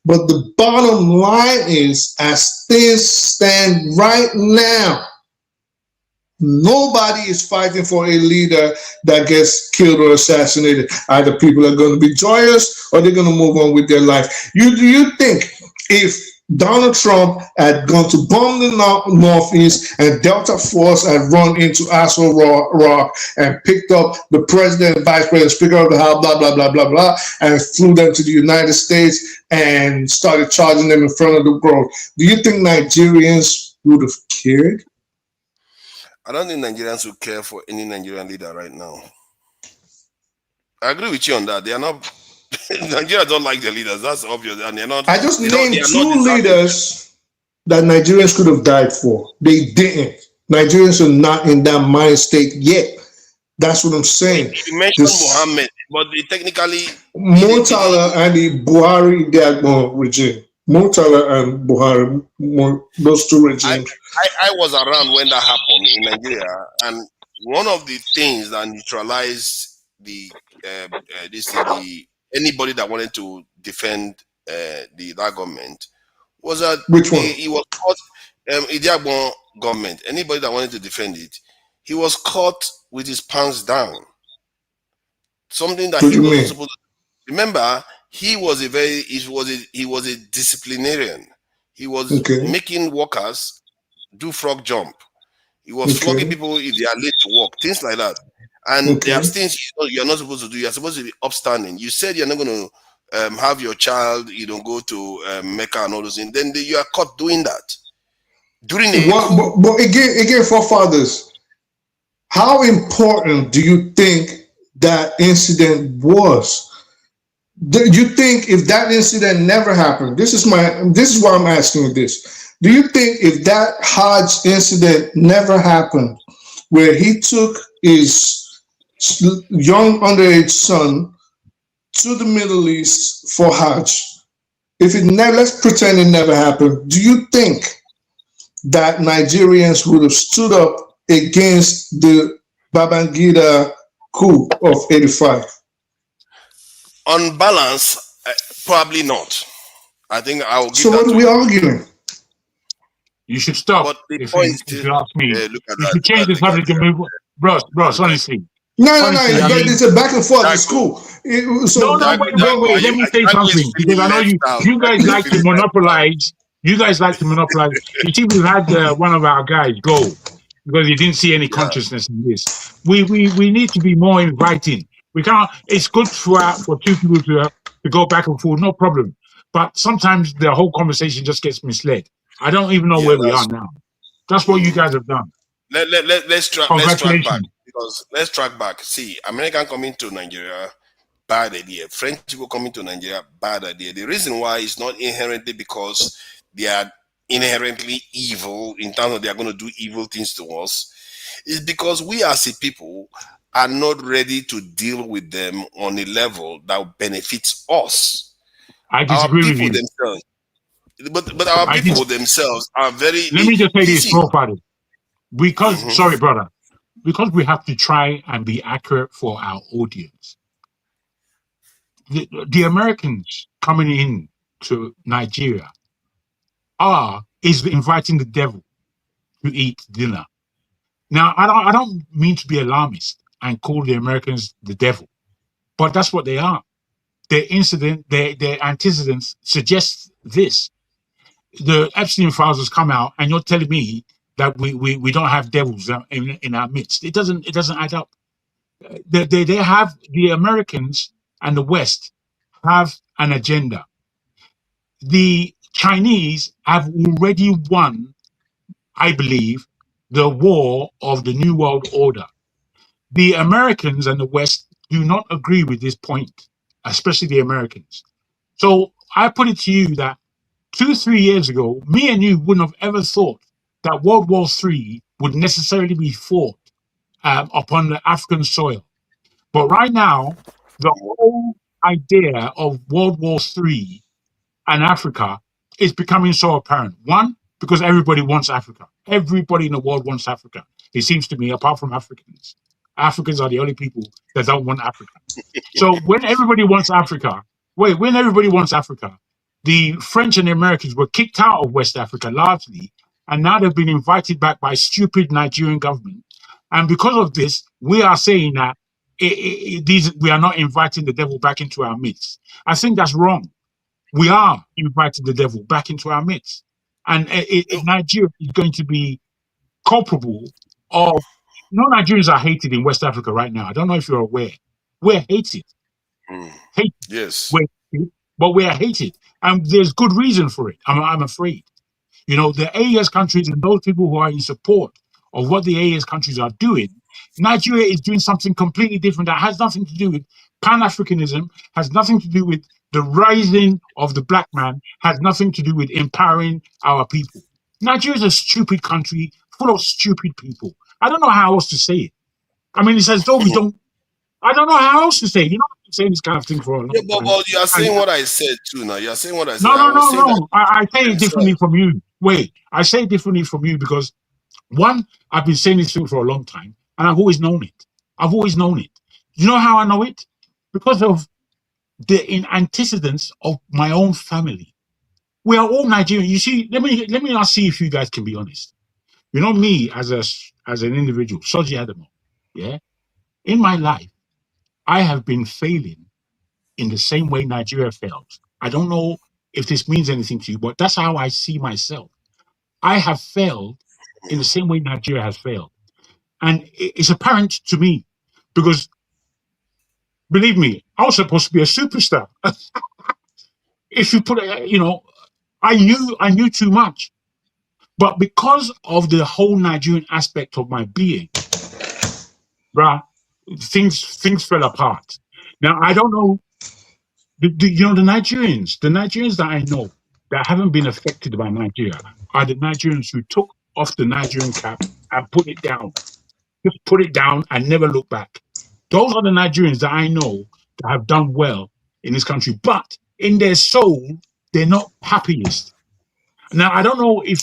But the bottom line is, as things stand right now, nobody is fighting for a leader that gets killed or assassinated. Either people are going to be joyous or they're going to move on with their life. Do you think if Donald Trump had gone to bomb the Northeast and Delta Force had run into Aso Rock and picked up the president, vice president, speaker of the House, blah, blah, blah, blah, blah, and flew them to the United States and started charging them in front of the world, do you think Nigerians would have cared? I don't think Nigerians would care for any Nigerian leader right now. I agree with you on that. They are not. Nigeria don't like their leaders. That's obvious, and they're not. I just named two leaders that Nigerians could have died for. They didn't. Nigerians are not in that mind state yet. That's what I'm saying. You mentioned Mohammed, but they technically Murtala and the Buhari Dagvin regime. Murtala and Buhari, those two regimes. I was around when that happened in Nigeria, and one of the things that neutralized anybody that wanted to defend that government was that which one? He was caught. Idiagbon government. Anybody that wanted to defend it, he was caught with his pants down. Something that he wasn't supposed to. Remember, he was a disciplinarian. He was making workers do frog jump. He was flogging people if they are late to work, things like that. And there are things you're not supposed to do. You're supposed to be upstanding. You said you're not going to have your child, go to Mecca and all those things. Then you are caught doing that. During the but again, forefathers, how important do you think that incident was? Do you think if that incident never happened, this is why I'm asking you this. Do you think if that Hajj incident never happened, where he took his young underage son to the Middle East for Hajj, if it never, let's pretend it never happened, do you think that Nigerians would have stood up against the Babangida coup of 85? On balance, probably not. I think I will give So that what are we arguing? You should stop. But the if point you is, ask me, look at you that. should change the subject and move. Bros, honestly. No, it's a back and forth. It's cool. Wait. Let me say something, because I know you guys like to monopolize. You guys like to monopolize. You see, we've had one of our guys go because he didn't see any consciousness in this. We need to be more inviting. We can't. It's good for two people to go back and forth, no problem. But sometimes the whole conversation just gets misled. I don't even know where we are now. That's what you guys have done. Let's track back, because let's track back. See, American coming to Nigeria, bad idea. French people coming to Nigeria, bad idea. The reason why is not inherently because they are inherently evil in terms of they are going to do evil things to us. It's because we as a people are not ready to deal with them on a level that benefits us. I disagree with you. Themselves, but our people themselves are very. Let me just say this, profiling. Because sorry, brother, because we have to try and be accurate for our audience. The Americans coming in to Nigeria is inviting the devil. to eat dinner. Now, I don't mean to be alarmist and call the Americans the devil, but that's what they are. Their antecedents suggest this. The Epstein files has come out, and you're telling me that we don't have devils in our midst. It doesn't add up. They have, the Americans and the West have an agenda. The Chinese have already won, I believe, the war of the New World Order. The Americans and the West do not agree with this point, especially the Americans. So I put it to you that 2-3 years ago, me and you wouldn't have ever thought that World War III would necessarily be fought upon the African soil. But right now, the whole idea of World War III and Africa is becoming so apparent. One, because everybody wants Africa. Everybody in the world wants Africa. It seems to me, apart from Africans. Africans are the only people that don't want Africa. So when everybody wants Africa, the French and the Americans were kicked out of West Africa largely, and now they've been invited back by stupid Nigerian government. And because of this, we are saying that we are not inviting the devil back into our midst. I think that's wrong. We are inviting the devil back into our midst. And Nigeria is going to be culpable of, Nigerians are hated in West Africa right now. I don't know if you're aware. We're hated. Hated. Yes. We're hated, but we are hated. And there's good reason for it, I'm afraid. The AES countries and those people who are in support of what the AES countries are doing, Nigeria is doing something completely different that has nothing to do with Pan-Africanism, has nothing to do with the rising of the black man, has nothing to do with empowering our people. Nigeria is a stupid country full of stupid people. I don't know how else to say it. I mean, it's as though we don't. I don't know how else to say it. I've been saying this kind of thing for a long time. But you are saying what I said too now. You are saying what I said. No. I say it differently from you. Wait, I say it differently from you because, one, I've been saying this thing for a long time, and I've always known it. You know how I know it? Because of the antecedents of my own family. We are all Nigerian. You see, let me now see if you guys can be honest. Me as an individual, Soji Adamo, yeah? In my life, I have been failing in the same way Nigeria fails. I don't know if this means anything to you, but that's how I see myself. I have failed in the same way Nigeria has failed. And it's apparent to me because, believe me, I was supposed to be a superstar. If you put it, I knew too much. But because of the whole Nigerian aspect of my being, bruh, things fell apart. Now, I don't know, the Nigerians that I know that haven't been affected by Nigeria are the Nigerians who took off the Nigerian cap and put it down. Just put it down and never look back. Those are the Nigerians that I know that have done well in this country. But in their soul, they're not happiest. Now, I don't know if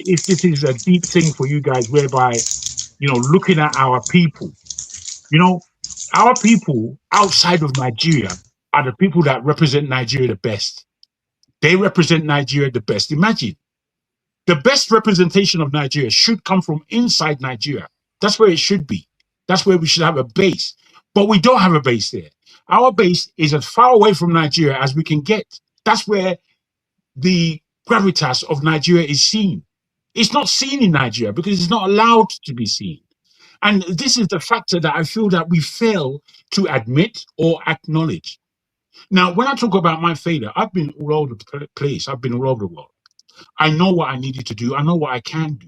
this is a deep thing for you guys, whereby, looking at our people, our people outside of Nigeria are the people that represent Nigeria the best. They represent Nigeria the best. Imagine, the best representation of Nigeria should come from inside Nigeria. That's where it should be. That's where we should have a base. But we don't have a base there. Our base is as far away from Nigeria as we can get. That's where the gravitas of Nigeria is seen. It's not seen in Nigeria because it's not allowed to be seen. And this is the factor that I feel that we fail to admit or acknowledge. Now, when I talk about my failure, I've been all over the place. I've been all over the world. I know what I needed to do. I know what I can do.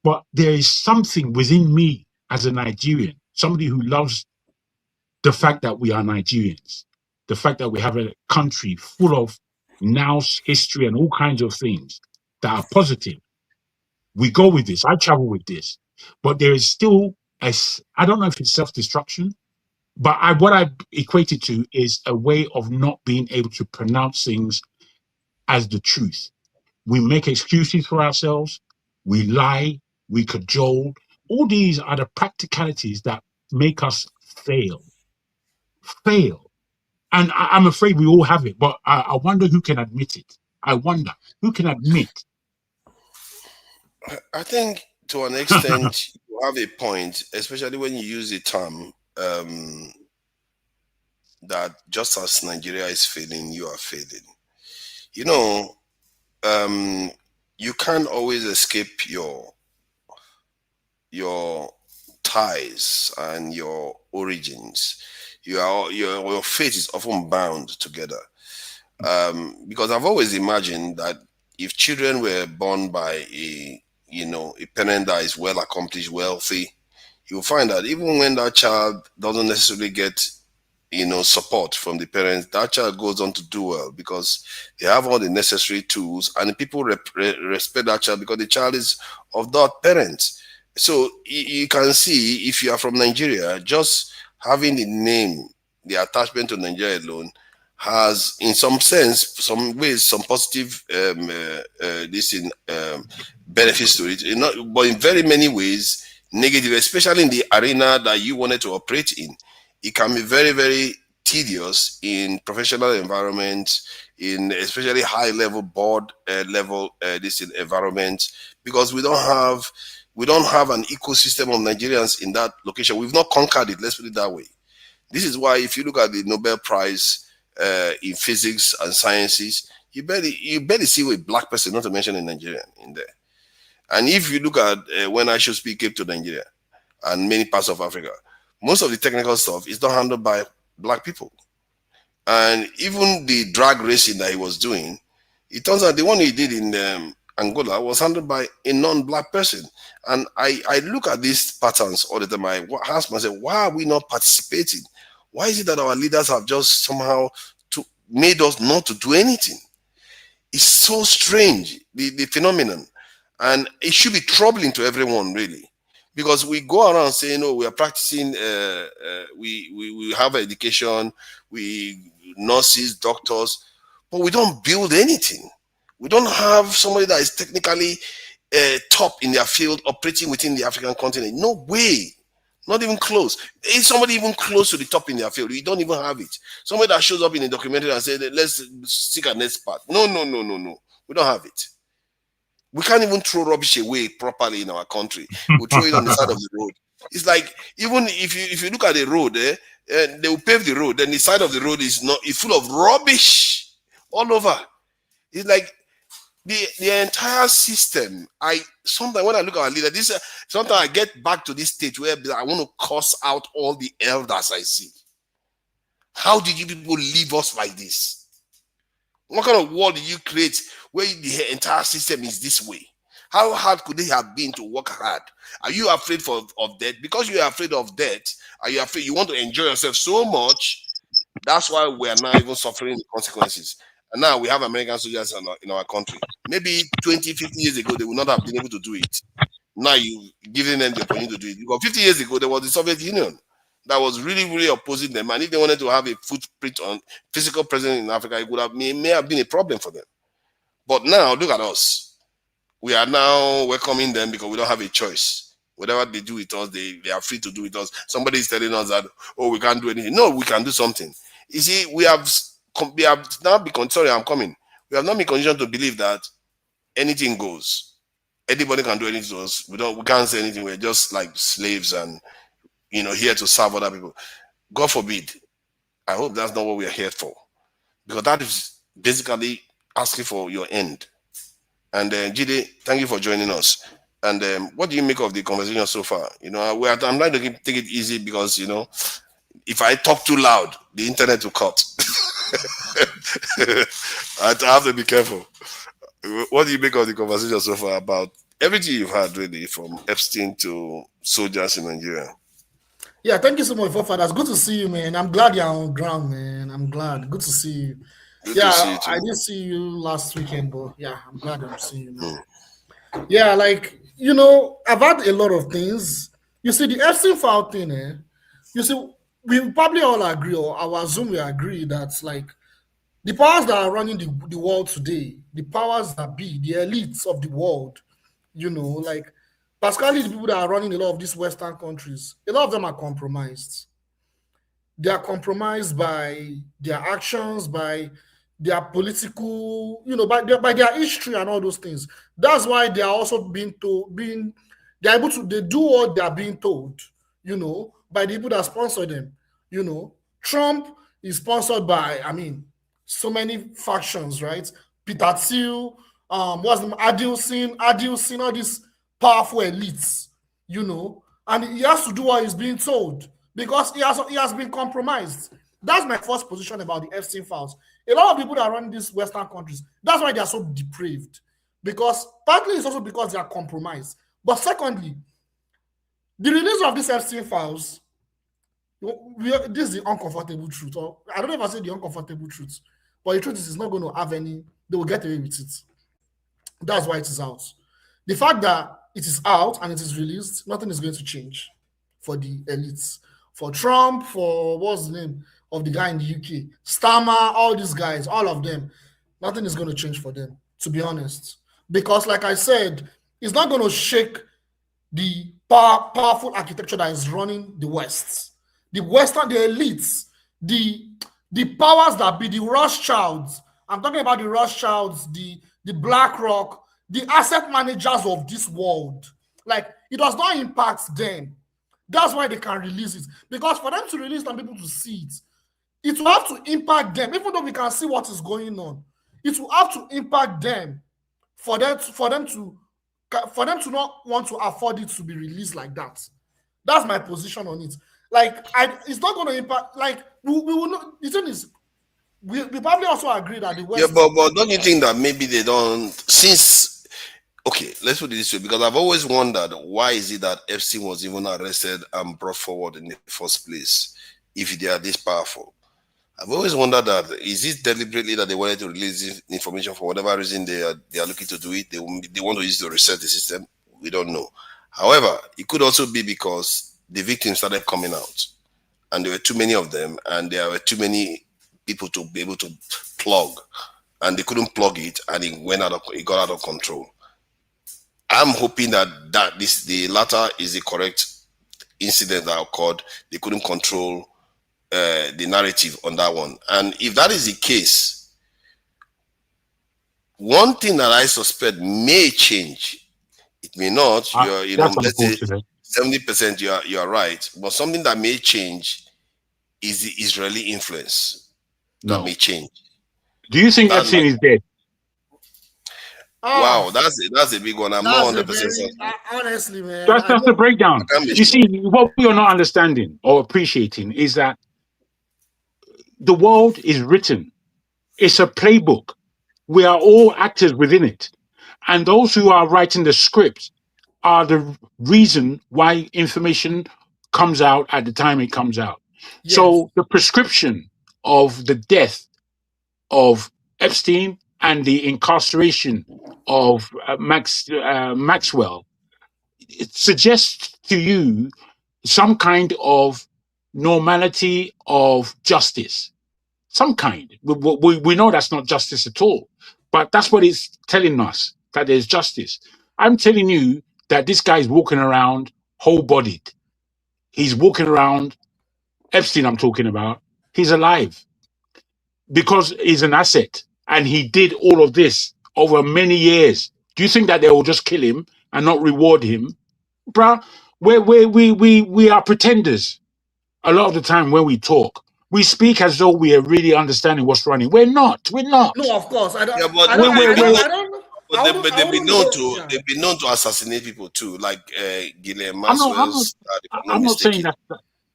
But there is something within me as a Nigerian, somebody who loves the fact that we are Nigerians, the fact that we have a country full of nous, history, and all kinds of things that are positive. We go with this. I travel with this. But there is still, I don't know if it's self-destruction, but what I equate it to is a way of not being able to pronounce things as the truth. We make excuses for ourselves. We lie. We cajole. All these are the practicalities that make us fail. And I'm afraid we all have it, but I wonder who can admit it. I wonder who can admit. I think to an extent, you have a point, especially when you use the term that just as Nigeria is failing, you are failing. You know, you can't always escape your ties and your origins. Your fate is often bound together. Because I've always imagined that if children were born by a parent that is well accomplished, wealthy, you'll find that even when that child doesn't necessarily get support from the parents, that child goes on to do well because they have all the necessary tools, and people respect that child because the child is of that parent. So you can see, if you are from Nigeria, just having the name, the attachment to Nigeria alone has, in some sense, some ways, some positive benefits to it. But in very many ways, negative, especially in the arena that you wanted to operate in. It can be very, very tedious in professional environments, in especially high level board level environment, because we don't have an ecosystem of Nigerians in that location. We've not conquered it. Let's put it that way. This is why, if you look at the Nobel Prize in physics and sciences, you barely see a black person, not to mention a Nigerian, in there. And if you look at when I should speak to Nigeria and many parts of Africa, most of the technical stuff is not handled by black people. And even the drag racing that he was doing, it turns out the one he did in Angola was handled by a non-black person. And I look at these patterns all the time. I ask myself, why are we not participating? Why is it that our leaders have just somehow made us not to do anything? It's so strange, the phenomenon. And it should be troubling to everyone, really. Because we go around saying, oh, we are practicing, we have education, we nurses, doctors, but we don't build anything. We don't have somebody that is technically top in their field operating within the African continent. No way. Not even close. Is somebody even close to the top in their field? We don't even have it. Somebody that shows up in a documentary and says, let's seek an expert. No. We don't have it. We can't even throw rubbish away properly in our country. We throw it on the side of the road. It's like, even if you look at the road, they will pave the road, then the side of the road is full of rubbish all over. It's like the entire system. Sometimes when I look at our leader, sometimes I get back to this stage where I want to curse out all the elders I see. How did you people leave us like this? What kind of world did you create where the entire system is this way? How hard could it have been to work hard? Are you afraid of death? Because you are afraid of death, are you afraid you want to enjoy yourself so much? That's why we are now even suffering the consequences. And now we have American soldiers in our country. Maybe 20, 50 years ago, they would not have been able to do it. Now you're giving them the opportunity to do it. Because 50 years ago, there was the Soviet Union that was really, really opposing them. And if they wanted to have a footprint on physical presence in Africa, it may have been a problem for them. But now, look at us. We are now welcoming them because we don't have a choice. Whatever they do with us, they are free to do with us. Somebody is telling us that, oh, we can't do anything. No, we can do something. You see, we have now become, sorry, I'm coming. We have not been conditioned to believe that anything goes. Anybody can do anything to us. We can't say anything. We're just like slaves and here to serve other people. God forbid. I hope that's not what we are here for. Because that is basically asking for your end. And Jide, thank you for joining us. And what do you make of the conversation so far? I'm trying to take it easy because, if I talk too loud, the internet will cut. I have to be careful. What do you make of the conversation so far about everything you've had, really, from Epstein to soldiers in Nigeria? Yeah, thank you so much, Fathers. Good to see you, man. I'm glad you're on ground, man. I'm glad. Good to see you. Good to see you too. I didn't see you last weekend, but yeah, I'm glad I'm seeing you now. Yeah, I've had a lot of things. You see, the Epstein file thing, you see, we probably all agree, or our Zoom we agree, that the powers that are running the world today, the powers that be, the elites of the world, particularly the people that are running a lot of these Western countries, a lot of them are compromised. They are compromised by their actions, by their political, by their history and all those things. That's why they are also being They're able to, they do what they are being told, you know, by the people that sponsor them. You know, Trump is sponsored by, I mean, so many factions, right? Peter Thiel, what's the Adilson, all these powerful elites, you know, and he has to do what he's being told because he has been compromised. That's my first position about the Epstein files. A lot of people that run these Western countries, that's why they are so depraved. Because partly it's also because they are compromised. But secondly, the release of these Epstein files, this is the uncomfortable truth. Or I don't know if I say the uncomfortable truth, but the truth is it's not going to have any, they will get away with it. That's why it is out. The fact that it is out and it is released, nothing is going to change for the elites. For Trump, for what's the name of the guy in the UK, Starmer, all these guys, all of them, nothing is going to change for them, to be honest. Because like I said, it's not going to shake the powerful architecture that is running the West. The Western, the elites, the powers that be, the Rothschilds. I'm talking about the Rothschilds, the BlackRock, the asset managers of this world. Like, it does not impact them. That's why they can release it. Because for them to release and people to see it, it will have to impact them. Even though we can see what is going on, it will have to impact them for them to not want to afford it to be released like that. That's my position on it. Like, it's not going to impact. Like, we will not. The thing is, we probably also agree that the West. Yeah, but don't you think that maybe they don't? Since, okay, let's put it this way, because I've always wondered why is it that Epstein was even arrested and brought forward in the first place if they are this powerful. I've always wondered that, is it deliberately that they wanted to release information for whatever reason they are looking to do it? They want to use it to reset the system. We don't know. However, it could also be because the victims started coming out and there were too many of them and there were too many people to be able to plug, and they couldn't plug it and it got out of control. I'm hoping that the latter is the correct incident that occurred. They couldn't control the narrative on that one. And if that is the case, one thing that I suspect may change. It may not. Let's say 70% you are right, but something that may change is the Israeli influence. That may change. Do you think Epstein is dead? Wow, that's a big one. I'm not 100% certain. Honestly, man. That's the breakdown. You see, what we are not understanding or appreciating is that the world is written. It's a playbook. We are all actors within it. And those who are writing the script are the reason why information comes out at the time it comes out. Yes. So the prescription of the death of Epstein and the incarceration of Maxwell, it suggests to you some kind of normality of justice. Some kind. We know that's not justice at all, but that's what it's telling us, that there's justice. I'm telling you that this guy's walking around whole-bodied. He's walking around, Epstein I'm talking about, he's alive because he's an asset and he did all of this over many years. Do you think that they will just kill him and not reward him? Bruh, we are pretenders. A lot of the time when we talk, we speak as though we are really understanding what's running. We're not. No, of course. I don't. Yeah, but I don't. they've been known to assassinate people too, like Ghislaine Maxwell's. I'm not saying that.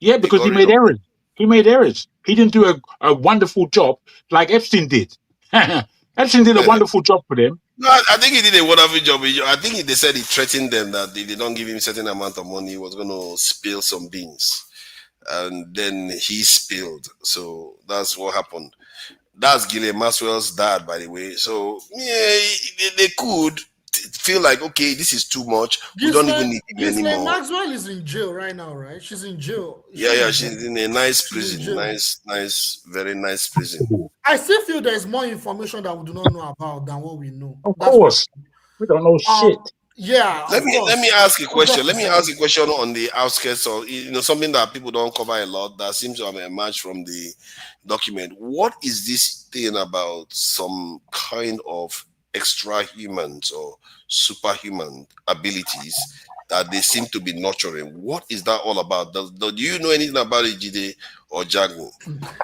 Yeah, because he made errors. He made errors. He didn't do a wonderful job like Epstein did. Epstein did a wonderful job for them. No, I think he did a wonderful job. I think they said he threatened them that if they don't give him a certain amount of money, he was going to spill some beans. And then he spilled. So that's what happened. That's Ghislaine Maxwell's dad, by the way. So yeah, they could feel like, okay, this is too much. We don't even need him anymore. Maxwell is in jail right now, right? She's in jail. She's in a nice prison. Nice, very nice prison. I still feel there's more information that we do not know about than what we know. Of course. We don't know shit. Yeah. Let me ask a question. Let me ask a question on the outskirts of something that people don't cover a lot that seems to have emerged from the document. What is this thing about some kind of extra humans or superhuman abilities that they seem to be nurturing. What is that all about? Do you know anything about it, Jide or Jagu?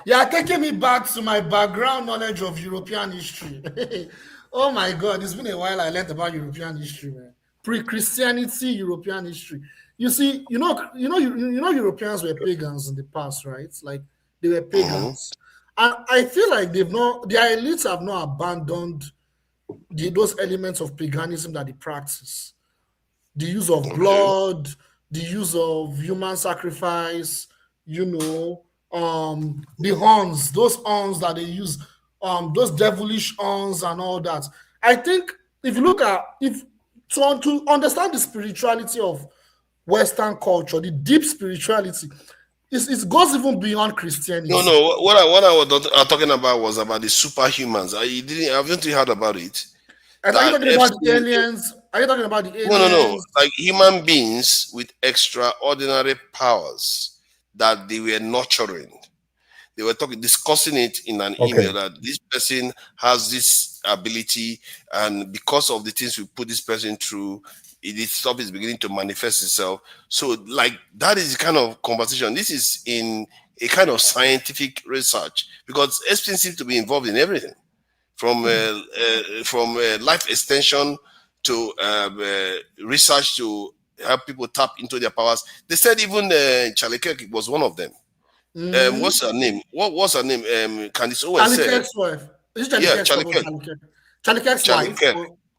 Yeah, taking me back to my background knowledge of European history. Oh my God, it's been a while I learned about European history, man. Pre-Christianity European history. You see, Europeans were pagans in the past, right? Like they were pagans, and I feel like their elites have not abandoned those elements of paganism that they practice. The use of blood, the use of human sacrifice, the horns, those horns that they use, those devilish horns and all that. I think if you look at to understand the spirituality of Western culture, the deep spirituality, it goes even beyond Christianity. No. What I was talking about was about the superhumans. Haven't you heard about it? Are you talking about the aliens? Are you talking about the aliens? No. Like human beings with extraordinary powers that they were nurturing. They were discussing it in an email that this person has this ability, and because of the things we put this person through, this stuff is beginning to manifest itself. So, like, that is the kind of conversation. This is in a kind of scientific research, because Epstein seems to be involved in everything, from life extension to research to help people tap into their powers. They said even Charlie Kirk was one of them. What's her name? What was her name? Candice Owens said. Kirk's wife. Is it Charlie Kirk? Charlie Kirk's wife.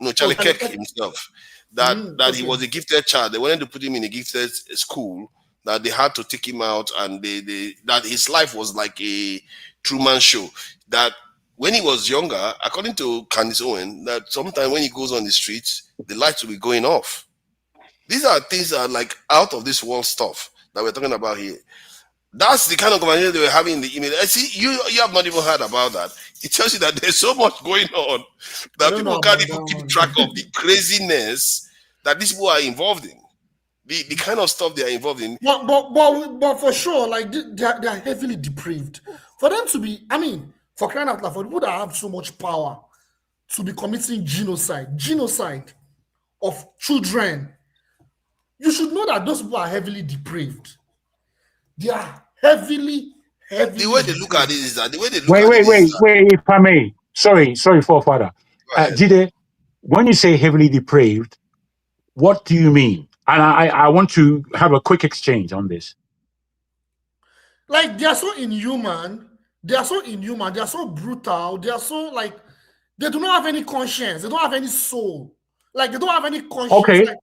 No, Charlie Kirk himself. That he was a gifted child. They wanted to put him in a gifted school. That they had to take him out, and that his life was like a Truman Show. That when he was younger, according to Candice Owens, that sometimes when he goes on the streets, the lights will be going off. These are things that are like out of this world stuff that we're talking about here. That's the kind of conversation they were having in the email. I see you have not even heard about that. It tells you that there's so much going on that people can't even keep track of the craziness that these people are involved in. The kind of stuff they are involved in. But for sure, like they are heavily depraved. For them to be, for crying out loud, for people that have so much power to be committing genocide of children, you should know that those people are heavily depraved. They are heavily. The way they look at it is that the way they look Wait, if I may. Sorry, forefather. Jide, when you say heavily depraved, what do you mean? And I want to have a quick exchange on this. Like, they are so inhuman. They are so brutal. They are so, like, they do not have any conscience. They don't have any soul. Like, they don't have any conscience. Okay. Like,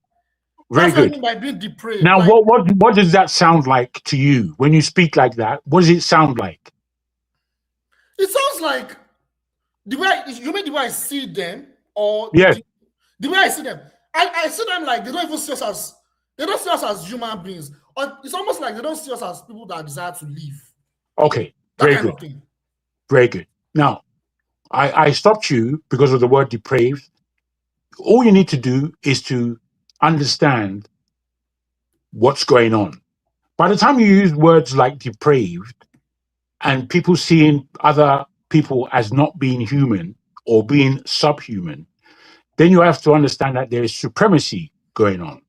very good. By being depraved. Now, like, what does that sound like to you when you speak like that? What does it sound like? It sounds like the way I see them, or yes, the way I see them. I see them like they don't even see us as human beings. Or it's almost like they don't see us as people that desire to live. Okay, very good. Very good. Now, I stopped you because of the word depraved. All you need to do is to understand what's going on. By the time you use words like depraved and people seeing other people as not being human or being subhuman, then you have to understand that there is supremacy going on.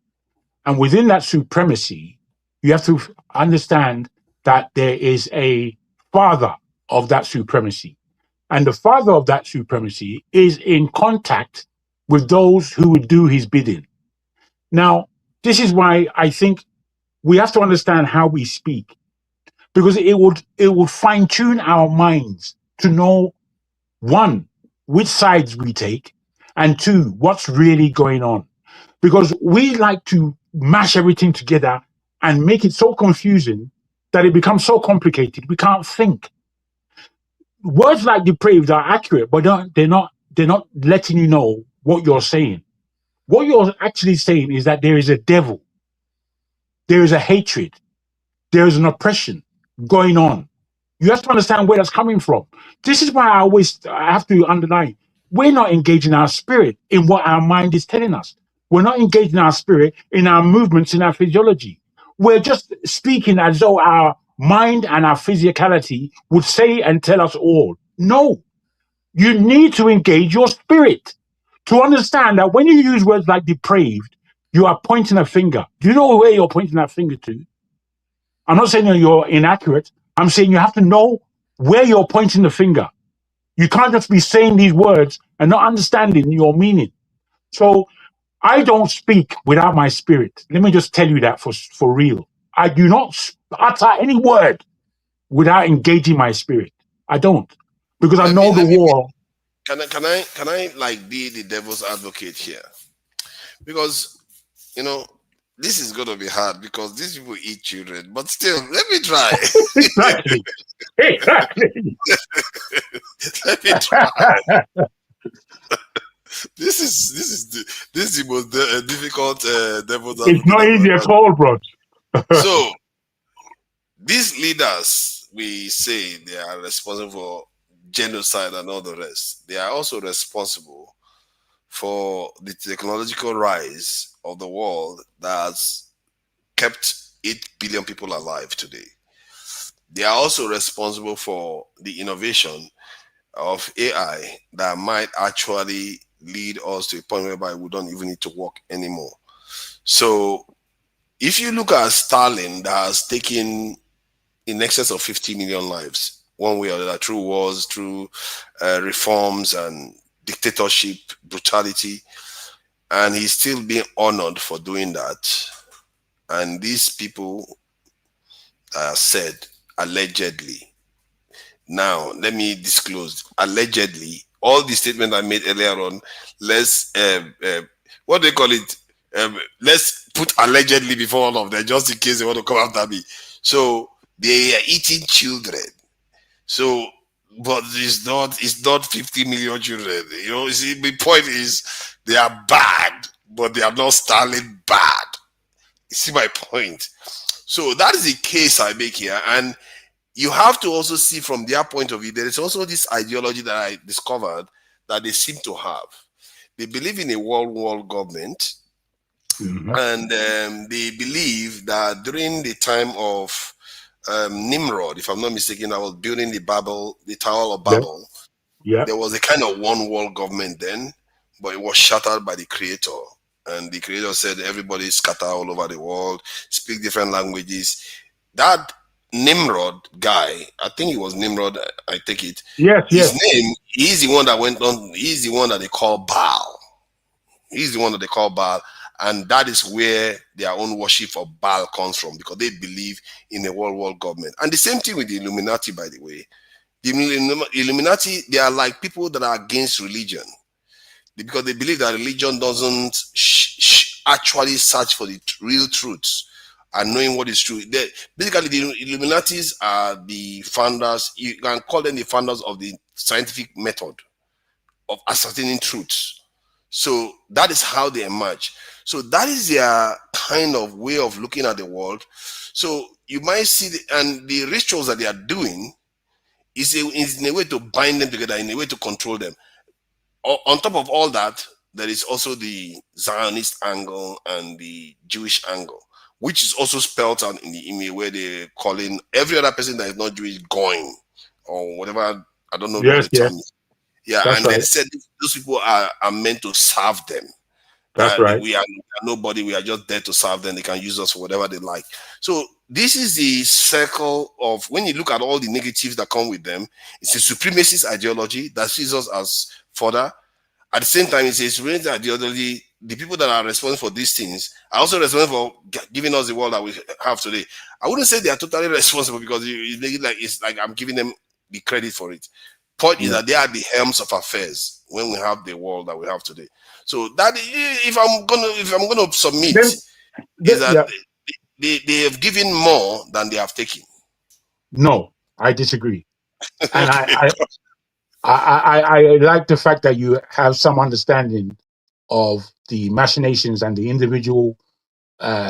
And within that supremacy, you have to understand that there is a father of that supremacy. And the father of that supremacy is in contact with those who would do his bidding. Now, this is why I think we have to understand how we speak, because it would fine-tune our minds to know, one, which sides we take, and two, what's really going on. Because we like to mash everything together and make it so confusing that it becomes so complicated we can't think. Words like depraved are accurate, but they're not letting you know what you're saying. What you're actually saying is that there is a devil, there is a hatred, there is an oppression going on. You have to understand where that's coming from. This is why I have to underline, we're not engaging our spirit in what our mind is telling us. We're not engaging our spirit in our movements, in our physiology. We're just speaking as though our mind and our physicality would say and tell us all. No, you need to engage your spirit to understand that when you use words like depraved, You are pointing a finger. Do you know where you're pointing that finger to? I'm not saying that you're inaccurate. I'm saying you have to know where you're pointing the finger. You can't just be saying these words and not understanding your meaning. So I don't speak without my spirit. Let me just tell you that for real. I do not utter any word without engaging my spirit. I don't, because I know the war. Can I like be the devil's advocate here? Because you know this is going to be hard because these people eat children. But still, let me try. Exactly. Let me try. This is the most difficult devil's advocate. It's not easy at all, bro. So these leaders, we say they are responsible for genocide and all the rest. They are also responsible for the technological rise of the world that has kept 8 billion people alive today. They are also responsible for the innovation of AI that might actually lead us to a point whereby we don't even need to work anymore. So if you look at Stalin, that has taken in excess of 50 million lives, one way or the other, through wars, through reforms and dictatorship, brutality, and he's still being honored for doing that. And these people said, allegedly. Now, let me disclose, allegedly, all the statements I made earlier on, let's, what do they call it? Let's put allegedly before all of them, just in case they want to come after me. So they are eating children. So, but it's not 50 million children. You know, you see, the point is they are bad, but they are not Stalin bad. You see my point? So that is the case I make here. And you have to also see from their point of view, there is also this ideology that I discovered that they seem to have. They believe in a world government. Mm-hmm. And they believe that during the time of Nimrod, if I'm not mistaken, I was building the Tower of Babel. Yeah. There was a kind of one world government then, but it was shattered by the Creator. And the Creator said everybody scatter all over the world, speak different languages. That Nimrod guy, I think it was Nimrod, I take it. Yes, His name, he's the one that went on, he's the one that they call Baal. He's the one that they call Baal. And that is where their own worship of Baal comes from, because they believe in a world government. And the same thing with the Illuminati, by the way. The Illuminati, they are like people that are against religion, because they believe that religion doesn't actually search for the real truths and knowing what is true. Basically, the Illuminatis are the founders, you can call them the founders of the scientific method of ascertaining truths. So that is how they emerge. So that is their kind of way of looking at the world. So you might see, and the rituals that they are doing is in a way to bind them together, in a way to control them. On top of all that, there is also the Zionist angle and the Jewish angle, which is also spelled out in the email where they're calling every other person that is not Jewish going, or whatever, I don't know. Yes, yes. Yeah, that's and right. they said those people are meant to serve them. That's right. We are nobody, we are just there to serve them. They can use us for whatever they like. So this is the circle of, when you look at all the negatives that come with them, it's a supremacist ideology that sees us as further. At the same time, it's a supremacist ideology. The people that are responsible for these things are also responsible for giving us the world that we have today. I wouldn't say they are totally responsible, because it's like I'm giving them the credit for it. Point is that they are the helms of affairs when we have the world that we have today. So that, if I'm gonna submit, is that they have given more than they have taken. No, I disagree. And I like the fact that you have some understanding of the machinations and the individual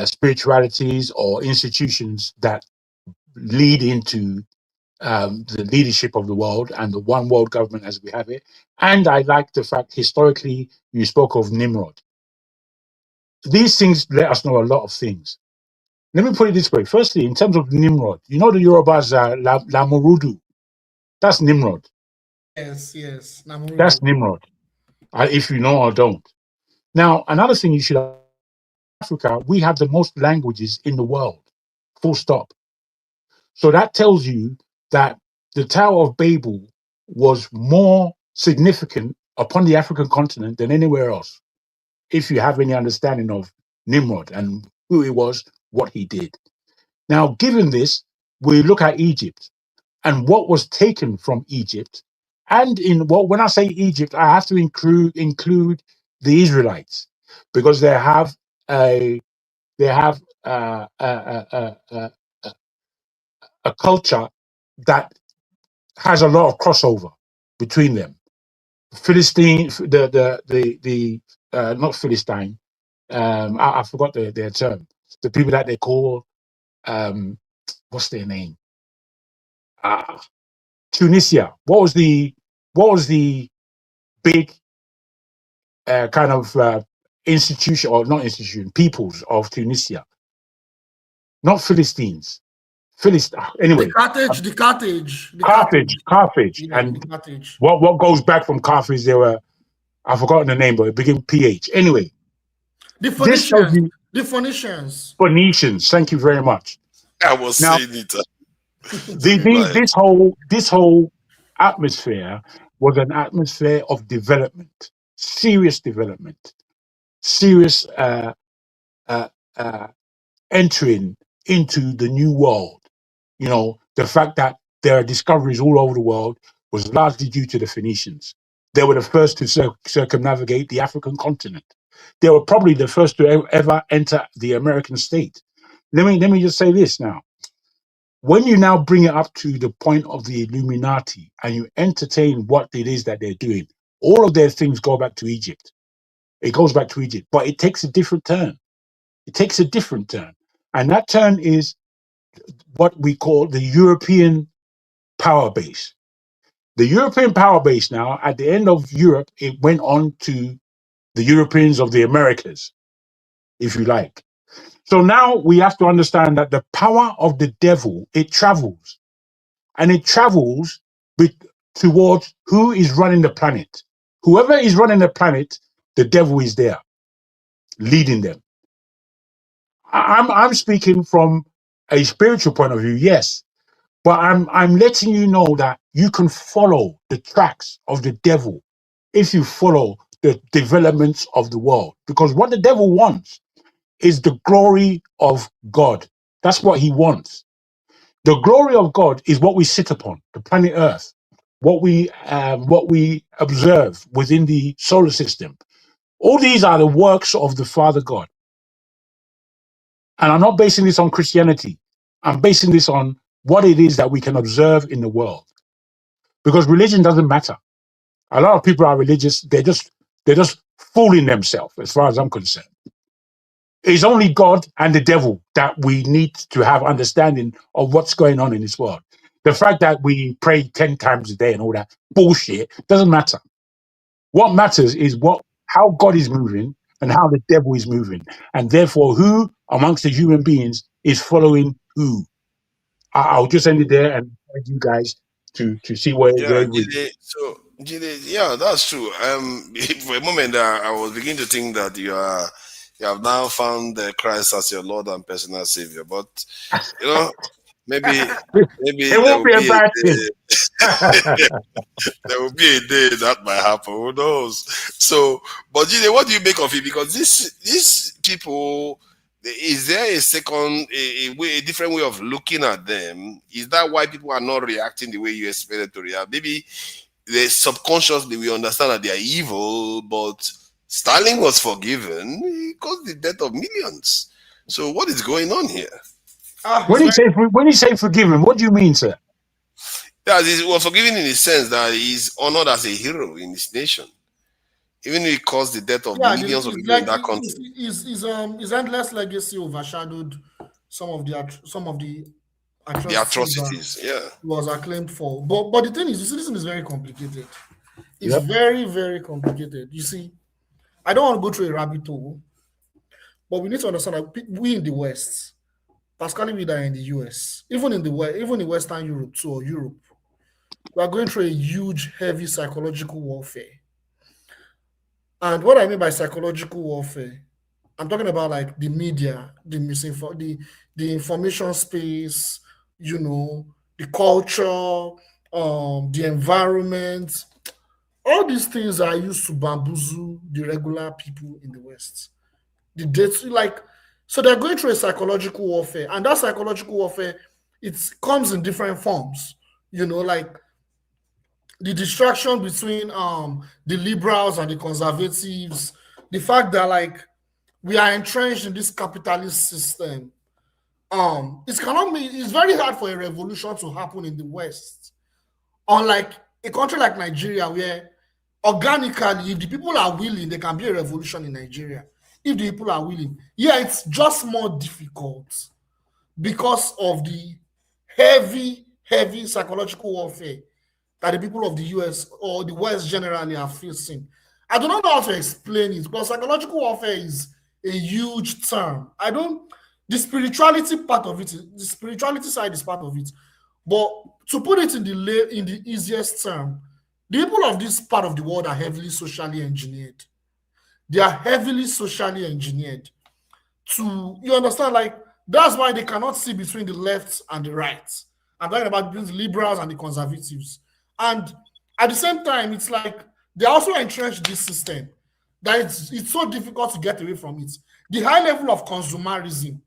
spiritualities or institutions that lead into the leadership of the world and the one world government as we have it. And I like the fact, historically, you spoke of Nimrod. These things let us know a lot of things. Let me put it this way. Firstly, in terms of Nimrod, you know the Yorubas are La Murudu. That's Nimrod. Yes. Namurudu. That's Nimrod, if you know or don't. Now, another thing you should Africa, we have the most languages in the world, full stop. So that tells you that the Tower of Babel was more significant upon the African continent than anywhere else, if you have any understanding of Nimrod and who he was, what he did. Now, given this, we look at Egypt and what was taken from Egypt. And when I say Egypt, I have to include the Israelites, because they have a culture that has a lot of crossover between them. Philistine, not Philistine. I forgot their term. The people that they call, what's their name? Tunisia. What was the big kind of institution, or not institution, peoples of Tunisia? Not Philistines. Anyway, The Carthage. Carthage. Yeah, And the Carthage. what goes back from Carthage, they were, I've forgotten the name, but it began PH. Anyway, The this tells you Phoenicians. Phoenicians. Thank you very much. I was Now, saying it. this whole atmosphere was an atmosphere of development, serious development, serious entering into the new world. You know, the fact that there are discoveries all over the world was largely due to the Phoenicians. They were the first to circumnavigate the African continent. They were probably the first to ever enter the American state. Let me just say this now. When you now bring it up to the point of the Illuminati and you entertain what it is that they're doing, all of their things go back to Egypt. It goes back to Egypt, but it takes a different turn. It takes a different turn. And that turn is what we call the European power base. The European power base now, at the end of Europe, it went on to the Europeans of the Americas, if you like. So now we have to understand that the power of the devil, it travels. And it travels towards who is running the planet. Whoever is running the planet, the devil is there, leading them. I'm speaking from a spiritual point of view, yes. But I'm letting you know that you can follow the tracks of the devil if you follow the developments of the world. Because what the devil wants is the glory of God. That's what he wants. The glory of God is what we sit upon, the planet Earth, what we observe within the solar system. All these are the works of the Father God. And I'm not basing this on Christianity. I'm basing this on what it is that we can observe in the world. Because religion doesn't matter. A lot of people are religious. They're just fooling themselves, as far as I'm concerned. It's only God and the devil that we need to have understanding of what's going on in this world. The fact that we pray 10 times a day and all that bullshit doesn't matter. What matters is how God is moving and how the devil is moving. And therefore, who amongst the human beings is following who. I'll just end it there and invite you guys to see where we. Jide, yeah, that's true. For a moment, I was beginning to think that you have now found Christ as your Lord and personal Savior. But you know, maybe it won't be a bad thing. There will be a day that might happen. Who knows? So, but Jide, what do you make of it? Because these people, is there a different way of looking at them? Is that why people are not reacting the way you expected to react? Maybe they subconsciously we understand that they are evil, but Stalin was forgiven. He caused the death of millions. So what is going on here? When you say forgiven, what do you mean, sir? Yeah, he was forgiven in the sense that he's honored as a hero in his nation. Even if it caused the death of millions of people in that country. His endless legacy overshadowed some of the atrocities, yeah, was acclaimed for. But the thing is, this is very complicated. It's very, very complicated. You see, I don't want to go through a rabbit hole, but we need to understand that we in the West, particularly we that are in the US, even in Western Europe too, or Europe, we are going through a huge, heavy psychological warfare. And what I mean by psychological warfare I'm talking about like the media, the information space, the culture, the environment. All these things are used to bamboozle the regular people in the West. So they're going through a psychological warfare, and that psychological warfare, it comes in different forms. Like the distraction between the liberals and the conservatives, the fact that like we are entrenched in this capitalist system. It's very hard for a revolution to happen in the West. Unlike a country like Nigeria, where organically, if the people are willing, there can be a revolution in Nigeria. If the people are willing. Yeah, it's just more difficult because of the heavy psychological warfare that the people of the US or the West generally are facing. I do not know how to explain it, because psychological warfare is a huge term. The spirituality side is part of it. But to put it in the easiest term, the people of this part of the world are heavily socially engineered. They are heavily socially engineered you understand, like, that's why they cannot see between the left and the right. I'm talking about between the liberals and the conservatives. And at the same time, it's like they also entrenched this system that it's so difficult to get away from it. The high level of consumerism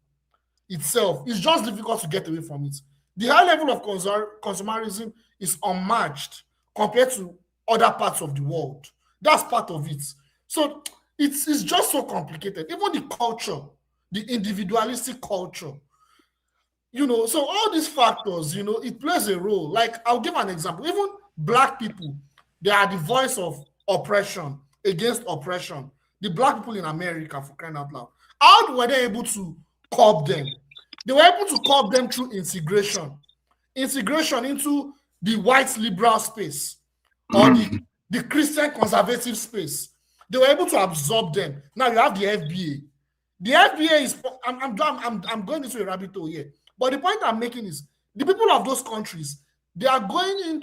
itself is just difficult to get away from it. The high level of consumerism is unmatched compared to other parts of the world. That's part of it. So it's just so complicated. Even the culture, the individualistic culture, so all these factors, it plays a role. Like, I'll give an example. Even Black people, they are the voice of oppression against oppression. The Black people in America, for crying out loud. How were they able to curb them? They were able to curb them through integration into the white liberal space or the Christian conservative space. They were able to absorb them. Now you have the FBA. The FBA is, I'm going into a rabbit hole here. But the point I'm making is the people of those countries, they are going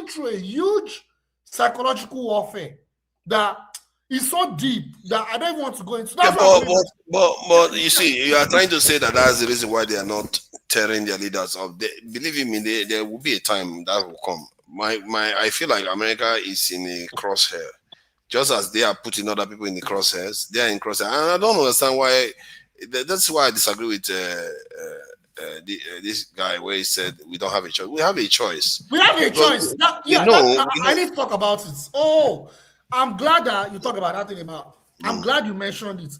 through a huge psychological warfare that is so deep that I don't want to go into. But you see, you are trying to say that that's the reason why they are not tearing their leaders up. Believe me, there will be a time that will come. I feel like America is in a crosshair. Just as they are putting other people in the crosshairs, they are in crosshair. And I don't understand why. That's why I disagree with this guy where he said we don't have a choice. We have a choice. We have a choice. I need to talk about it. Oh, I'm glad that you talk about that thing about. I'm glad you mentioned it.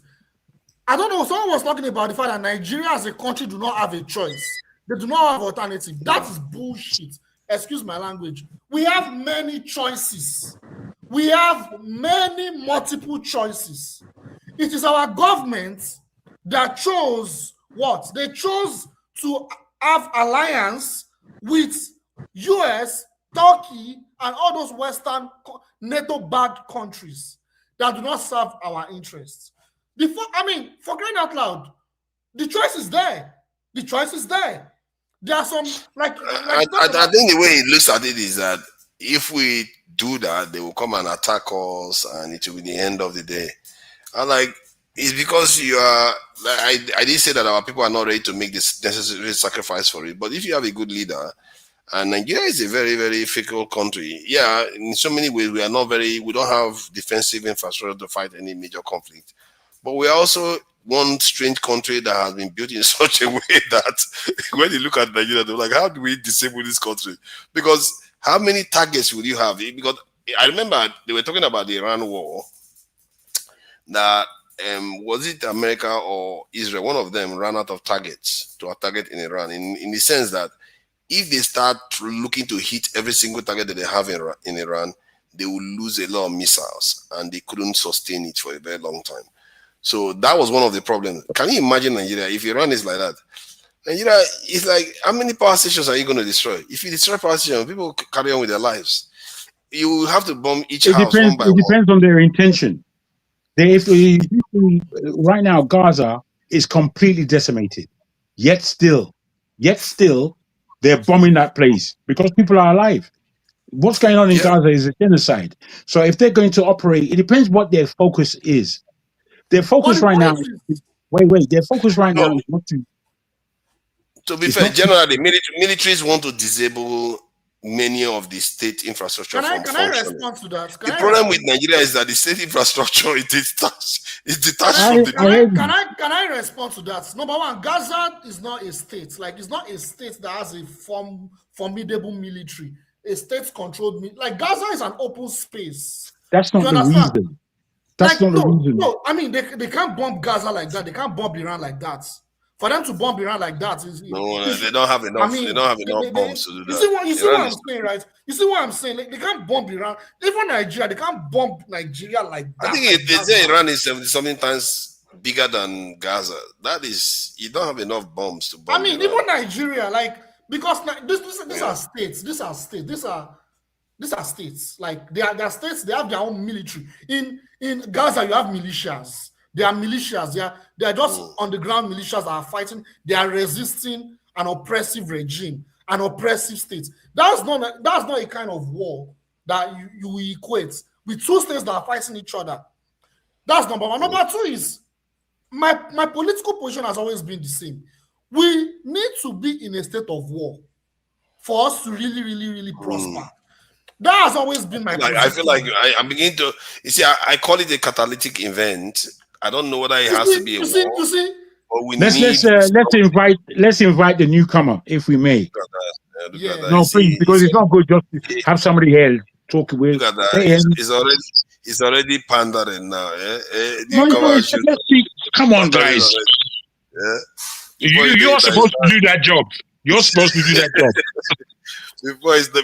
I don't know. Someone was talking about the fact that Nigeria as a country do not have a choice. They do not have alternative. That is bullshit. Excuse my language. We have many choices. We have multiple choices. It is our government that chose what? They chose to have alliance with US, Turkey, and all those Western NATO-backed countries that do not serve our interests. For crying out loud, the choice is there. The choice is there. There are some I think the way it looks at it is that if we do that, they will come and attack us, and it will be the end of the day. And it's because you are. I did say that our people are not ready to make this necessary sacrifice for it. But if you have a good leader, and Nigeria is a very, very fickle country. Yeah, in so many ways we don't have defensive infrastructure to fight any major conflict. But we are also one strange country that has been built in such a way that when you look at Nigeria, they're like, how do we disable this country? Because how many targets will you have? Because I remember they were talking about the Iran war. That was it America or Israel? One of them ran out of targets to target in Iran. In the sense that if they start looking to hit every single target that they have in Iran, they will lose a lot of missiles, and they couldn't sustain it for a very long time. So that was one of the problems. Can you imagine Nigeria if Iran is like that? Nigeria is like, how many power stations are you going to destroy? If you destroy power stations, people carry on with their lives. You will have to bomb each house one by one. It depends on their intention. Right now, Gaza is completely decimated. Yet still, they're bombing that place because people are alive. What's going on in Gaza is a genocide. So if they're going to operate, it depends what their focus is. Their focus the right now. point Wait. Their focus right now No, is not to. to be It's fair, not to. generally, militaries want to disable many of the state infrastructure can I from can I functioning. respond to that? The problem with Nigeria is that the state infrastructure is detached from the Can I respond to that? Number one, Gaza is not a state. Like, it's not a state that has a formidable military, a state-controlled like Gaza is an open space. That's not You the understand? reason. That's Like, not the reason. no. I mean, they can't bomb Gaza like that. They can't bomb Iran like that. For them to bomb Iran like that is they don't have enough. I mean, they don't have enough bombs to do that. You see what I'm saying, right? You see what I'm saying? Like, they can't bomb Iran. Even Nigeria, they can't bomb Nigeria like that. I think they say Iran is 70-something times bigger than Gaza. That is, you don't have enough bombs to bomb. I mean, Iran. even Nigeria, like, because these are states. These are states. These are states. Like, they are states. They have their own military. In Gaza, you have militias. They are militias. They are just on the ground militias that are fighting. They are resisting an oppressive regime, an oppressive state. That's not a kind of war that you equate with two states that are fighting each other. That's number one. Number two is my political position has always been the same. We need to be in a state of war for us to really, really, really prosper. That has always been my position. I feel like I'm beginning to. You see, I call it a catalytic event. I don't know whether it has to be a war. You see? Or we Let's invite the newcomer, if we may. Look at that. No, please, because it's not good just to have somebody here talking with. Look at that. It's already pandering now. Come on, guys. You're supposed to do that job. You're supposed to do that job.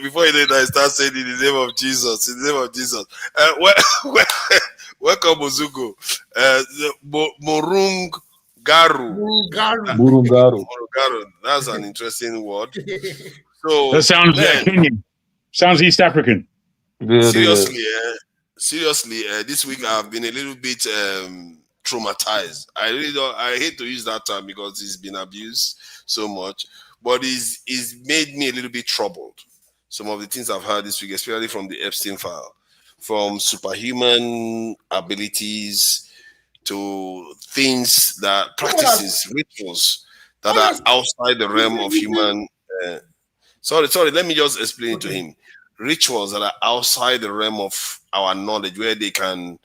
Before you do that, start saying in the name of Jesus. In the name of Jesus. Welcome, Mozugo. Morungaru. That's an interesting word. So that sounds Kenyan. Sounds East African. Seriously, this week I've been a little bit traumatized. I hate to use that term because it's been abused so much, but it's made me a little bit troubled. Some of the things I've heard this week, especially from the Epstein file, from superhuman abilities to things practices, rituals that are outside the realm of human. Sorry, let me just explain it to him. Rituals that are outside the realm of our knowledge, where they can,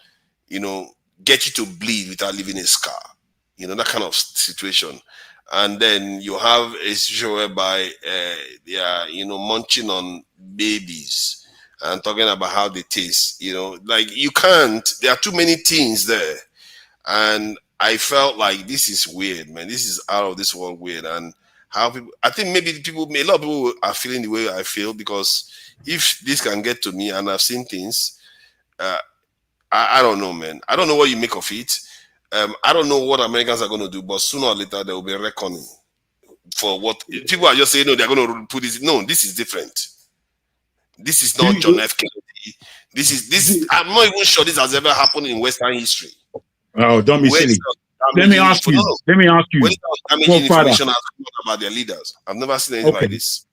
get you to bleed without leaving a scar, that kind of situation. And then you have a situation whereby they are, munching on babies and talking about how they taste, like you can't, there are too many things there. And I felt like this is weird, man. This is out of this world weird. And how people, I think maybe a lot of people are feeling the way I feel, because if this can get to me and I've seen things, I don't know, man. I don't know what you make of it. I don't know what Americans are going to do, but sooner or later there will be a reckoning for what people are just saying. No, they're going to put this. No, this is different. This is not John F. Kennedy. This. I'm not even sure this has ever happened in Western history. Oh, don't be silly. Let me ask you. Damaging information about their leaders. I've never seen anything like this.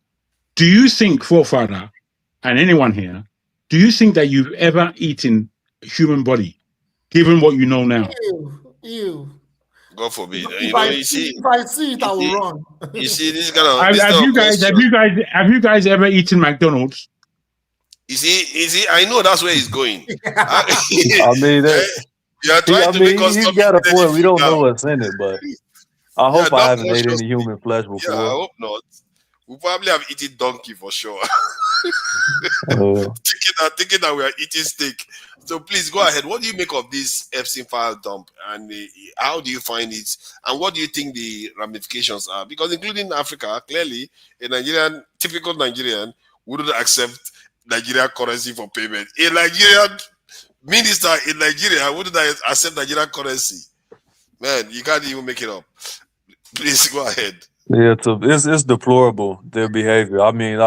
Do you think, forefather, and anyone here, do you think that you've ever eaten a human body, given what you know now? Ew. God forbid. If I see it, I will run. You see, this kind of. Have you guys ever eaten McDonald's? You see, I know that's where he's going. I mean, you're trying to make us. You got a point. We don't know what's in it, but I hope I haven't ate any human flesh before. Yeah, I hope not. We probably have eaten donkey for sure. Thinking that we are eating steak. So please go ahead. What do you make of this Epstein file dump, and how do you find it, and what do you think the ramifications are? Because including Africa, clearly a typical Nigerian wouldn't accept Nigerian currency for payment. A Nigerian minister in Nigeria wouldn't accept Nigerian currency. Man, you can't even make it up. Please go ahead. Yeah, it's deplorable, their behavior. I mean,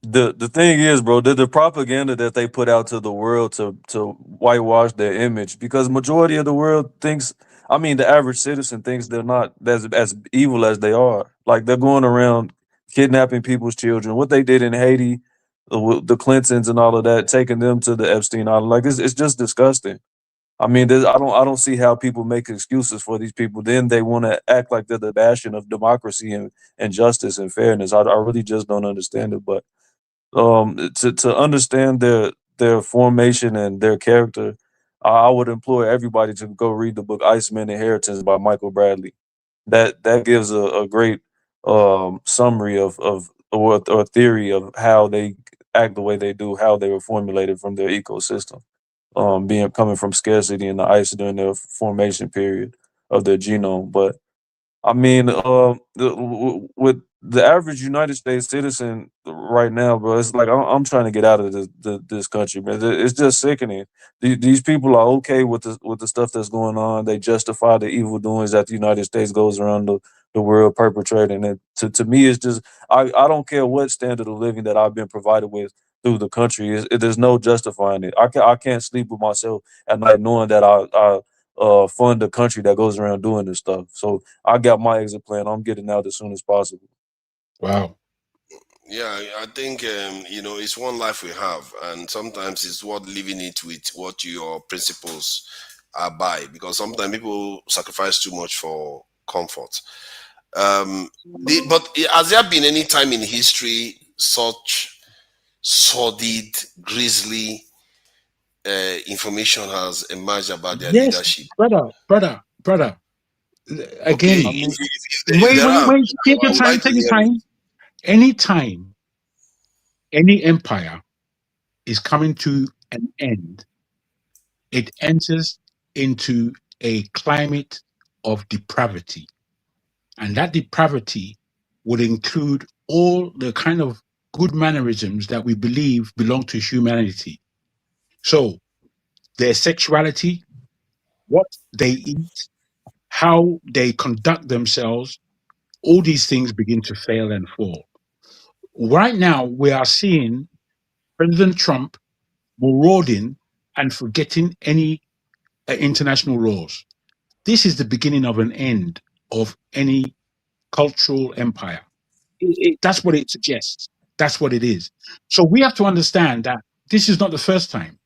the thing is, bro, the propaganda that they put out to the world to whitewash their image, because majority of the world thinks, I mean, the average citizen thinks they're not as evil as they are. Like, they're going around kidnapping people's children. What they did in Haiti, the Clintons and all of that, taking them to the Epstein Island, like it's just disgusting. I mean, I don't see how people make excuses for these people. Then they want to act like they're the bastion of democracy and justice and fairness. I really just don't understand it. But to understand their formation and their character, I would implore everybody to go read the book Iceman Inheritance by Michael Bradley. That gives a great summary of or theory of how they act the way they do, how they were formulated from their ecosystem, coming from scarcity in the ice during their formation period of their genome. But I mean, with the average United States citizen right now, bro, it's like I'm trying to get out of this country, man. It's just sickening. These people are okay with the stuff that's going on. They justify the evil doings that the United States goes around the world perpetrating. And to me, it's just I don't care what standard of living that I've been provided with through the country. There's no justifying it. I can't sleep with myself at night knowing that I fund a country that goes around doing this stuff. So I got my exit plan. I'm getting out as soon as possible. Wow. Yeah, I think it's one life we have, and sometimes it's worth living it with what your principles are by, because sometimes people sacrifice too much for comfort. But has there been any time in history such sordid, grisly information has emerged about their Yes, leadership? brother. Again, Okay, wait. Take I your would time. like to Take your hear time. Anytime any empire is coming to an end, it enters into a climate of depravity. And that depravity would include all the kind of good mannerisms that we believe belong to humanity. So their sexuality, what they eat, how they conduct themselves, all these things begin to fail and fall. Right now, we are seeing President Trump marauding and forgetting any international laws. This is the beginning of an end of any cultural empire. That's what it suggests. That's what it is. So we have to understand that this is not the first time.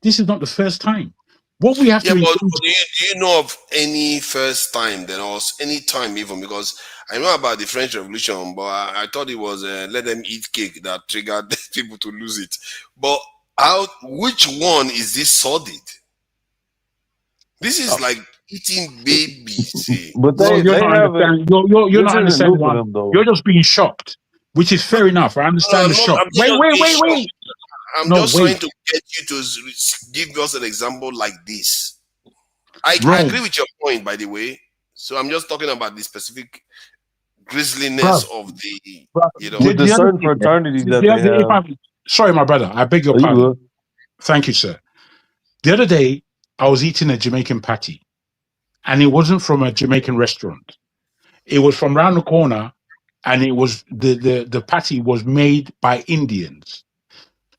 This is not the first time. What we have Yeah, to but engage. do you know of any first time then, or any time even? Because I know about the French Revolution, but I thought it was let them eat cake that triggered people to lose it. But which one is this sordid? This is like eating babies. But No, you're they not have it. understanding. You're This not isn't new understanding for one. them though. You're just being shocked, which is fair enough. I understand the shock. I'm Wait. just being shocked. Wait. I'm No, just trying wait. to get you to give us an example like this. I Rome, agree with your point, by the way. So I'm just talking about the specific bruv, grisliness of the, With the the other certain thing, fraternities that they if have. sorry, my brother, I beg your Are you pardon. good? Thank you, sir. The other day, I was eating a Jamaican patty, and it wasn't from a Jamaican restaurant. It was from round the corner, and it was the patty was made by Indians.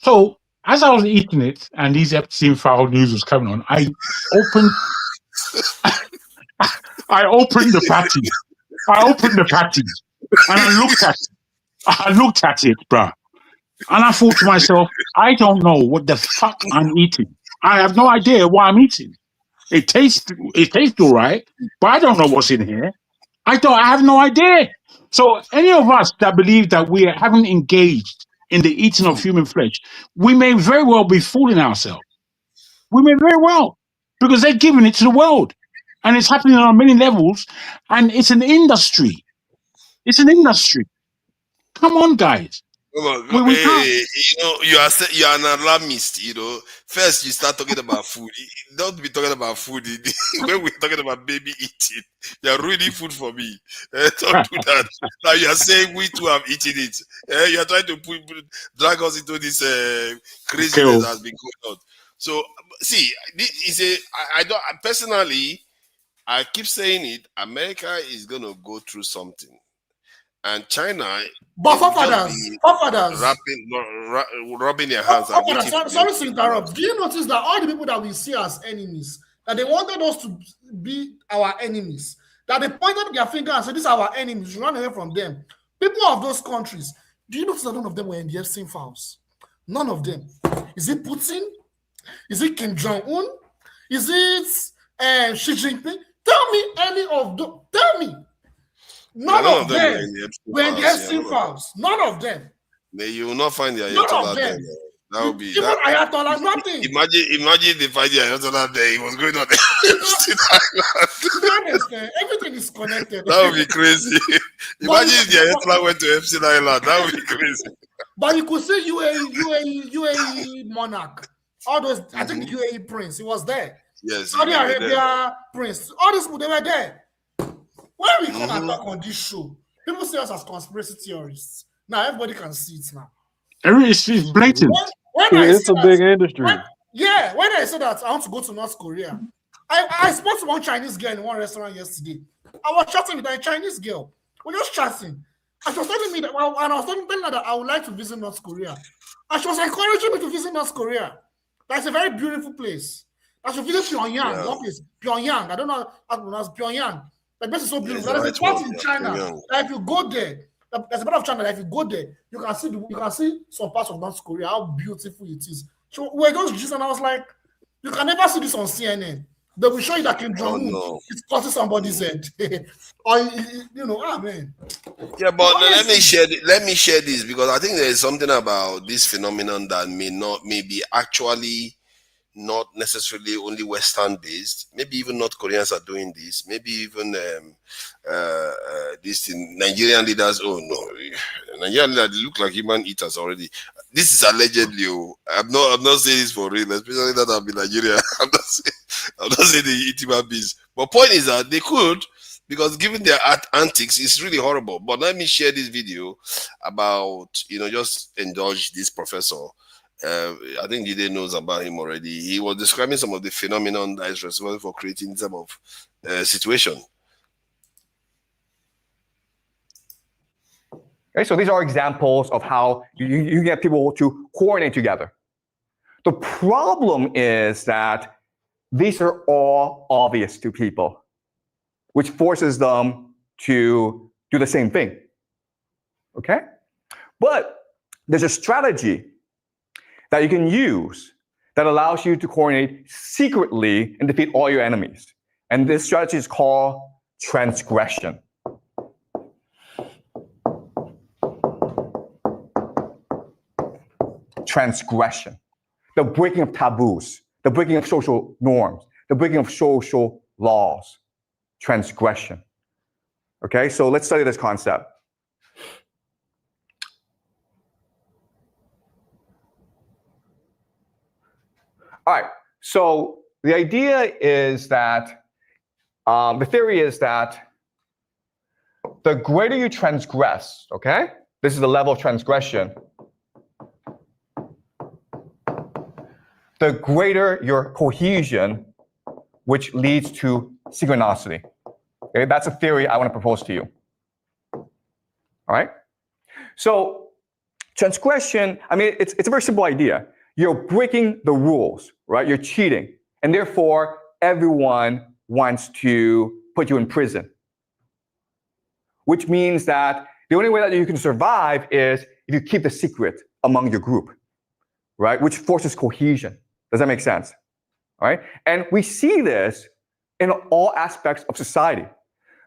So as I was eating it, and these Epstein file news was coming on, I opened the patty. I opened the patty, and I looked at it, bruh. And I thought to myself, I don't know what the fuck I'm eating. I have no idea what I'm eating. It tastes all right, but I don't know what's in here. I have no idea. So any of us that believe that we haven't engaged in the eating of human flesh, we may very well be fooling ourselves. We may very well, because they're giving it to the world. And it's happening on many levels, and it's an industry. It's an industry. Come on, guys. We can't. You are an alarmist. First you start talking about food. Don't be talking about food when we're talking about baby eating. You are ruining food for me. Don't do that. Now you are saying we too have eaten it. You are trying to drag us into this craziness that has been going on. So see, I don't personally. I keep saying it. America is going to go through something. And China, but forefathers, rubbing their hands and waiting. Sorry to interrupt. Do you notice that all the people that we see as enemies, that they wanted us to be our enemies, that they pointed their finger and said, "These are our enemies. Run away from them." People of those countries, do you notice that none of them were in the Epstein files? None of them. Is it Putin? Is it Kim Jong-un? Is it Xi Jinping? Tell me any of them. Tell me. None of them were in the Epstein files. None of them. You will not find the None Ayatollah of them. there. That would be Even that. Ayatollah, nothing. Imagine they find the Ayatollah there. He was going on Epstein Island. Everything is connected. That would be crazy. Imagine if the Ayatollah went to Epstein Island. That would be crazy. But you could see UAE monarch. All those, I think UAE prince, he was there. Yes. Saudi Arabia prince. All these people, they were there. When we come and talk on this show, people see us as conspiracy theorists. Now everybody can see it now. It's blatant. It's a big industry. When I said that I want to go to North Korea, I spoke to one Chinese girl in one restaurant yesterday. I was chatting with a Chinese girl. We're just chatting. And she was telling me that, and I was telling her that I would like to visit North Korea. And she was encouraging me to visit North Korea. That's a very beautiful place. I should visit Pyongyang. What place? Pyongyang. I don't know how to pronounce Pyongyang. The place is so beautiful. There's a part in China that if you go there, there's a part of China that if you go there, you can see some parts of North Korea, how beautiful it is. So we're just just, and I was like, you can never see this on CNN. They will show you that Kim Jong-un is cutting somebody's head. Or man. Yeah, but let me share this because I think there is something about this phenomenon that may be actually not necessarily only Western based. Maybe even North Koreans are doing this. Maybe even this thing, Nigerian leaders. Oh no, Nigerian leaders look like human eaters already. This is allegedly. I'm not saying this for real, especially that I'm in Nigeria. I'm not saying they eat human beings. But point is that they could, because given their antics, it's really horrible. But let me share this video about just indulge this professor. I think Jide knows about him already. He was describing some of the phenomenon that is responsible for creating some of situation. Okay, so these are examples of how you get people to coordinate together. The problem is that these are all obvious to people, which forces them to do the same thing. Okay? But there's a strategy that you can use that allows you to coordinate secretly and defeat all your enemies. And this strategy is called transgression. Transgression. The breaking of taboos, the breaking of social norms, the breaking of social laws. Transgression. Okay, so let's study this concept. All right, so the idea is that, the theory is that the greater you transgress, okay? This is the level of transgression. The greater your cohesion, which leads to synchronicity. Okay, that's a theory I want to propose to you. All right? So transgression, I mean, it's a very simple idea. You're breaking the rules, right? You're cheating. And therefore, everyone wants to put you in prison. Which means that the only way that you can survive is if you keep the secret among your group, right? Which forces cohesion. Does that make sense? All right? And we see this in all aspects of society,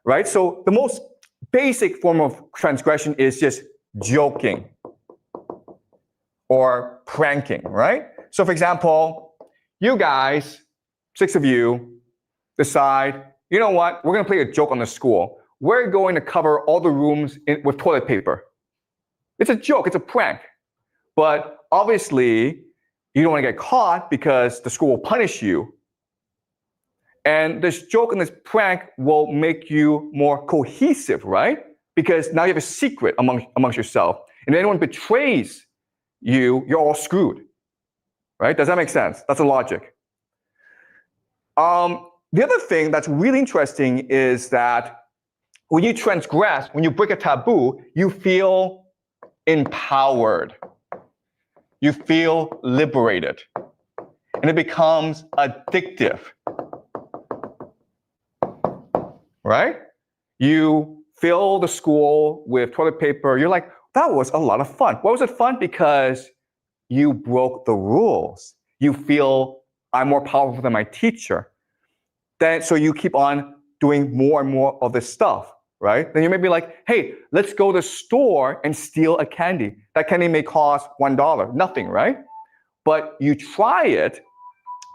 right? So the most basic form of transgression is just joking or pranking, right? So for example, you guys, 6 of you, decide, you know what, we're gonna play a joke on the school. We're going to cover all the rooms with toilet paper. It's a joke, it's a prank. But obviously, you don't wanna get caught because the school will punish you. And this joke and this prank will make you more cohesive, right? Because now you have a secret amongst yourself. And if anyone betrays you, you're all screwed, right? Does that make sense? That's the logic. The other thing that's really interesting is that when you transgress, when you break a taboo, you feel empowered. You feel liberated. And it becomes addictive, right? You fill the school with toilet paper. You're like, that was a lot of fun. Why was it fun? Because you broke the rules. You feel I'm more powerful than my teacher, then so you keep on doing more and more of this stuff, right? Then you may be like, hey, let's go to the store and steal a candy. That candy may cost $1, nothing, right? But you try it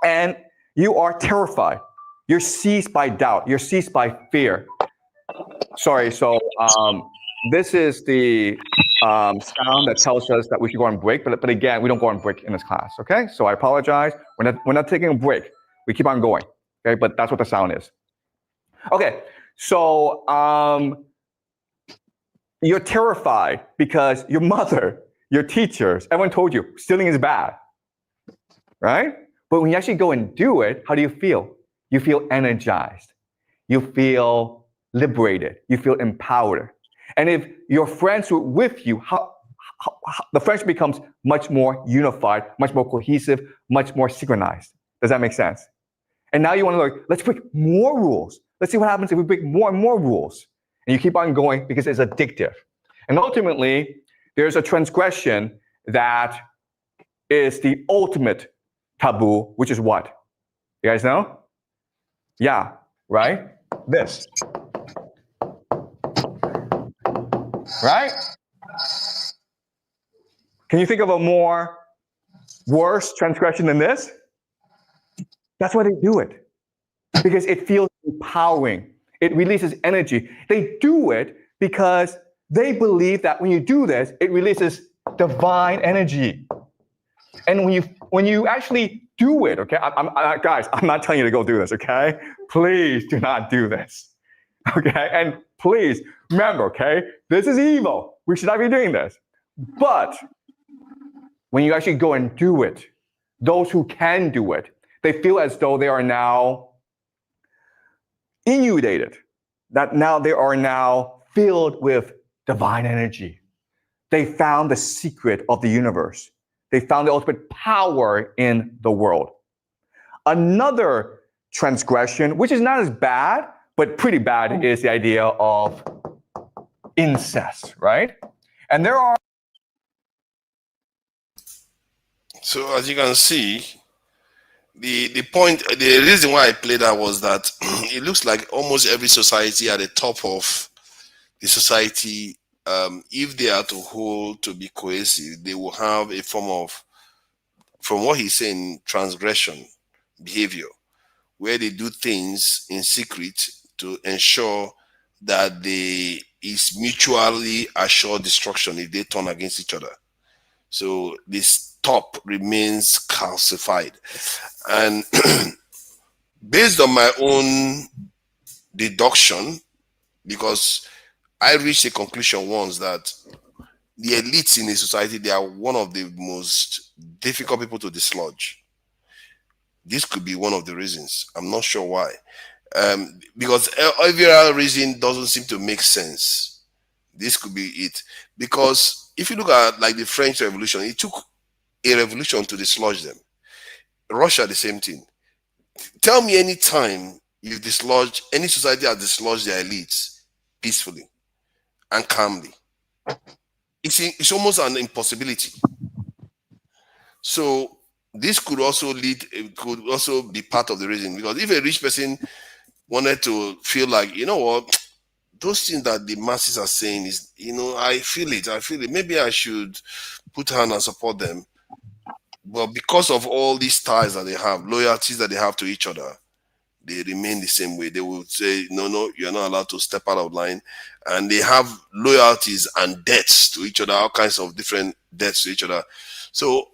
and you are terrified. You're seized by doubt. You're seized by fear. Sorry, so this is the sound that tells us that we should go on break, but again, we don't go on break in this class, okay? So I apologize. We're not taking a break. We keep on going, okay? But that's what the sound is. Okay, so you're terrified because your mother, your teachers, everyone told you stealing is bad, right? But when you actually go and do it, how do you feel? You feel energized. You feel liberated. You feel empowered. And if your friends were with you, the friendship becomes much more unified, much more cohesive, much more synchronized. Does that make sense? And now you want to like, let's break more rules. Let's see what happens if we break more and more rules. And you keep on going because it's addictive. And ultimately, there's a transgression that is the ultimate taboo, which is what? You guys know? Yeah, right? This. Right? Can you think of a more worse transgression than this? That's why they do it. Because it feels empowering. It releases energy. They do it because they believe that when you do this, it releases divine energy. And when you actually do it, okay? Guys, I'm not telling you to go do this, okay? Please do not do this. Okay? And please remember, okay? This is evil. We should not be doing this. But when you actually go and do it, those who can do it, they feel as though they are now inundated, that now they are now filled with divine energy. They found the secret of the universe. They found the ultimate power in the world. Another transgression, which is not as bad, but pretty bad, is the idea of incest, right? And there are... So as you can see, the point, the reason why I played that was that it looks like almost every society at the top of the society, if they are to hold to be cohesive, they will have a form of, from what he's saying, transgression behavior, where they do things in secret to ensure that there is mutually assured destruction if they turn against each other. So this top remains calcified. And based on my own deduction, because I reached a conclusion once that the elites in a society, they are one of the most difficult people to dislodge. This could be one of the reasons. I'm not sure why. Because every other reason doesn't seem to make sense. This could be it. Because if you look at like the French Revolution, it took a revolution to dislodge them. Russia, the same thing. Tell me any time you've dislodged, any society has dislodged their elites peacefully and calmly. It's almost an impossibility. So this could also be part of the reason, because if a rich person wanted to feel like, you know what, those things that the masses are saying is, you know, I feel it, maybe I should put hand and support them. But because of all these ties that they have, loyalties that they have to each other, they remain the same way. They will say, no, you're not allowed to step out of line. And they have loyalties and debts to each other, all kinds of different debts to each other. So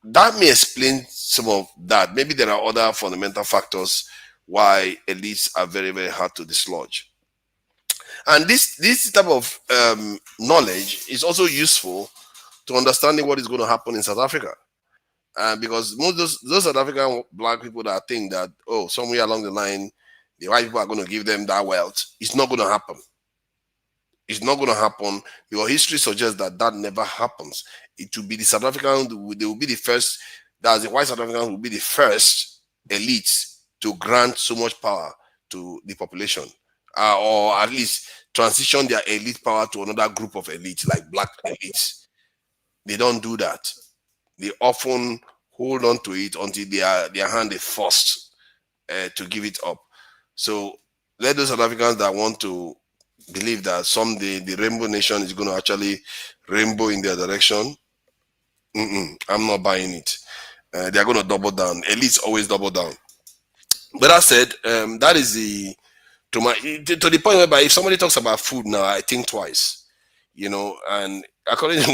that may explain some of that. Maybe there are other fundamental factors why elites are very, very hard to dislodge. And this type of knowledge is also useful to understanding what is going to happen in South Africa. Because most those South African black people that think that, oh, somewhere along the line, the white people are going to give them that wealth, it's not going to happen. It's not going to happen because history suggests that that never happens. It will be the South African, they will be the first, that the white South Africans will be the first elites to grant so much power to the population, or at least transition their elite power to another group of elites, like black elites. They don't do that. They often hold on to it until their hand is forced to give it up. So let those South Africans that want to believe that someday the Rainbow Nation is going to actually rainbow in their direction, I'm not buying it. They're going to double down. Elites always double down. But that said, that is to the point whereby if somebody talks about food now, I think twice. And according to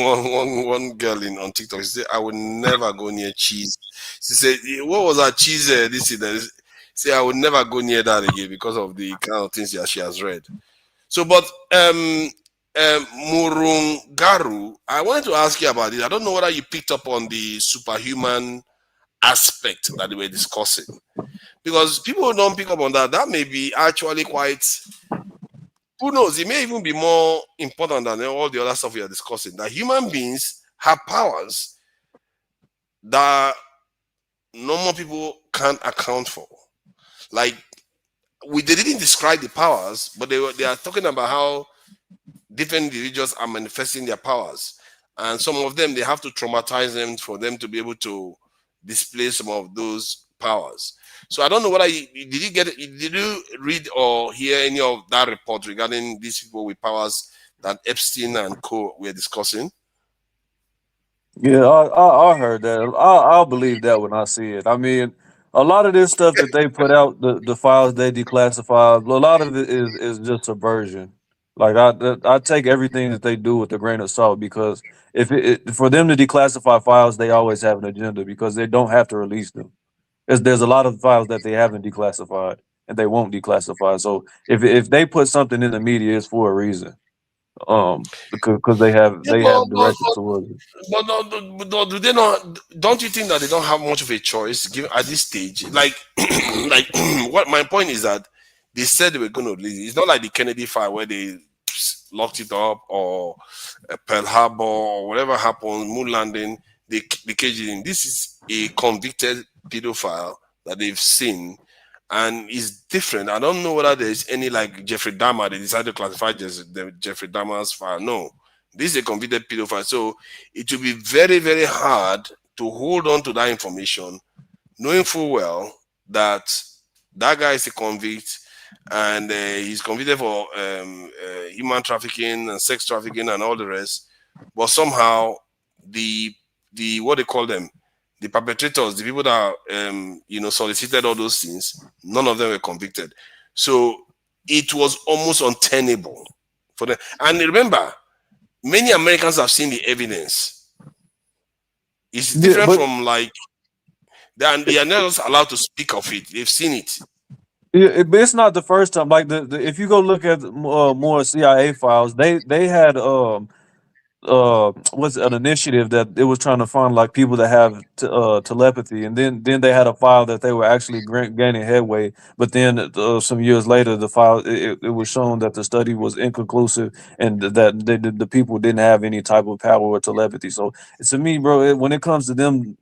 one girl on TikTok, she said, I would never go near cheese. She said, what was that cheese? This is that. She said, I would never go near that again because of the kind of things that she has read. So, but Murungaru, I wanted to ask you about it. I don't know whether you picked up on the superhuman aspect that they were discussing, because people don't pick up on that. That may be actually quite, who knows, it may even be more important than all the other stuff we are discussing, that human beings have powers that normal people can't account for. Like, they didn't describe the powers, but they are talking about how different individuals are manifesting their powers, and some of them, they have to traumatize them for them to be able to display some of those powers. So I don't know whether did you read or hear any of that report regarding these people with powers that Epstein and co were discussing? Yeah, I heard that. I'll believe that when I see it. I mean, a lot of this stuff that they put out, the files they declassify, a lot of it is just subversion. Like I take everything that they do with a grain of salt, because if for them to declassify files, they always have an agenda, because they don't have to release them. There's a lot of files that they haven't declassified and they won't declassify. So if they put something in the media, it's for a reason. Because they have directed towards it. But do they not? Don't you think that they don't have much of a choice given at this stage? Like, what my point is that they said they were going to release it. It's not like the Kennedy file where they locked it up, or Pearl Harbor, or whatever happened, moon landing, they caged it in. This is a convicted pedophile that they've seen, and it's different. I don't know whether there's any like Jeffrey Dahmer. They decided to classify the Jeffrey Dahmer's file. No, this is a convicted pedophile. So it will be very, very hard to hold on to that information, knowing full well that that guy is a convict, and he's convicted for human trafficking and sex trafficking and all the rest. But somehow the what they call them, the perpetrators, the people that solicited all those things, none of them were convicted. So it was almost untenable for them. And remember, many Americans have seen the evidence. It's different from like, they are not allowed to speak of it. They've seen it. But it's not the first time. Like if you go look at more CIA files, they had was an initiative that it was trying to find like people that have telepathy, and then they had a file that they were actually gaining headway, but then some years later the file it was shown that the study was inconclusive, and that the people didn't have any type of power or telepathy. So to me, bro, when it comes to them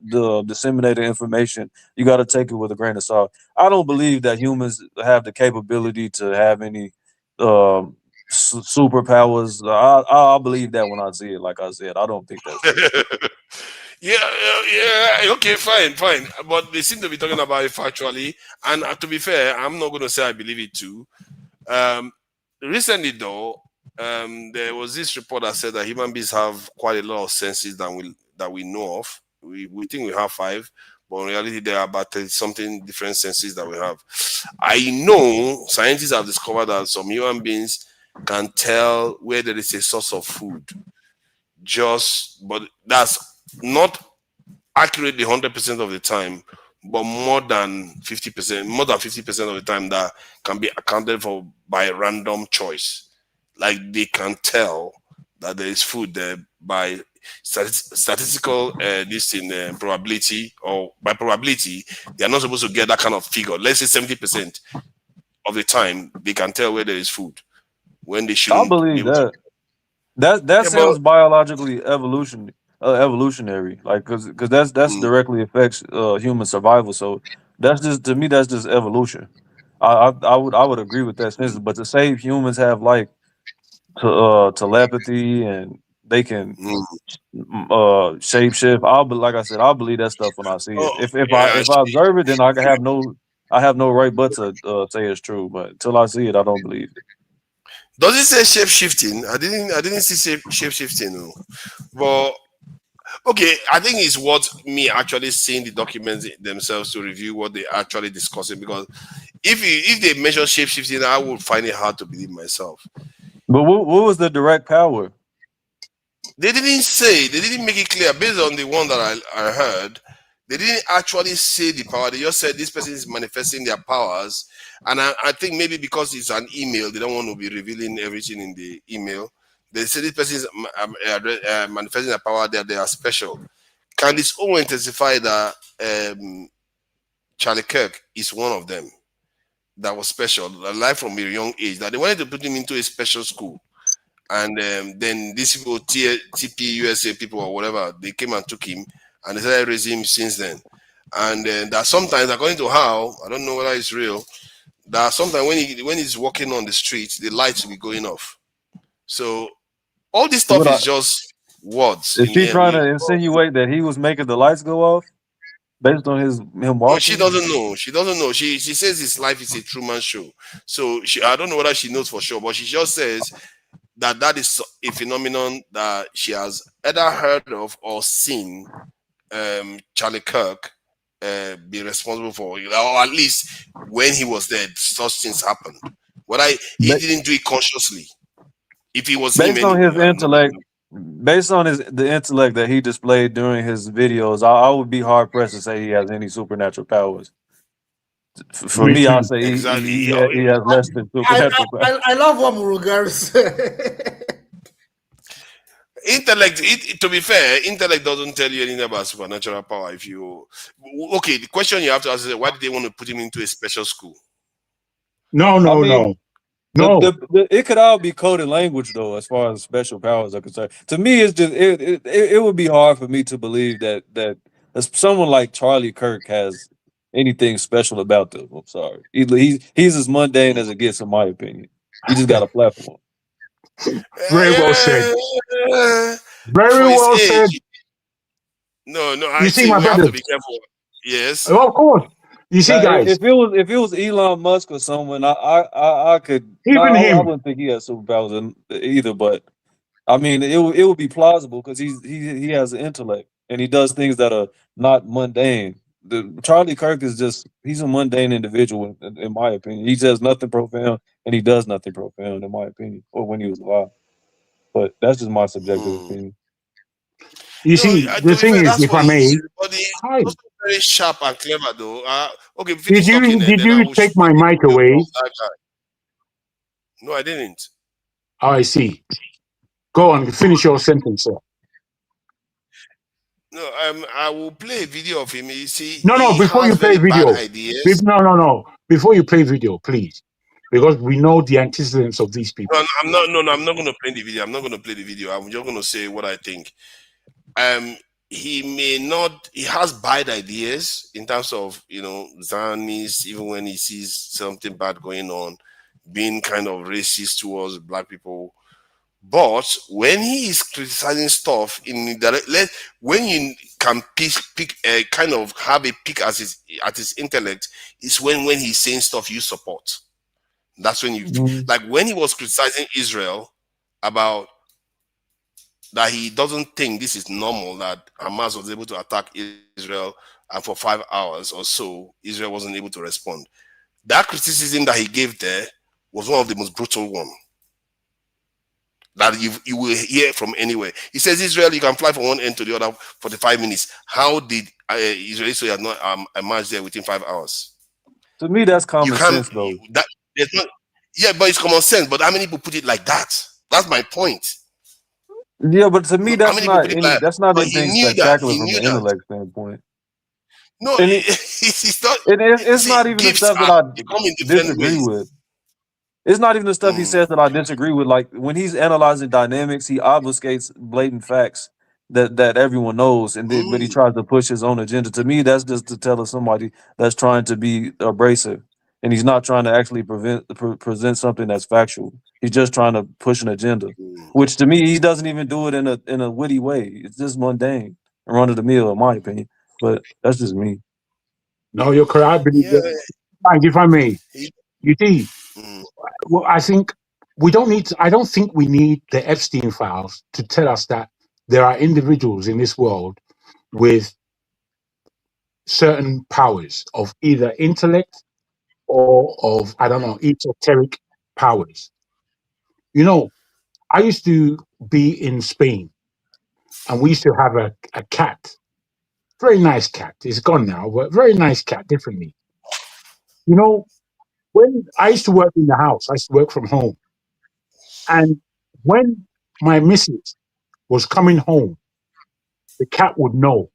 disseminating information, you got to take it with a grain of salt. I don't believe that humans have the capability to have any superpowers. I'll believe that when I see it. Like I said, I don't think that's yeah. Okay, fine. But they seem to be talking about it factually. And to be fair, I'm not going to say I believe it too. Recently, though, there was this report that said that human beings have quite a lot of senses that we know of. We think we have 5, but in reality, there are about 30-something different senses that we have. I know scientists have discovered that some human beings can tell where there is a source of food, but that's not accurately 100% of the time, but more than 50% of the time that can be accounted for by random choice. Like they can tell that there is food there by statistical probability, or by probability. They are not supposed to get that kind of figure. Let's say 70% of the time they can tell where there is food, when they shouldn't. I believe that sounds biologically evolutionary, like because that's directly affects human survival. So that's just, to me, that's just evolution. I would agree with that sense, but to say humans have like telepathy, and they can Mm. shapeshift. Like I said, I'll believe that stuff when I see it. Oh, If yeah. I observe it, then I have no right but to say it's true. But until I see it, I don't believe it. Does it say shape shifting? I didn't see shape shifting. No. But okay, I think it's what me actually seeing the documents themselves to review what they actually discussing, because if they mention shape shifting, I would find it hard to believe myself. But what was the direct power? They didn't make it clear based on the one that I heard. They didn't actually say the power. They just said this person is manifesting their powers. And I think maybe because it's an email, they don't want to be revealing everything in the email. They say this person is manifesting their power, that they are special. Candice Owen testified that Charlie Kirk is one of them that was special, alive from a young age. That they wanted to put him into a special school. And then these people, TP USA people or whatever, they came and took him, and they started raising him since then. And that sometimes, according to how, I don't know whether it's real, that sometimes when he's walking on the street, the lights will be going off. So all this stuff is just words. Is she trying to insinuate that he was making the lights go off based on him walking? No, she doesn't know. She doesn't know. She says his life is a Truman show. So I don't know whether she knows for sure, but she just says that is a phenomenon that she has either heard of or seen Charlie Kirk be responsible for, or at least when he was there, such things happened. He didn't do it consciously. If he was based on his intellect, based on the intellect that he displayed during his videos, I would be hard pressed to say he has any supernatural powers. For me, I'll say he has less than supernatural powers. I love what Murugar said. Intellect, to be fair, intellect doesn't tell you anything about supernatural power. The question you have to ask is, why did they want to put him into a special school? No. It could all be coded language, though, as far as special powers are concerned. To me, it's just it would be hard for me to believe that someone like Charlie Kirk has anything special about them. I'm sorry, he's as mundane as it gets, in my opinion. He just got a platform. Very well said. Very well said. No, you see, my brother, have to be careful. Yes. Oh, of course. You see, guys. If it was Elon Musk or someone, I could. Even him. I wouldn't think he has superpowers either. But I mean, it would be plausible because he has an intellect and he does things that are not mundane. Charlie Kirk is he's a mundane individual in my opinion. He says nothing profound and he does nothing profound in my opinion, or when he was alive. But that's just my subjective opinion. You see, the thing is, if I may, very sharp and clever though. Okay, did you take my mic away? No, I didn't. Oh, I see. Go on, finish your sentence, sir. No, I will play a video of him. You see, no. Before you play video, no. Before you play video, please, because we know the antecedents of these people. No, I'm not. No, I'm not going to play the video. I'm not going to play the video. I'm just going to say what I think. He may not. He has bad ideas in terms of Zionists. Even when he sees something bad going on, being kind of racist towards black people. But when he is criticizing stuff when you can pick kind of have a pick at his intellect, is when he's saying stuff you support. That's when like when he was criticizing Israel about that he doesn't think this is normal that Hamas was able to attack Israel and for 5 hours or so Israel wasn't able to respond. That criticism that he gave there was one of the most brutal ones that you will hear from anywhere. He says, Israel, you can fly from one end to the other for 5 minutes. How did Israeli soldiers not emerge there within 5 hours? To me, that's common sense, though. But it's common sense. But how many people put it like that? That's my point. Yeah, but to me, that's not anything spectacular from an intellect standpoint. No, it's not. It's not even the stuff that I disagree with. It's not even the stuff he says that I disagree with. Like when he's analyzing dynamics, he obfuscates blatant facts that everyone knows, but he tries to push his own agenda. To me, that's just to tell somebody that's trying to be abrasive. and he's not trying to actually present something that's factual. He's just trying to push an agenda, which to me he doesn't even do it in a witty way. It's just mundane and run of the mill, in my opinion. But that's just me. No, you're correct. I believe that. If I may, you see, well, I think we don't need to, I don't think we need the Epstein files to tell us that there are individuals in this world with certain powers of either intellect or of, I don't know, esoteric powers. You know, I used to be in Spain and we used to have a cat, very nice cat. It's gone now, but very nice cat, differently. You know, when I used to work in the house, I used to work from home. And when my missus was coming home, the cat would know.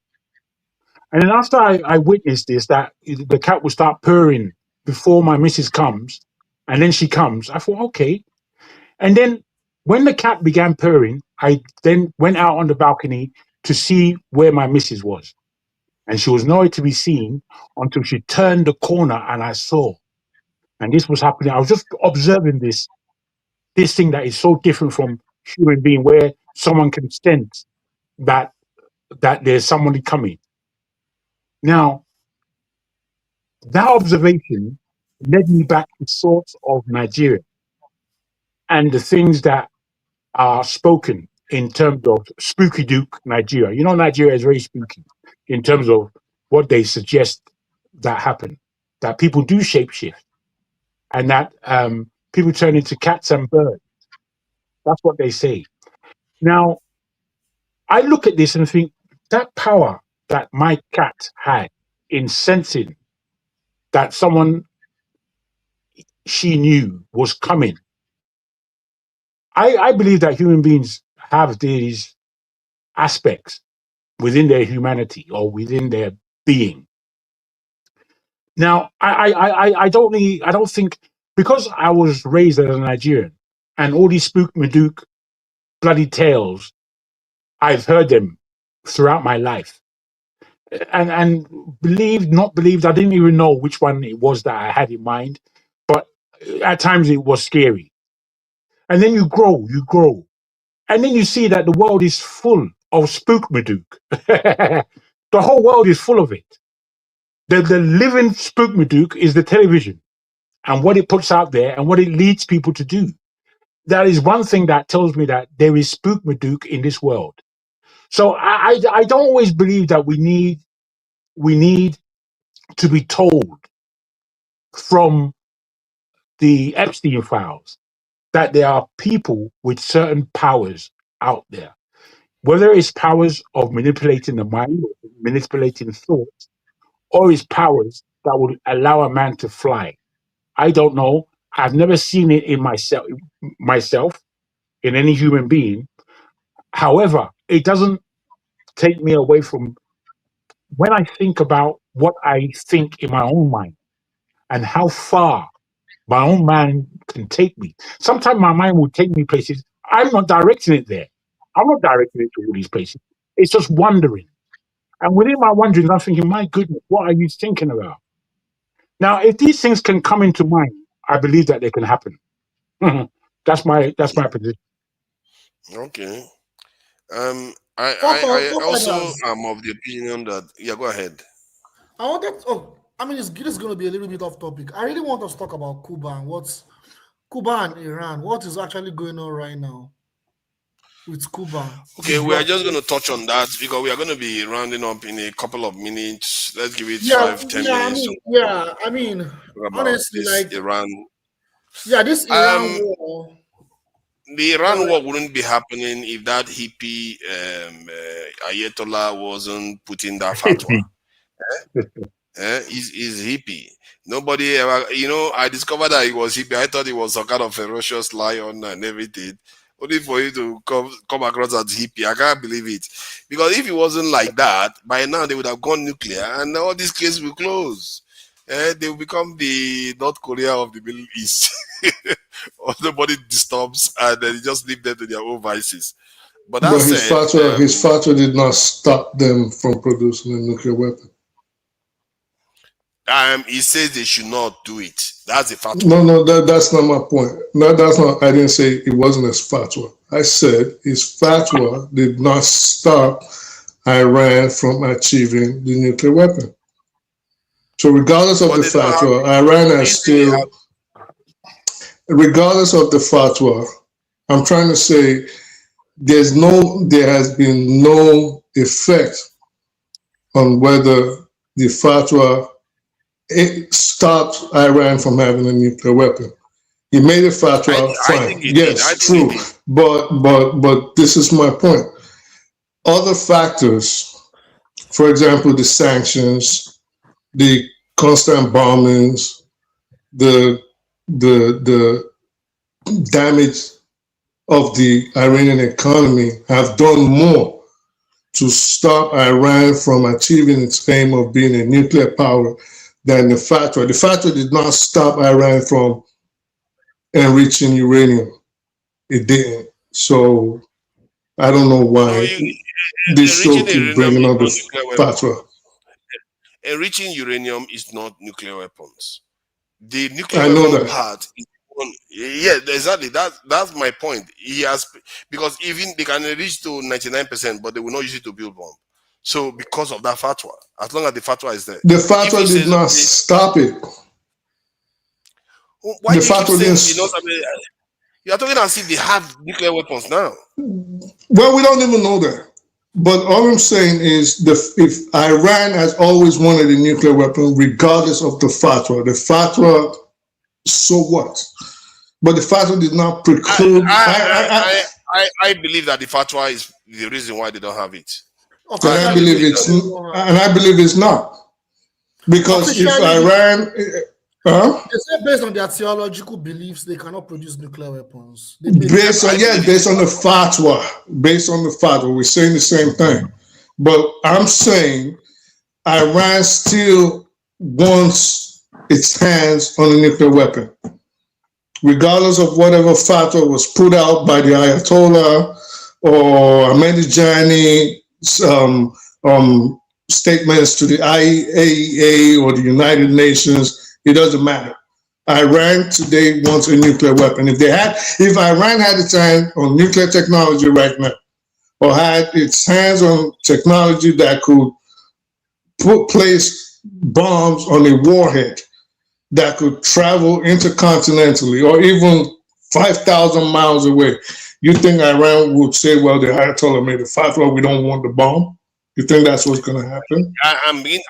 And then after I witnessed this, that the cat would start purring before my missus comes, and then she comes, I thought, okay. And then when the cat began purring, I then went out on the balcony to see where my missus was. And she was nowhere to be seen until she turned the corner and I saw. And this was happening. I was just observing this thing that is so different from human being, where someone can sense that there's somebody coming. Now, that observation led me back to thoughts of Nigeria and the things that are spoken in terms of spooky Duke Nigeria. You know, Nigeria is very spooky in terms of what they suggest that happen, that people do shapeshift and that people turn into cats and birds. That's what they say. Now, I look at this and think that power that my cat had in sensing that someone she knew was coming. I believe that human beings have these aspects within their humanity or within their being. Now, I don't think, because I was raised as a Nigerian and all these spook Madook bloody tales, I've heard them throughout my life. And believed, not believed, I didn't even know which one it was that I had in mind. But at times it was scary. And then you grow. And then you see that the world is full of spook Madook. The whole world is full of it. The living spook Madook is the television and what it puts out there and what it leads people to do. That is one thing that tells me that there is spook Madook in this world. So I don't always believe that we need to be told from the Epstein files that there are people with certain powers out there, whether it's powers of manipulating the mind, or manipulating thoughts, or it's powers that would allow a man to fly. I don't know. I've never seen it in myself, in any human being. However, it doesn't take me away from when I think about what I think in my own mind and how far my own mind can take me. Sometimes my mind will take me places. I'm not directing it there. I'm not directing it to all these places. It's just wandering. And within my wandering, I'm thinking, my goodness, what are you thinking about? Now, if these things can come into mind, I believe that they can happen. That's my position. Okay. I also am of the opinion that, yeah, go ahead. This is going to be a little bit off topic. I really want us to talk about Cuba and Cuba and Iran. What is actually going on right now with Cuba? Okay, we are just going to touch on that because we are going to be rounding up in a couple of minutes. Let's give it 5-10 minutes. Honestly, like Iran. Yeah, this Iran war. The Iran war wouldn't be happening if that hippie Ayatollah wasn't putting that fatwa. He's hippie. Nobody ever, I discovered that he was hippie. I thought he was some kind of ferocious lion and everything. Only for you to come across as hippie. I can't believe it. Because if it wasn't like that, by now they would have gone nuclear and all these cases will close. They will become the North Korea of the Middle East. Or nobody disturbs and then you just leave them to their own vices. But his fatwa did not stop them from producing a nuclear weapon. He says they should not do it. That's the fatwa. No, that's not my point. No, that's not. I didn't say it wasn't a fatwa. I said his fatwa did not stop Iran from achieving the nuclear weapon. So regardless of the fatwa, Iran has still, regardless of the fatwa, I'm trying to say there has been no effect on whether the fatwa it stopped Iran from having a nuclear weapon. He made a fatwa, fine. Yes, true. But this is my point. Other factors, for example, the sanctions, the constant bombings, the damage of the Iranian economy have done more to stop Iran from achieving its aim of being a nuclear power than the fatwa. The fatwa did not stop Iran from enriching uranium. It didn't. So I don't know why they still keep bringing up the fatwa. Enriching uranium is not nuclear weapons. The nuclear I know weapon that. part is yeah, exactly. That's my point. He has, because even they can reach to 99%, but they will not use it to build bomb. So because of that fatwa, as long as the fatwa is there, the fatwa did not stop it. Why the do you fatwa keep didn't. saying, you are talking as if they have nuclear weapons now? Well, we don't even know that. But all I'm saying is, if Iran has always wanted a nuclear weapon, regardless of the fatwa, so what? But the fatwa did not preclude. I believe that the fatwa is the reason why they don't have it. And I believe it's not. Because if Iran, they say based on their theological beliefs, they cannot produce nuclear weapons. Based on the fatwa, we're saying the same thing. But I'm saying Iran still wants its hands on a nuclear weapon, regardless of whatever fatwa was put out by the Ayatollah or Ahmadinejani statements to the IAEA or the United Nations. It doesn't matter. Iran today wants a nuclear weapon. If Iran had its hand on nuclear technology right now, or had its hands on technology that could place bombs on a warhead that could travel intercontinentally or even 5,000 miles away, you think Iran would say, well, the Ayatollah made a fatwa, we don't want the bomb? You think that's what's going to happen?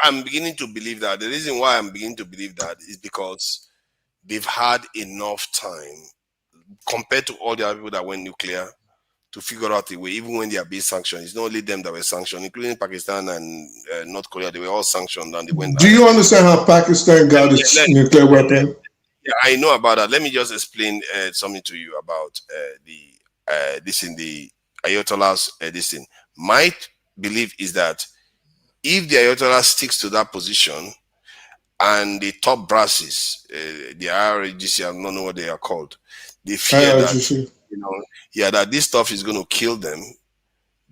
I'm beginning to believe that. The reason why I'm beginning to believe that is because they've had enough time compared to all the other people that went nuclear to figure out a way, even when they are being sanctioned. It's not only them that were sanctioned, including Pakistan and North Korea. They were all sanctioned and they went. Do you understand how Pakistan got its nuclear weapon? Yeah, I know about that. Let me just explain something to you about the Ayatollah's this thing. My belief is that if the Ayatollah sticks to that position and the top brasses, the IRGC, I don't know what they are called, they fear that, that this stuff is going to kill them,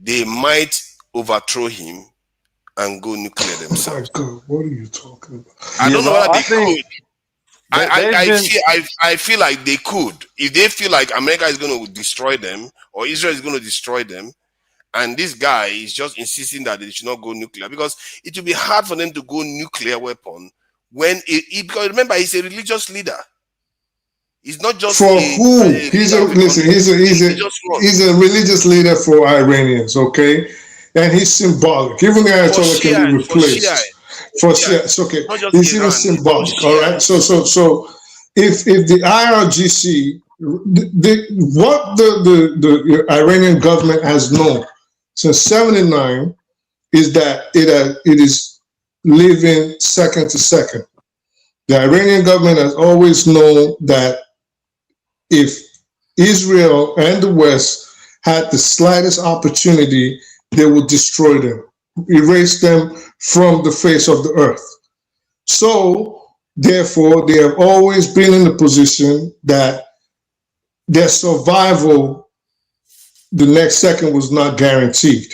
they might overthrow him and go nuclear themselves. Oh my God, what are you talking about? I don't know whether they could. I feel like they could. If they feel like America is going to destroy them or Israel is going to destroy them, and this guy is just insisting that they should not go nuclear, because it will be hard for them to go nuclear weapon when because remember, he's a religious leader. He's not just for who? He's a religious leader for Iranians, okay? And he's symbolic. Even the Ayatollah can be replaced. For Shia, okay, he's even symbolic. All right. So if the IRGC, what the Iranian government has known since '79 is that it is living second to second. The Iranian government has always known that if Israel and the West had the slightest opportunity, they would destroy them, erase them from the face of the earth. So, therefore, they have always been in the position that their survival the next second was not guaranteed.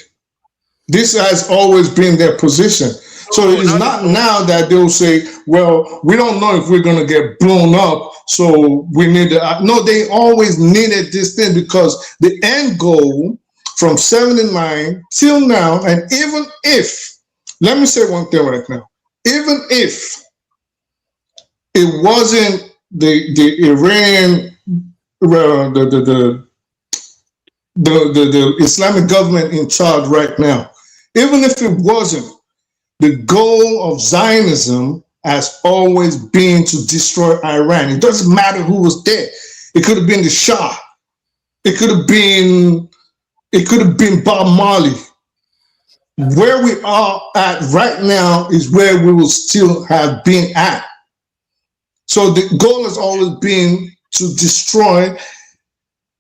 This has always been their position. So it is not now that they'll say, well, we don't know if we're going to get blown up, so we need to. No, they always needed this thing because the end goal from 79 till now, and even if, let me say one thing right now, even if it wasn't the Iranian, the Islamic government in charge right now, even if it wasn't, the goal of Zionism has always been to destroy Iran. It doesn't matter who was there. It could have been the Shah. It could have been Bob Marley. Where we are at right now is where we will still have been at. So the goal has always been to destroy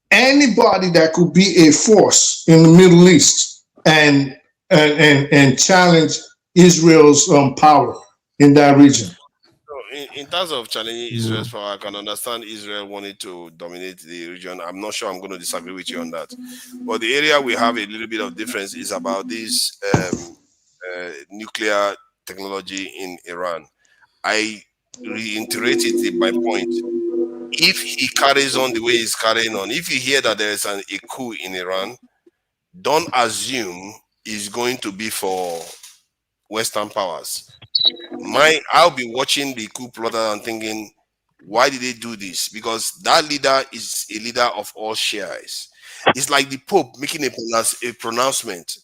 anybody that could be a force in the Middle East and challenge Israel's power in that region. So in terms of challenging Israel's power, I can understand Israel wanting to dominate the region. I'm not sure I'm going to disagree with you on that. But the area we have a little bit of difference is about this nuclear technology in Iran. I reiterated my point. If he carries on the way he's carrying on, if you hear that there is a coup in Iran, don't assume it's going to be for Western powers. I'll be watching the coup plotter and thinking, why did they do this? Because that leader is a leader of all Shiites. It's like the Pope making a pronouncement,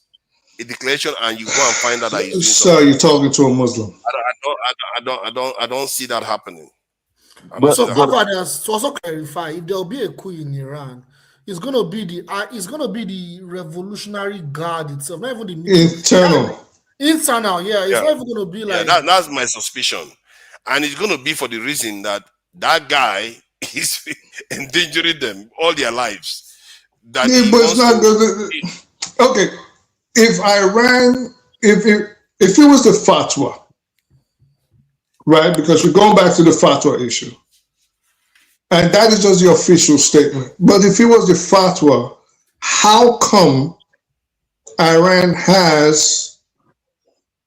a declaration, and you go and find out that he's doing something. You're talking to a Muslim. I don't see that happening. So to also clarify, if there'll be a coup in Iran, it's gonna be the Revolutionary Guard itself, not even the internal. Yeah, it's not even gonna be like that's my suspicion, and it's gonna be for the reason that guy is endangering them all their lives. That yeah, but it's not good. Okay, if Iran, if it was the fatwa. Right, because we're going back to the fatwa issue. And that is just the official statement. But if it was the fatwa, how come Iran has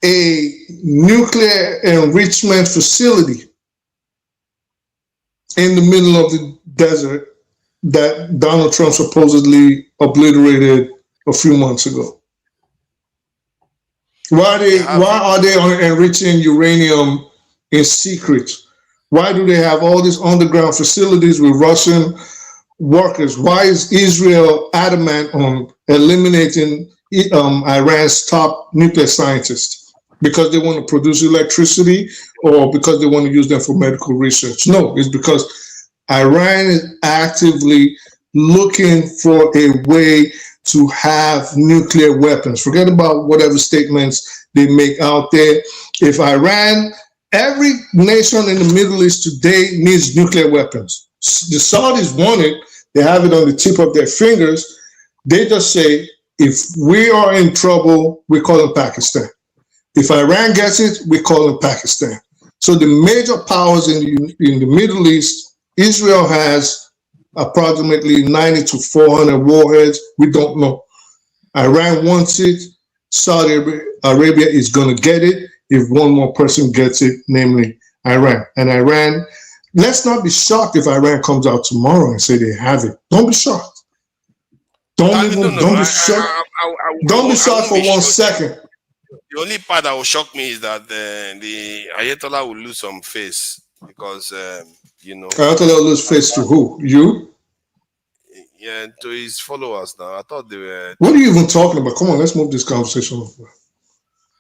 a nuclear enrichment facility in the middle of the desert that Donald Trump supposedly obliterated a few months ago? Why are they enriching uranium in secret? Why do they have all these underground facilities with Russian workers? Why is Israel adamant on eliminating Iran's top nuclear scientists? Because they want to produce electricity or because they want to use them for medical research? No, it's because Iran is actively looking for a way to have nuclear weapons. Forget about whatever statements they make out there. If Iran, every nation in the Middle East today needs nuclear weapons. The Saudis want it. They have it on the tip of their fingers. They just say, if we are in trouble, we call it Pakistan. If Iran gets it, we call it Pakistan. So the major powers in the Middle East, Israel has approximately 90 to 400 warheads. We don't know. Iran wants it. Saudi Arabia is going to get it if one more person gets it, namely Iran. And Iran, let's not be shocked if Iran comes out tomorrow and say they have it. Don't be shocked. Don't be shocked. Don't be shocked for 1 second. The only part that will shock me is that the Ayatollah will lose some face because, Ayatollah will lose face to who? You? Yeah, to his followers now. I thought they were... What are you even talking about? Come on, let's move this conversation over.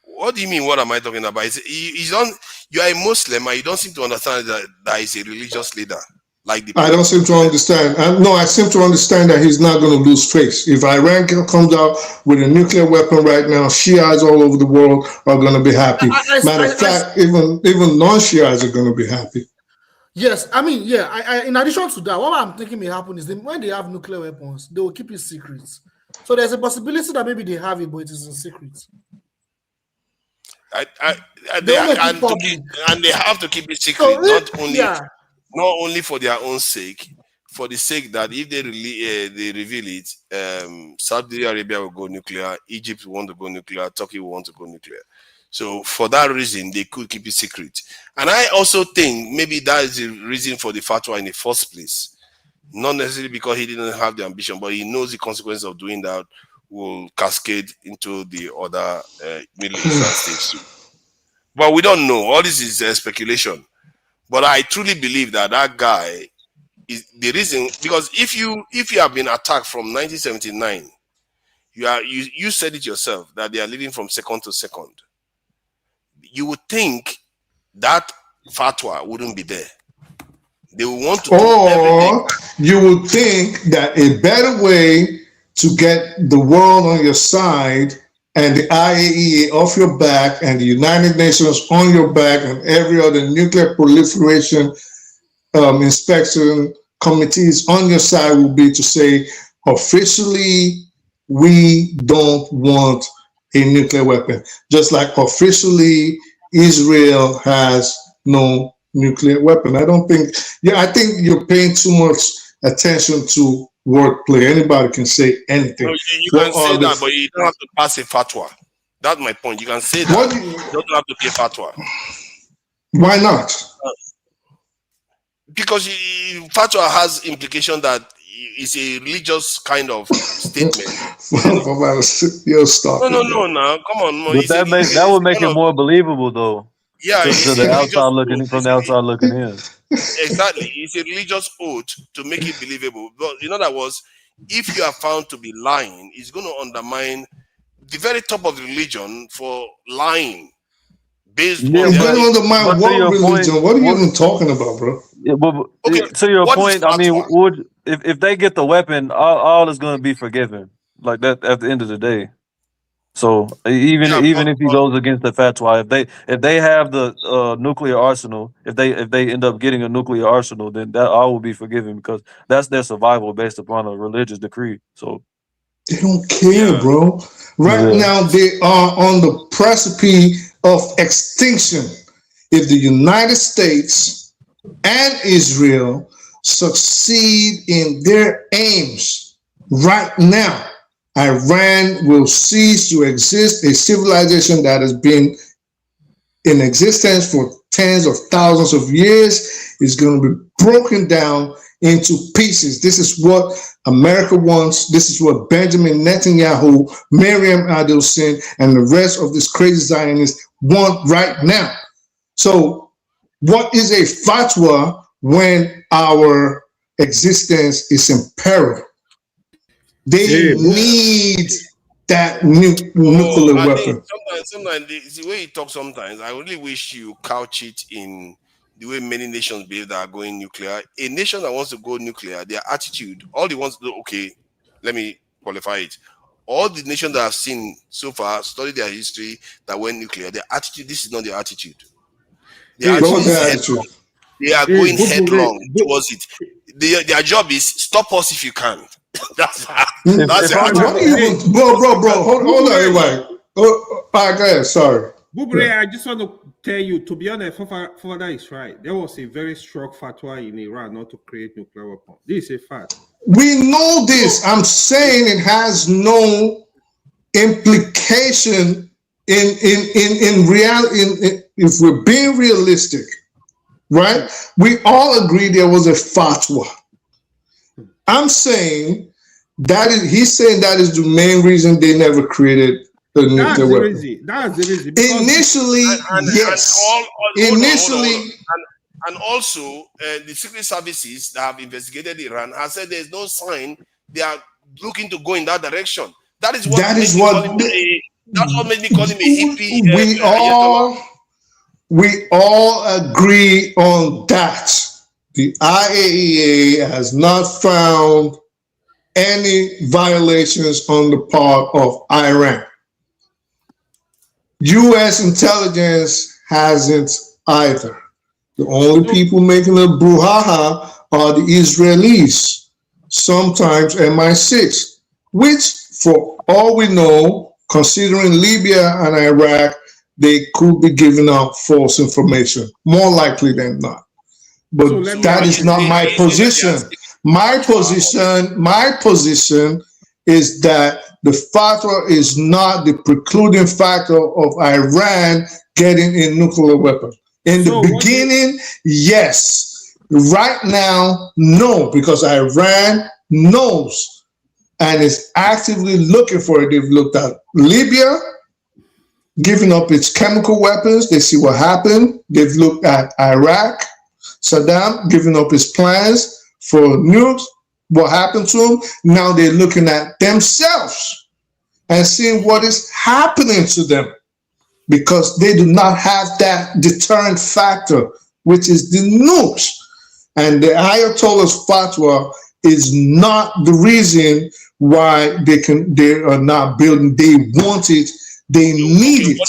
What do you mean? What am I talking about? You are a Muslim and you don't seem to understand that he's a religious leader. I don't seem to understand. I seem to understand that he's not going to lose face. If Iran comes out with a nuclear weapon right now, Shiites all over the world are going to be happy. Matter of fact, even non-Shiites are going to be happy. Yes, I mean, yeah. In addition to that, what I'm thinking may happen is that when they have nuclear weapons, they will keep it secret. So there's a possibility that maybe they have it, but it is in secret. They have to keep it secret, not only for their own sake, for the sake that if they reveal it, Saudi Arabia will go nuclear, Egypt will want to go nuclear, Turkey will want to go nuclear. So for that reason, they could keep it secret. And I also think maybe that is the reason for the fatwa in the first place. Not necessarily because he didn't have the ambition, but he knows the consequence of doing that will cascade into the other Middle Eastern states too. But we don't know. All this is speculation. But I truly believe that that guy is the reason, because if you have been attacked from 1979, you said it yourself that they are living from second to second. You would think that fatwa wouldn't be there. They will want to. Or you would think that a better way to get the world on your side and the IAEA off your back and the United Nations on your back and every other nuclear proliferation inspection committees on your side will be to say, officially, we don't want a nuclear weapon. Just like officially, Israel has no nuclear weapon. I don't think, I think you're paying too much attention to wordplay. Anybody can say anything. No, you can say that, but you don't have to pass a fatwa. That's my point. You can say that. You don't have to pay fatwa. Why not? Because fatwa has implication that it's a religious kind of statement. You'll stop. No, now come on. But that would make it more believable, though. Yeah, to the outside looking from the outside looking in. Exactly, it's a religious oath to make it believable. But in other words, if you are found to be lying, it's going to undermine the very top of the religion for lying. Based on it's going to undermine what religion? What are you even talking about, bro? Yeah, but to your point, I mean, if they get the weapon, all is going to be forgiven, like that at the end of the day. So even if he goes against the fatwa, if they have the nuclear arsenal, if they end up getting a nuclear arsenal, then that all will be forgiven because that's their survival based upon a religious decree. So they don't care, bro. Right now they are on the precipice of extinction. If the United States and Israel succeed in their aims right now, Iran will cease to exist. A civilization that has been in existence for tens of thousands of years is going to be broken down into pieces. This is what America wants. This is what Benjamin Netanyahu, Miriam Adelson, and the rest of this crazy Zionists want right now. So what is a fatwa when our existence is in peril? They need that nuclear weapon. Sometimes the way you talk, sometimes I really wish you couch it in the way many nations behave that are going nuclear. A nation that wants to go nuclear, their attitude, all they want to do, okay, let me qualify it. All the nations that I've seen so far, study their history that went nuclear, their attitude, this is not their attitude. Their attitude. They are going headlong towards it. Their job is stop us if you can. That's bro. Hold on, everybody. All right, go ahead. Sorry. Bubre, I just want to tell you, to be honest, Father is right. There was a very strong fatwa in Iran not to create nuclear weapons. This is a fact. We know this. I'm saying it has no implication in reality. If we're being realistic, right? We all agree there was a fatwa. I'm saying he's saying that is the main reason they never created the nuclear weapon. That's the reason. Initially, yes. And also, the secret services that have investigated Iran have said there's no sign they are looking to go in that direction. That's what made me call him a hippie. We all agree on that. The IAEA has not found any violations on the part of Iran. US intelligence hasn't either. The only people making a brouhaha are the Israelis, sometimes MI6, which for all we know, considering Libya and Iraq, they could be giving out false information, more likely than not. But that is not my position. My position is that the fatwa is not the precluding factor of Iran getting a nuclear weapon. In the beginning, yes. Right now, no, because Iran knows and is actively looking for it. They've looked at Libya, giving up its chemical weapons. They see what happened. They've looked at Iraq, Saddam giving up his plans for nukes. What happened to him? Now they're looking at themselves and seeing what is happening to them, because they do not have that deterrent factor, which is the nukes. And the Ayatollah's fatwa is not the reason why they are not building. They want it, they need it.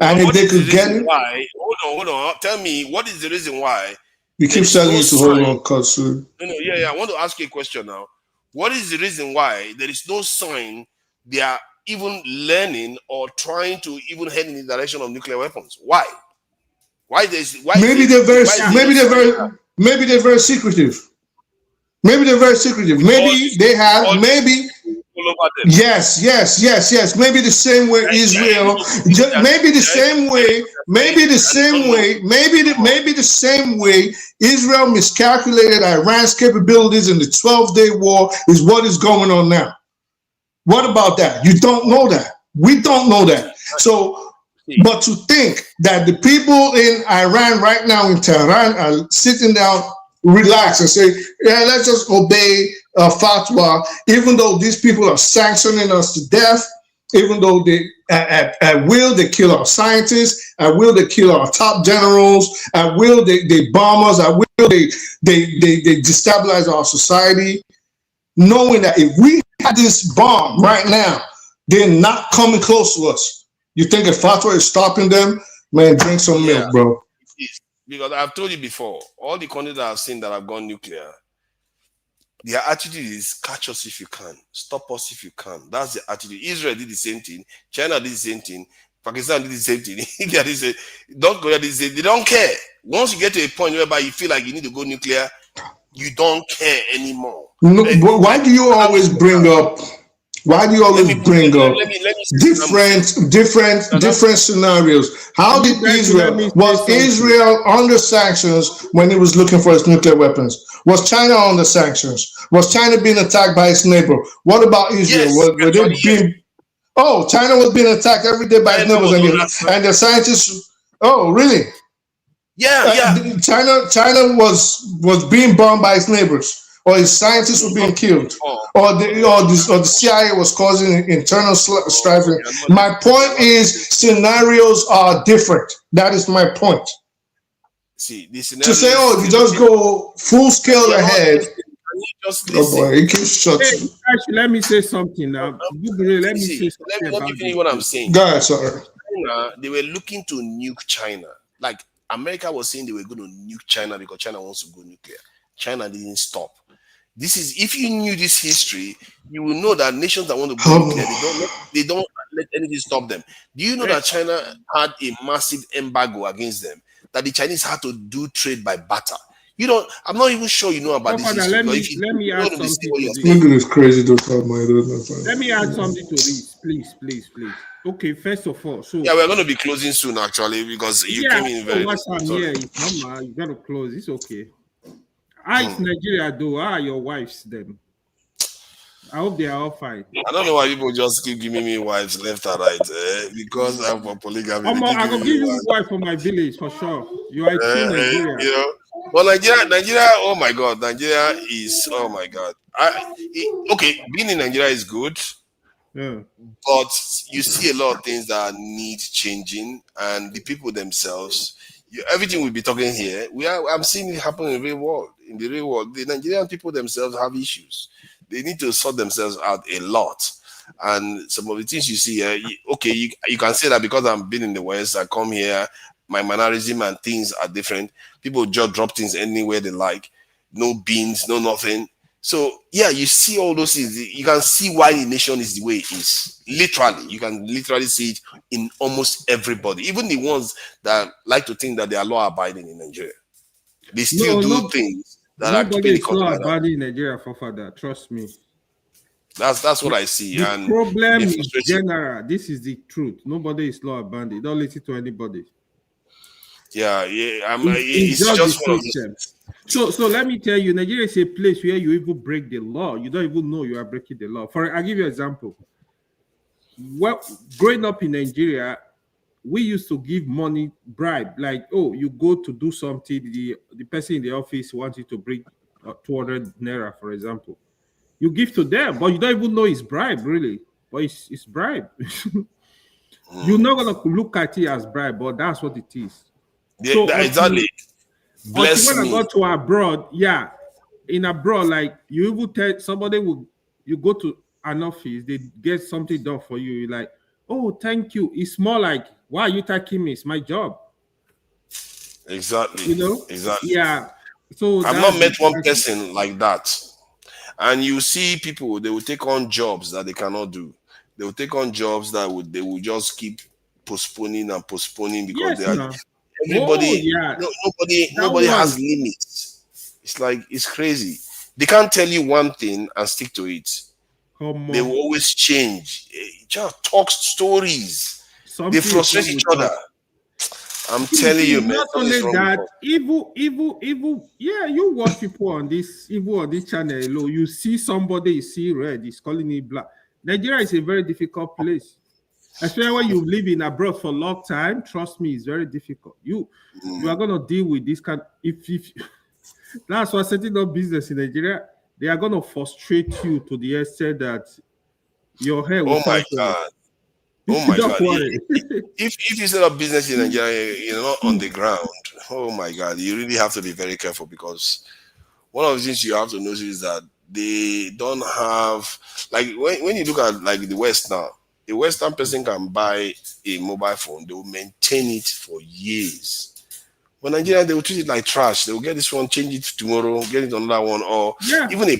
And if they could get it. Why? Hold on. Tell me, what is the reason why? You keep telling me to hold on, Katsu. Yeah. I want to ask you a question now. What is the reason why there is no sign they are even learning or trying to even head in the direction of nuclear weapons? Why? Maybe they're very secretive. Maybe they're very secretive. Maybe they have, maybe. Yes. Maybe the same way Israel, maybe the same way Israel miscalculated Iran's capabilities in the 12-day war is what is going on now. What about that? You don't know that. We don't know that. So, but to think that the people in Iran right now in Tehran are sitting down, relax and say, yeah, let's just obey fatwa, even though these people are sanctioning us to death, even though they at will they kill our scientists, at will they kill our top generals, at will they bomb us, at will they destabilize our society, knowing that if we had this bomb right now, they're not coming close to us. You think a fatwa is stopping them? Man, drink some milk, bro. Because I've told you before, all the countries that I've seen that have gone nuclear, their attitude is catch us if you can, stop us if you can. That's the attitude. Israel did the same thing, China did the same thing, Pakistan did the same thing, India did the same. North Korea did the same. They don't care. Once you get to a point whereby you feel like you need to go nuclear, you don't care anymore. No, but why do you always bring up? Why do you always bring up different scenarios? How did Israel under sanctions when it was looking for its nuclear weapons? Was China under sanctions? Was China being attacked by its neighbor? What about Israel? China was being attacked every day by its neighbors, and the scientists. Oh, really? Yeah. China was being bombed by its neighbors. Or his scientists were being killed, or the CIA was causing internal strife. My point is, scenarios are different. That is my point. See, to say, if you just go full scale ahead. Oh boy, he keeps shutting. Actually, let me say something now. Let me say something. Let me finish what I'm saying. Go ahead, sorry. China, they were looking to nuke China. Like America was saying they were going to nuke China because China wants to go nuclear. China didn't stop. This is, if you knew this history, you will know that nations that want to go nuclear, they don't let anything stop them. Do you know that China had a massive embargo against them? That the Chinese had to do trade by barter. You know, I'm not even sure you know about this history. Let me add something to this. Look at this crazy Let me add something to this, please. Okay, first of all, so we're going to be closing soon, actually, because you came in very. It's normal. You got to close. It's okay. It's Nigeria, though. How are your wives, then? I hope they are all fine. I don't know why people just keep giving me wives left and right. Because I'm for polygamy. I'm going to give you a wife for my village, for sure. You are in Nigeria. You know? Well, Nigeria, oh my God. Nigeria is, oh my God. Being in Nigeria is good. Yeah. But you see a lot of things that need changing. And the people themselves, everything we'll be talking here, I'm seeing it happen in the real world. In the real world, the Nigerian people themselves have issues. They need to sort themselves out a lot. And some of the things you see here, you can say that because I'm been in the West, I come here, my mannerism and things are different. People just drop things anywhere they like. No beans, no nothing. So, you see all those things. You can see why the nation is the way it is. Literally. You can literally see it in almost everybody. Even the ones that like to think that they are law-abiding in Nigeria. They still do things that are keeping the country. Nobody is law-abiding in Nigeria, for father. Trust me. That's what I see. The And problem the is frustration. general. This is the truth. Nobody is law abiding. Don't listen to anybody. Yeah, It's it's just the just one of those. system. So let me tell you, Nigeria is a place where you even break the law. You don't even know you are breaking the law. I'll give you an example. Well, growing up in Nigeria, we used to give money bribe. Like, oh, you go to do something, the person in the office wants you to bring 200 naira, for example. You give to them, but you don't even know it's bribe, really. But it's bribe. You're not gonna look at it as bribe, but that's what it is. Yeah, exactly. Bless when me. I go to abroad, yeah, in abroad, like you even tell somebody you go to an office, they get something done for you. You're like, oh, thank you. It's more like, why are you thanking me? It's my job. Exactly. You know? Exactly. Yeah. So I've not met one person like that. And you see people, they will take on jobs that they cannot do. They will take on jobs that they will just keep postponing and postponing because they are everybody. Nobody has limits. It's like it's crazy. They can't tell you one thing and stick to it. They will always change. Just talk stories. They frustrate each other. I'm telling you, man. Not only that, evil. Yeah, you watch people on this channel alone. You see somebody, you see red, he's calling it black. Nigeria is a very difficult place. Especially when you live in abroad for a long time. Trust me, it's very difficult. You are gonna deal with this kind. If that's why setting up business in Nigeria, they are gonna frustrate you to the extent that your hair will my God. Oh my God! If you set up business in Nigeria, you're not on the ground. Oh my God! You really have to be very careful because one of the things you have to notice is that they don't have, like when you look at like the West now, a Western person can buy a mobile phone, they will maintain it for years. But Nigeria, they will treat it like trash. They will get this one, change it tomorrow, get it another one, or even a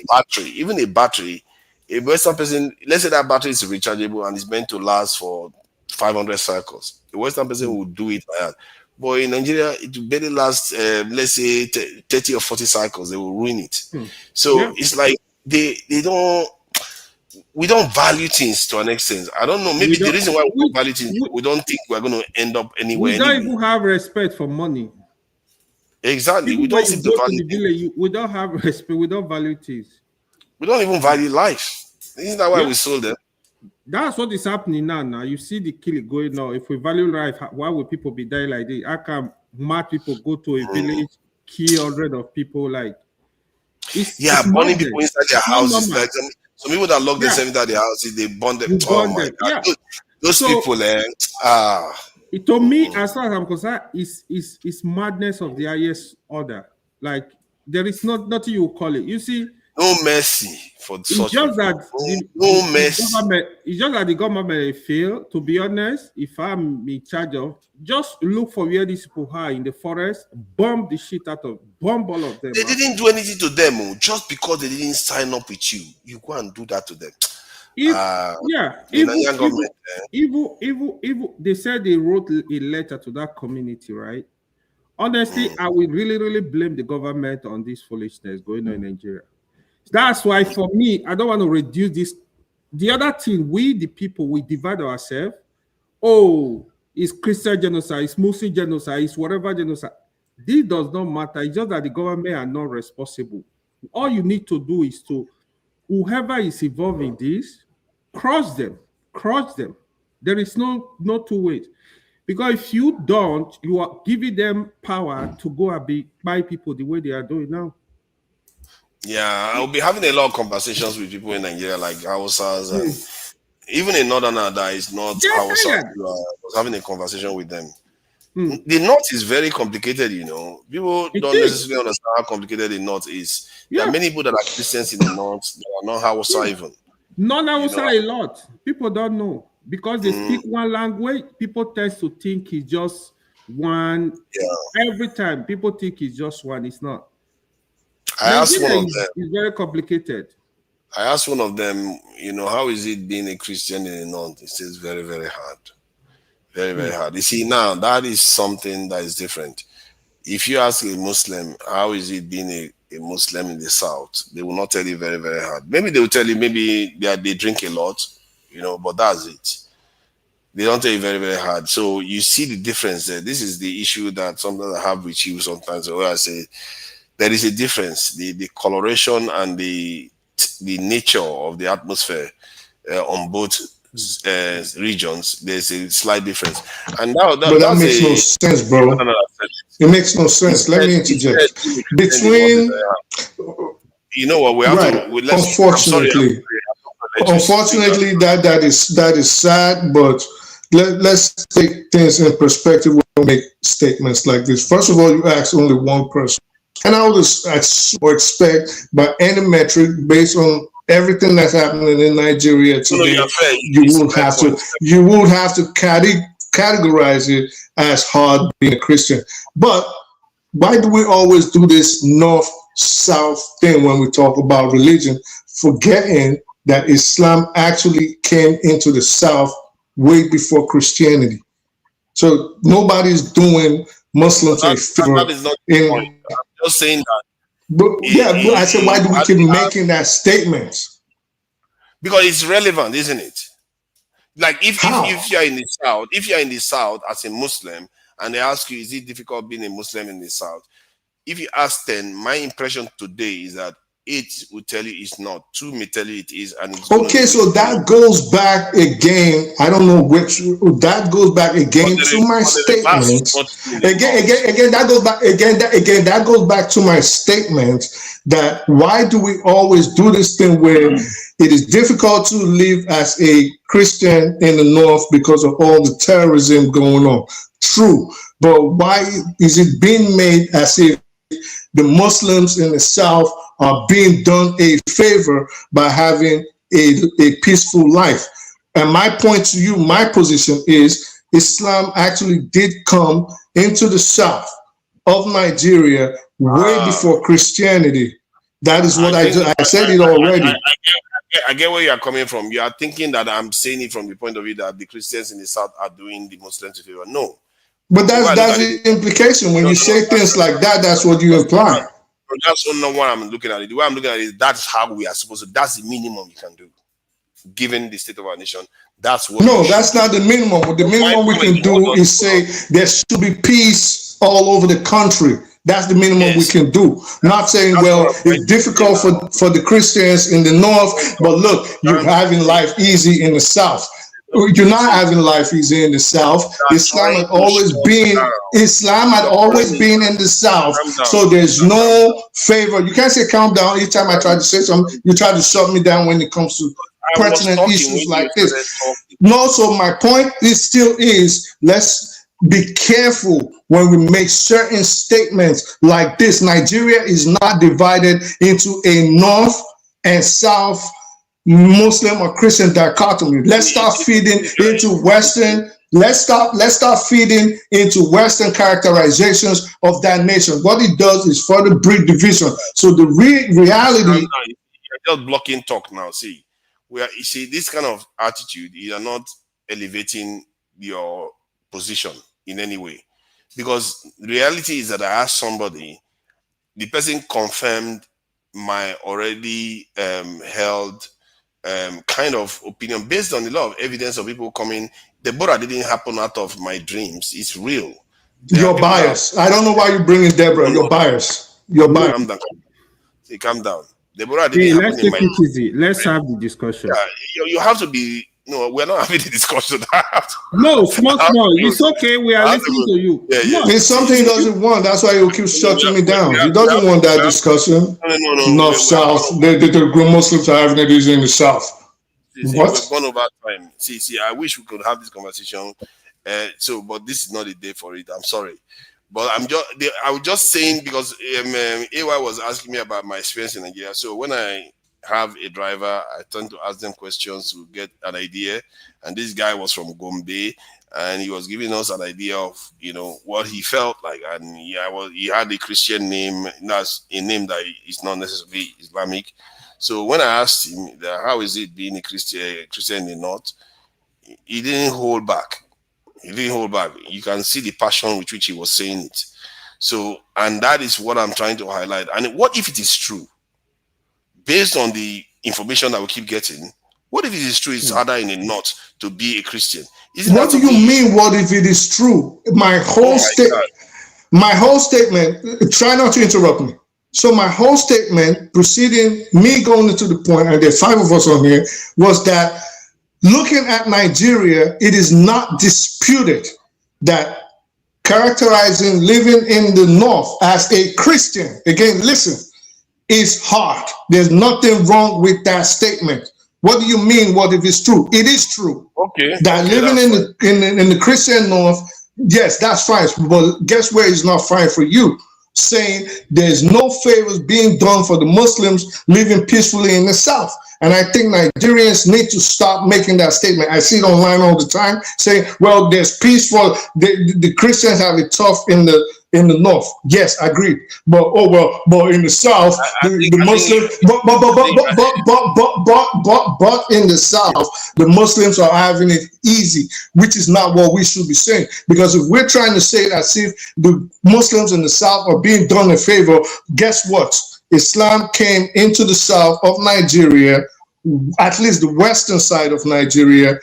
battery. A Western person, let's say that battery is rechargeable and is meant to last for 500 cycles. A Western person will do it like that. But in Nigeria, it will barely last, let's say, 30 or 40 cycles. They will ruin it. So it's like we don't value things to an extent. I don't know. Maybe the reason why we don't value things, we don't think we're going to end up anywhere. We don't even have respect for money. Exactly. We don't seem to value things. We don't have respect. We don't value things. We don't even value life. Isn't that why we sold them? That's what is happening now. Now you see the killing going on. If we value life, why would people be dying like this? How come mad people go to a village, kill hundreds of people? Like, burning people inside their houses. Like some people that lock themselves inside their houses, they burn them. Oh my God, those people, To me, as far as I'm concerned, is madness of the highest order. Like there is nothing you call it. You see. No mercy for such just people. That no mercy. It's just that the government fail. To be honest, if I'm in charge of, just look for where these people are in the forest, bomb the shit out of, bomb all of them. They didn't do anything to them, just because they didn't sign up with you. You go and do that to them. Evil. They said they wrote a letter to that community, right? Honestly, I will really blame the government on this foolishness going on in Nigeria. That's why, for me, I don't want to reduce this. The other thing, we, the people, we divide ourselves. Oh, it's Christian genocide, it's Muslim genocide, it's whatever genocide. This does not matter. It's just that the government are not responsible. All you need to do is to, whoever is involved in this, crush them. There is no two ways. Because if you don't, you are giving them power to go and buy people the way they are doing now. Yeah, I'll be having a lot of conversations with people in Nigeria, like Hausas, and even in Northern that is not Hausa. I was having a conversation with them. The North is very complicated, People don't necessarily understand how complicated the North is. There are many people that are Christians in the North that are not Hausa even. Non-Hausa a lot. People don't know. Because they speak one language, people tend to think it's just one. Every time, people think it's just one. It's not. I asked one of them. It's very complicated. I asked one of them, how is it being a Christian in the North? He says very, very hard. Very, very hard. You see, now that is something that is different. If you ask a Muslim, how is it being a a Muslim in the South, they will not tell you very, very hard. Maybe they will tell you maybe they drink a lot, but that's it. They don't tell you very, very hard. So you see the difference there. This is the issue that sometimes I have with you sometimes, where I say there is a difference. The coloration and the nature of the atmosphere on both regions, there's a slight difference. And but that makes no sense, bro. It makes no sense. Let me interject. Between, what we have right, to. Unfortunately, that is sad, but let's take things in perspective when we make statements like this. First of all, you ask only one person. And I would expect by any metric based on everything that's happening in Nigeria today, you would have to categorize it as hard being a Christian. But why do we always do this north-south thing when we talk about religion, forgetting that Islam actually came into the South way before Christianity? So nobody's doing Muslims a favor. That is not the point. I'm just saying that. But I said, why do we keep making that statement? Because it's relevant, isn't it? Like if you're in the South, as a Muslim, and they ask you, is it difficult being a Muslim in the South? If you ask 10, my impression today is that 8 will tell you it's not. 2 may tell you it is. And it's okay, so that goes back again. I don't know which. That goes back again to my statement. Again, that goes back. Again, that goes back to my statement that why do we always do this thing where it is difficult to live as a Christian in the North because of all the terrorism going on? True, but why is it being made as if the Muslims in the South are being done a favor by having a peaceful life? And my point to you, my position is Islam actually did come into the South of Nigeria way before Christianity. That is what I said it already. I get where you are coming from. You are thinking that I'm saying it from the point of view that the Christians in the South are doing the Muslims a favor. No. But that's the implication. When you say things like that, that's what you imply. That's not what I'm looking at it. The way I'm looking at it is that's how we are supposed to. That's the minimum you can do, given the state of our nation. That's what. No, that's not the minimum. What the minimum we can do is say there should be peace all over the country. That's the minimum we can do. Not saying, well, it's difficult for the Christians in the North, but look, you're having life easy in the South. You're not having life easy in the South. Islam had always been in the South. So there's no favor. You can't say calm down. Each time I try to say something, you try to shut me down when it comes to pertinent issues like this. No, so my point is let's be careful when we make certain statements like this. Nigeria is not divided into a North and South Muslim or Christian dichotomy. Let's start feeding into Western. Let's start feeding into Western characterizations of that nation. What it does is further breed division. So the reality. You're just blocking talk now. See, this kind of attitude. You are not elevating your position in any way, because the reality is that I asked somebody, the person confirmed my already held kind of opinion based on a lot of evidence of people coming. The Deborah didn't happen out of my dreams. It's real. You're biased. I don't know why you're bringing Deborah. You're biased. You're biased. Calm down. Calm down. Deborah didn't happen in my dreams. Let's take it easy. Let's have the discussion. Yeah, you have to be. No, we're not having the discussion. No, small. It's okay. We are listening to you. It's something he doesn't want. That's why he'll keep shutting me down. He doesn't want that discussion. No. North, South. The Muslims are having it easy in the South. What? We've gone over time. See, I wish we could have this conversation. But this is not the day for it. I'm sorry. But I was just saying because AY was asking me about my experience in Nigeria. So when I have a driver, I tend to ask them questions to get an idea. And this guy was from Gombe, and he was giving us an idea of what he felt like. And he had a Christian name, that's a name that is not necessarily Islamic. So when I asked him how is it being a Christian in the North, he didn't hold back. You can see the passion with which he was saying it. So, and that is what I'm trying to highlight. And what if it is true? Based on the information that we keep getting, what if it is true it's harder in the north to be a Christian? What do you mean, what if it is true? My whole statement, try not to interrupt me. So my whole statement preceding me going into the point, and there are 5 of us on here, was that looking at Nigeria, it is not disputed that characterizing living in the north as a Christian, again, listen, is hard. There's nothing wrong with that statement. What do you mean, what if it's true? It is true. Okay. That living in the Christian north, yes, that's fine. But guess where it's not fine for you? Saying there's no favors being done for the Muslims living peacefully in the south. And I think Nigerians need to stop making that statement. I see it online all the time saying, well, there's peace for the Christians have it tough in the north. Yes, I agree. But but in the south, the Muslims but in the south, the Muslims are having it easy, which is not what we should be saying. Because if we're trying to say it as if the Muslims in the south are being done a favor, guess what? Islam came into the south of Nigeria, at least the western side of Nigeria,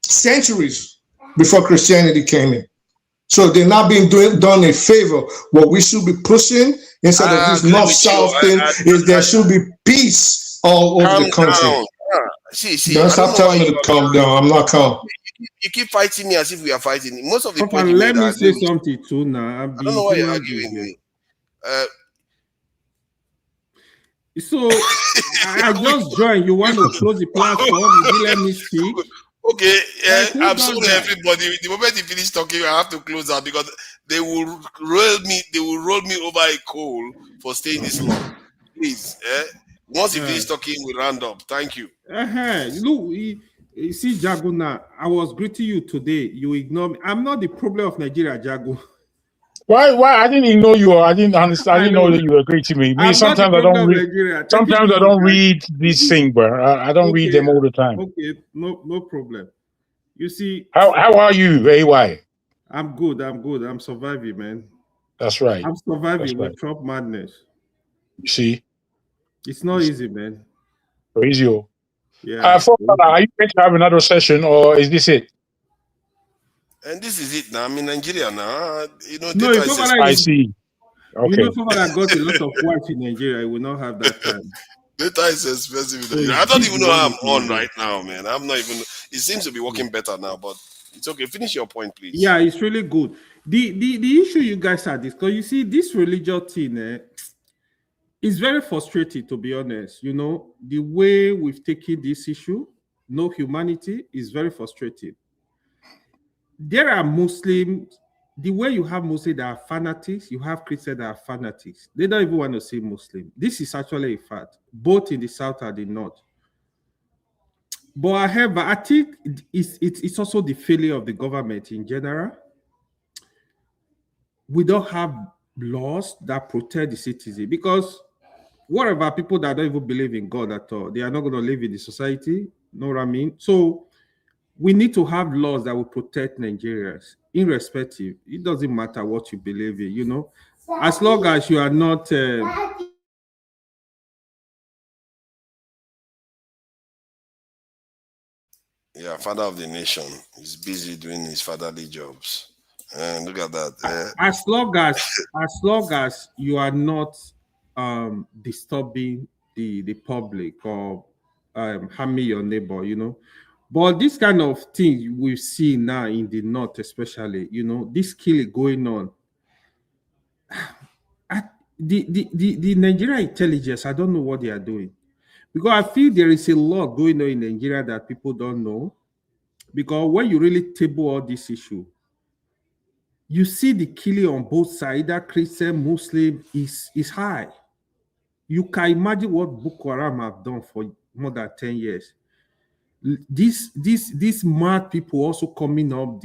centuries before Christianity came in. So they're not being done a favor. What we should be pushing instead of this north-south thing is there should be peace all over the country. Don't stop telling me to calm down. I'm not calm. You keep fighting me as if we are fighting. Most of the points. Let me say something too now. I don't know why you're arguing me. So I just joined. You want to close the platform? You let me speak. Okay, I'm sorry, everybody. The moment you finish talking, I have to close out because they will roll me. They will roll me over a coal for staying this long. Please, once you finish talking, we round up. Thank you. Look, you see, Jaguna, I was greeting you today. You ignore me. I'm not the problem of Nigeria, Jago. Why? I didn't even know you were. I didn't understand. I didn't know that you were greeting me. Sometimes I don't read. Sometimes I don't read this thing, but I don't read them all the time. Okay, no problem. You see, how are you, AY? I'm good. I'm surviving, man. That's right. I'm surviving with Trump madness. You see, it's not easy, man. Crazy. Yeah. Are you going to have another session, or is this it? And this is it now. I'm in Nigeria now. You know, no, I see. Okay. You know, someone that got a lot of wives in Nigeria will not have that time. Data is expensive. So I don't even know how I'm on right now, man. I'm not even. It seems to be working better now, but it's okay. Finish your point, please. Yeah, it's really good. The issue you guys are discussing, you see, this religious thing is very frustrating, to be honest. You know, the way we've taken this issue, no humanity, is very frustrating. There are Muslims, the way you have Muslims that are fanatics, you have Christians that are fanatics. They don't even want to say Muslim. This is actually a fact, both in the south and the north. But however, I think it's also the failure of the government in general. We don't have laws that protect the citizen because whatever people that don't even believe in God at all, they are not going to live in the society. Know what I mean? So we need to have laws that will protect Nigerians, irrespective. It doesn't matter what you believe in, you know, as long as you are not. Yeah, father of the nation is busy doing his fatherly jobs. And look at that. As long as you are not disturbing the public or harming your neighbor, you know. But this kind of thing we've seen now in the north, especially, you know, this killing going on. The Nigerian intelligence, I don't know what they are doing. Because I feel there is a lot going on in Nigeria that people don't know. Because when you really table all this issue, you see the killing on both sides, either Christian, Muslim, is high. You can imagine what Boko Haram have done for more than 10 years. These mad people also coming up,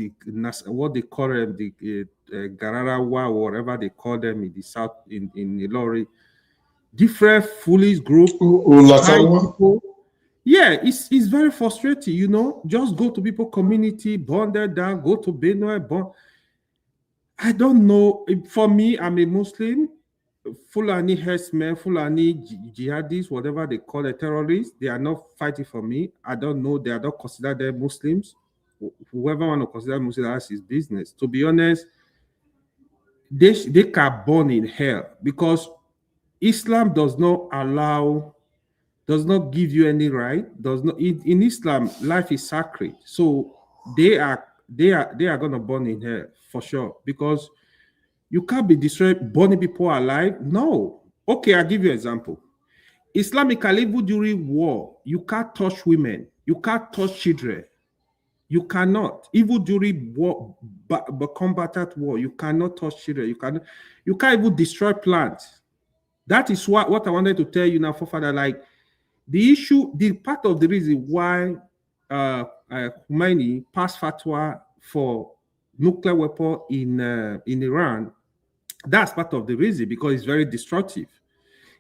what they call them, the Gararawa, or whatever they call them in the south, in Ilori. Different foolish group. Yeah, it's very frustrating, you know. Just go to people community, burn them down, go to Benue, burn. I don't know. For me, I'm a Muslim. Fulani herdsmen, Fulani jihadis, whatever they call it, terrorists, they are not fighting for me. I don't know. They are not considered them Muslims. Whoever want to consider Muslim, that's his business. To be honest, they can burn in hell because Islam does not allow, does not give you any right. Does not in Islam, life is sacred. So they are gonna burn in hell for sure because you can't be destroyed, burning people alive. No. Okay, I'll give you an example. Islamically, even during war, you can't touch women. You can't touch children. You cannot. Even during war, but combatant war, you cannot touch children. You can't even destroy plants. That is what I wanted to tell you now, Father. Like the issue, the part of the reason why Khomeini passed fatwa for nuclear weapon in Iran. That's part of the reason because it's very destructive.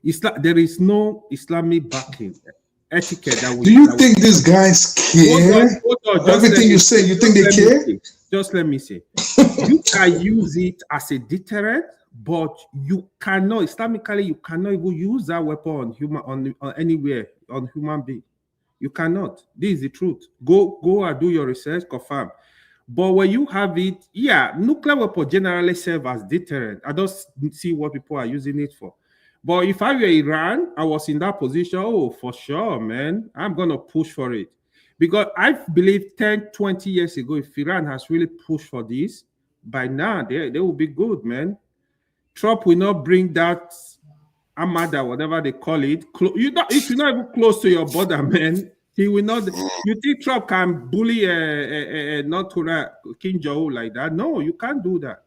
There is no Islamic backing etiquette. Do you think these guys care? Hold on, everything you say, you think they care? Just let me say. You can use it as a deterrent, but you cannot, Islamically, you cannot even use that weapon on human, on anywhere, on human being. You cannot. This is the truth. Go and do your research, confirm. But when you have it, yeah, nuclear weapons generally serve as deterrent. I don't see what people are using it for. But if I were Iran, I was in that position, oh, for sure, man, I'm going to push for it. Because I believe 10, 20 years ago, if Iran has really pushed for this, by now, they will be good, man. Trump will not bring that Armada, whatever they call it. If you're not even close to your border, man, he will not. You think Trump can bully North Korea, Kim Jong-un like that? No, you can't do that.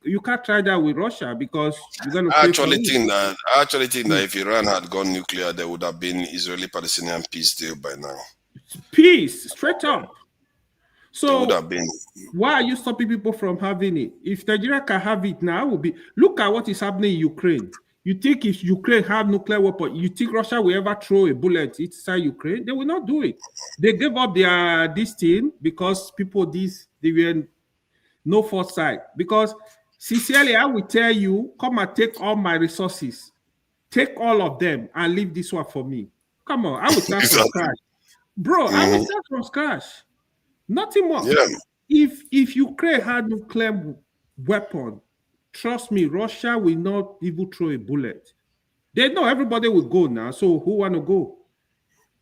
You can't try that with Russia because you're going to. I actually think that if Iran had gone nuclear, there would have been Israeli-Palestinian peace deal by now. Peace, straight up. So there would have been. Why are you stopping people from having it? If Nigeria can have it now, will be. Look at what is happening in Ukraine. You think if Ukraine have nuclear weapon, you think Russia will ever throw a bullet inside Ukraine? They will not do it. They gave up this thing because people they were no foresight. Because sincerely, I will tell you, come and take all my resources, take all of them, and leave this one for me. Come on, I will start from scratch, bro. I will start from scratch. Nothing more. Yeah. If Ukraine had nuclear weapon, trust me, Russia will not even throw a bullet. They know everybody will go now. So who want to go?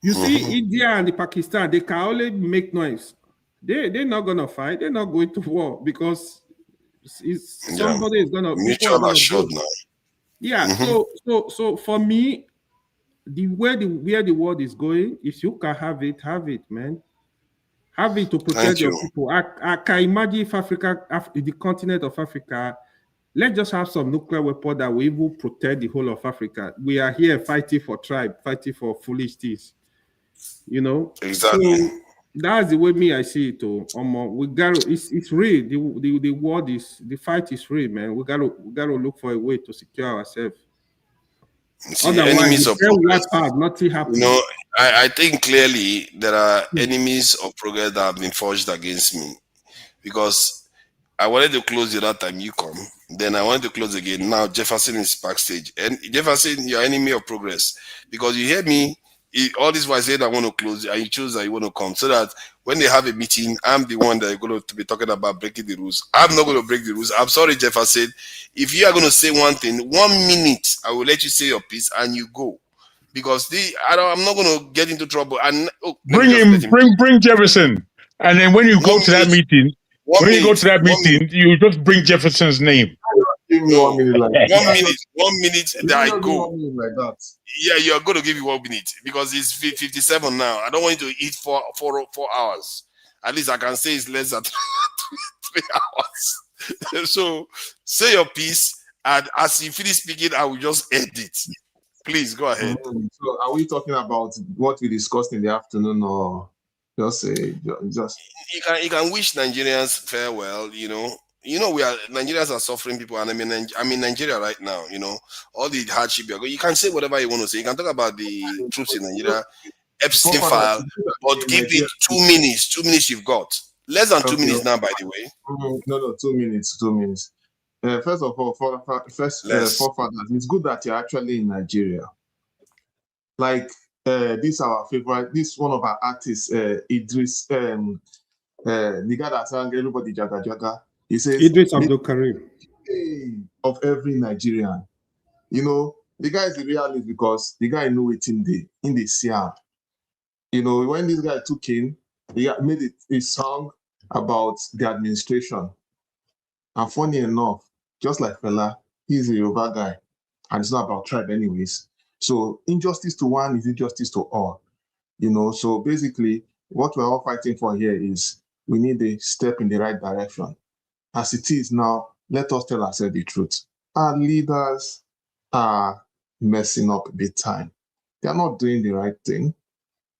You see, India and the Pakistan, they can only make noise. They're not gonna fight. They're not going to war because somebody is gonna mutual assured now. Yeah. So for me, where the world is going, if you can have it, man. Have it to protect your people. I can imagine if the continent of Africa, let's just have some nuclear weapon that will even protect the whole of Africa. We are here fighting for tribe, fighting for foolish things. You know? Exactly. So that's the way I see it. We gotta, it's real. The world is, the fight is real, man. We gotta look for a way to secure ourselves. See, enemies of progress. Nothing happens. You know, I think clearly there are enemies of progress that have been forged against me because I wanted to close the other time you come. Then I wanted to close again. Now Jefferson is backstage. And Jefferson, you're enemy of progress. Because you hear me, all this was said I want to close, and you choose that you want to come. So that when they have a meeting, I'm the one that is going to be talking about breaking the rules. I'm not going to break the rules. I'm sorry, Jefferson. If you are going to say one thing, 1 minute, I will let you say your piece and you go. Because I'm not going to get into trouble. And bring Jefferson. And then when you go to that meeting, you just bring Jefferson's name. Give me 1 minute like that. 1 minute that I go. 1 minute like that. Yeah, you're going to give you 1 minute because it's 57 now. I don't want you to eat for 4 hours. At least I can say it's less than 3 hours. So say your piece, and as you finish speaking, I will just end it. Please go ahead. So are we talking about what we discussed in the afternoon, or just you can wish Nigerians farewell, Nigerians are suffering people, and I'm in Nigeria right now, all the hardship you can say whatever you want to say. You can talk about the troops in Nigeria, Epstein file, but give it 2 minutes. 2 minutes you've got. Less than 2 Okay. minutes now, by the way. No, 2 minutes. 2 minutes. First of all, forefathers, it's good that you're actually in Nigeria. Like this, our favorite. This one of our artists, Idris, the guy that sang "Everybody Jaga Jaga." He says, Idris Abdul Karim. Of every Nigerian. You know, the guy is the realist because the guy knew it in the Siam. You know, when this guy took in, he made it a song about the administration. And funny enough, just like Fela, he's a Yoruba guy. And it's not about tribe anyways. So injustice to one is injustice to all. You know, so basically what we're all fighting for here is we need a step in the right direction. As it is now, let us tell ourselves the truth. Our leaders are messing up big time. They're not doing the right thing.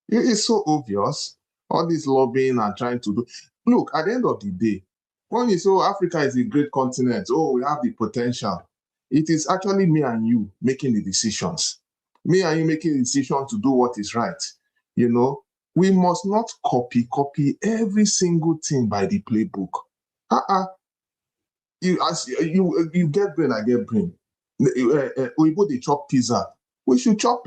It's so obvious. All this lobbying and trying to do. Look, at the end of the day, when you say Africa is a great continent, we have the potential. It is actually me and you making the decisions. Me and you making the decision to do what is right. You know, we must not copy every single thing by the playbook. You get brain, I get brain. Oyibo they chop pizza. We should chop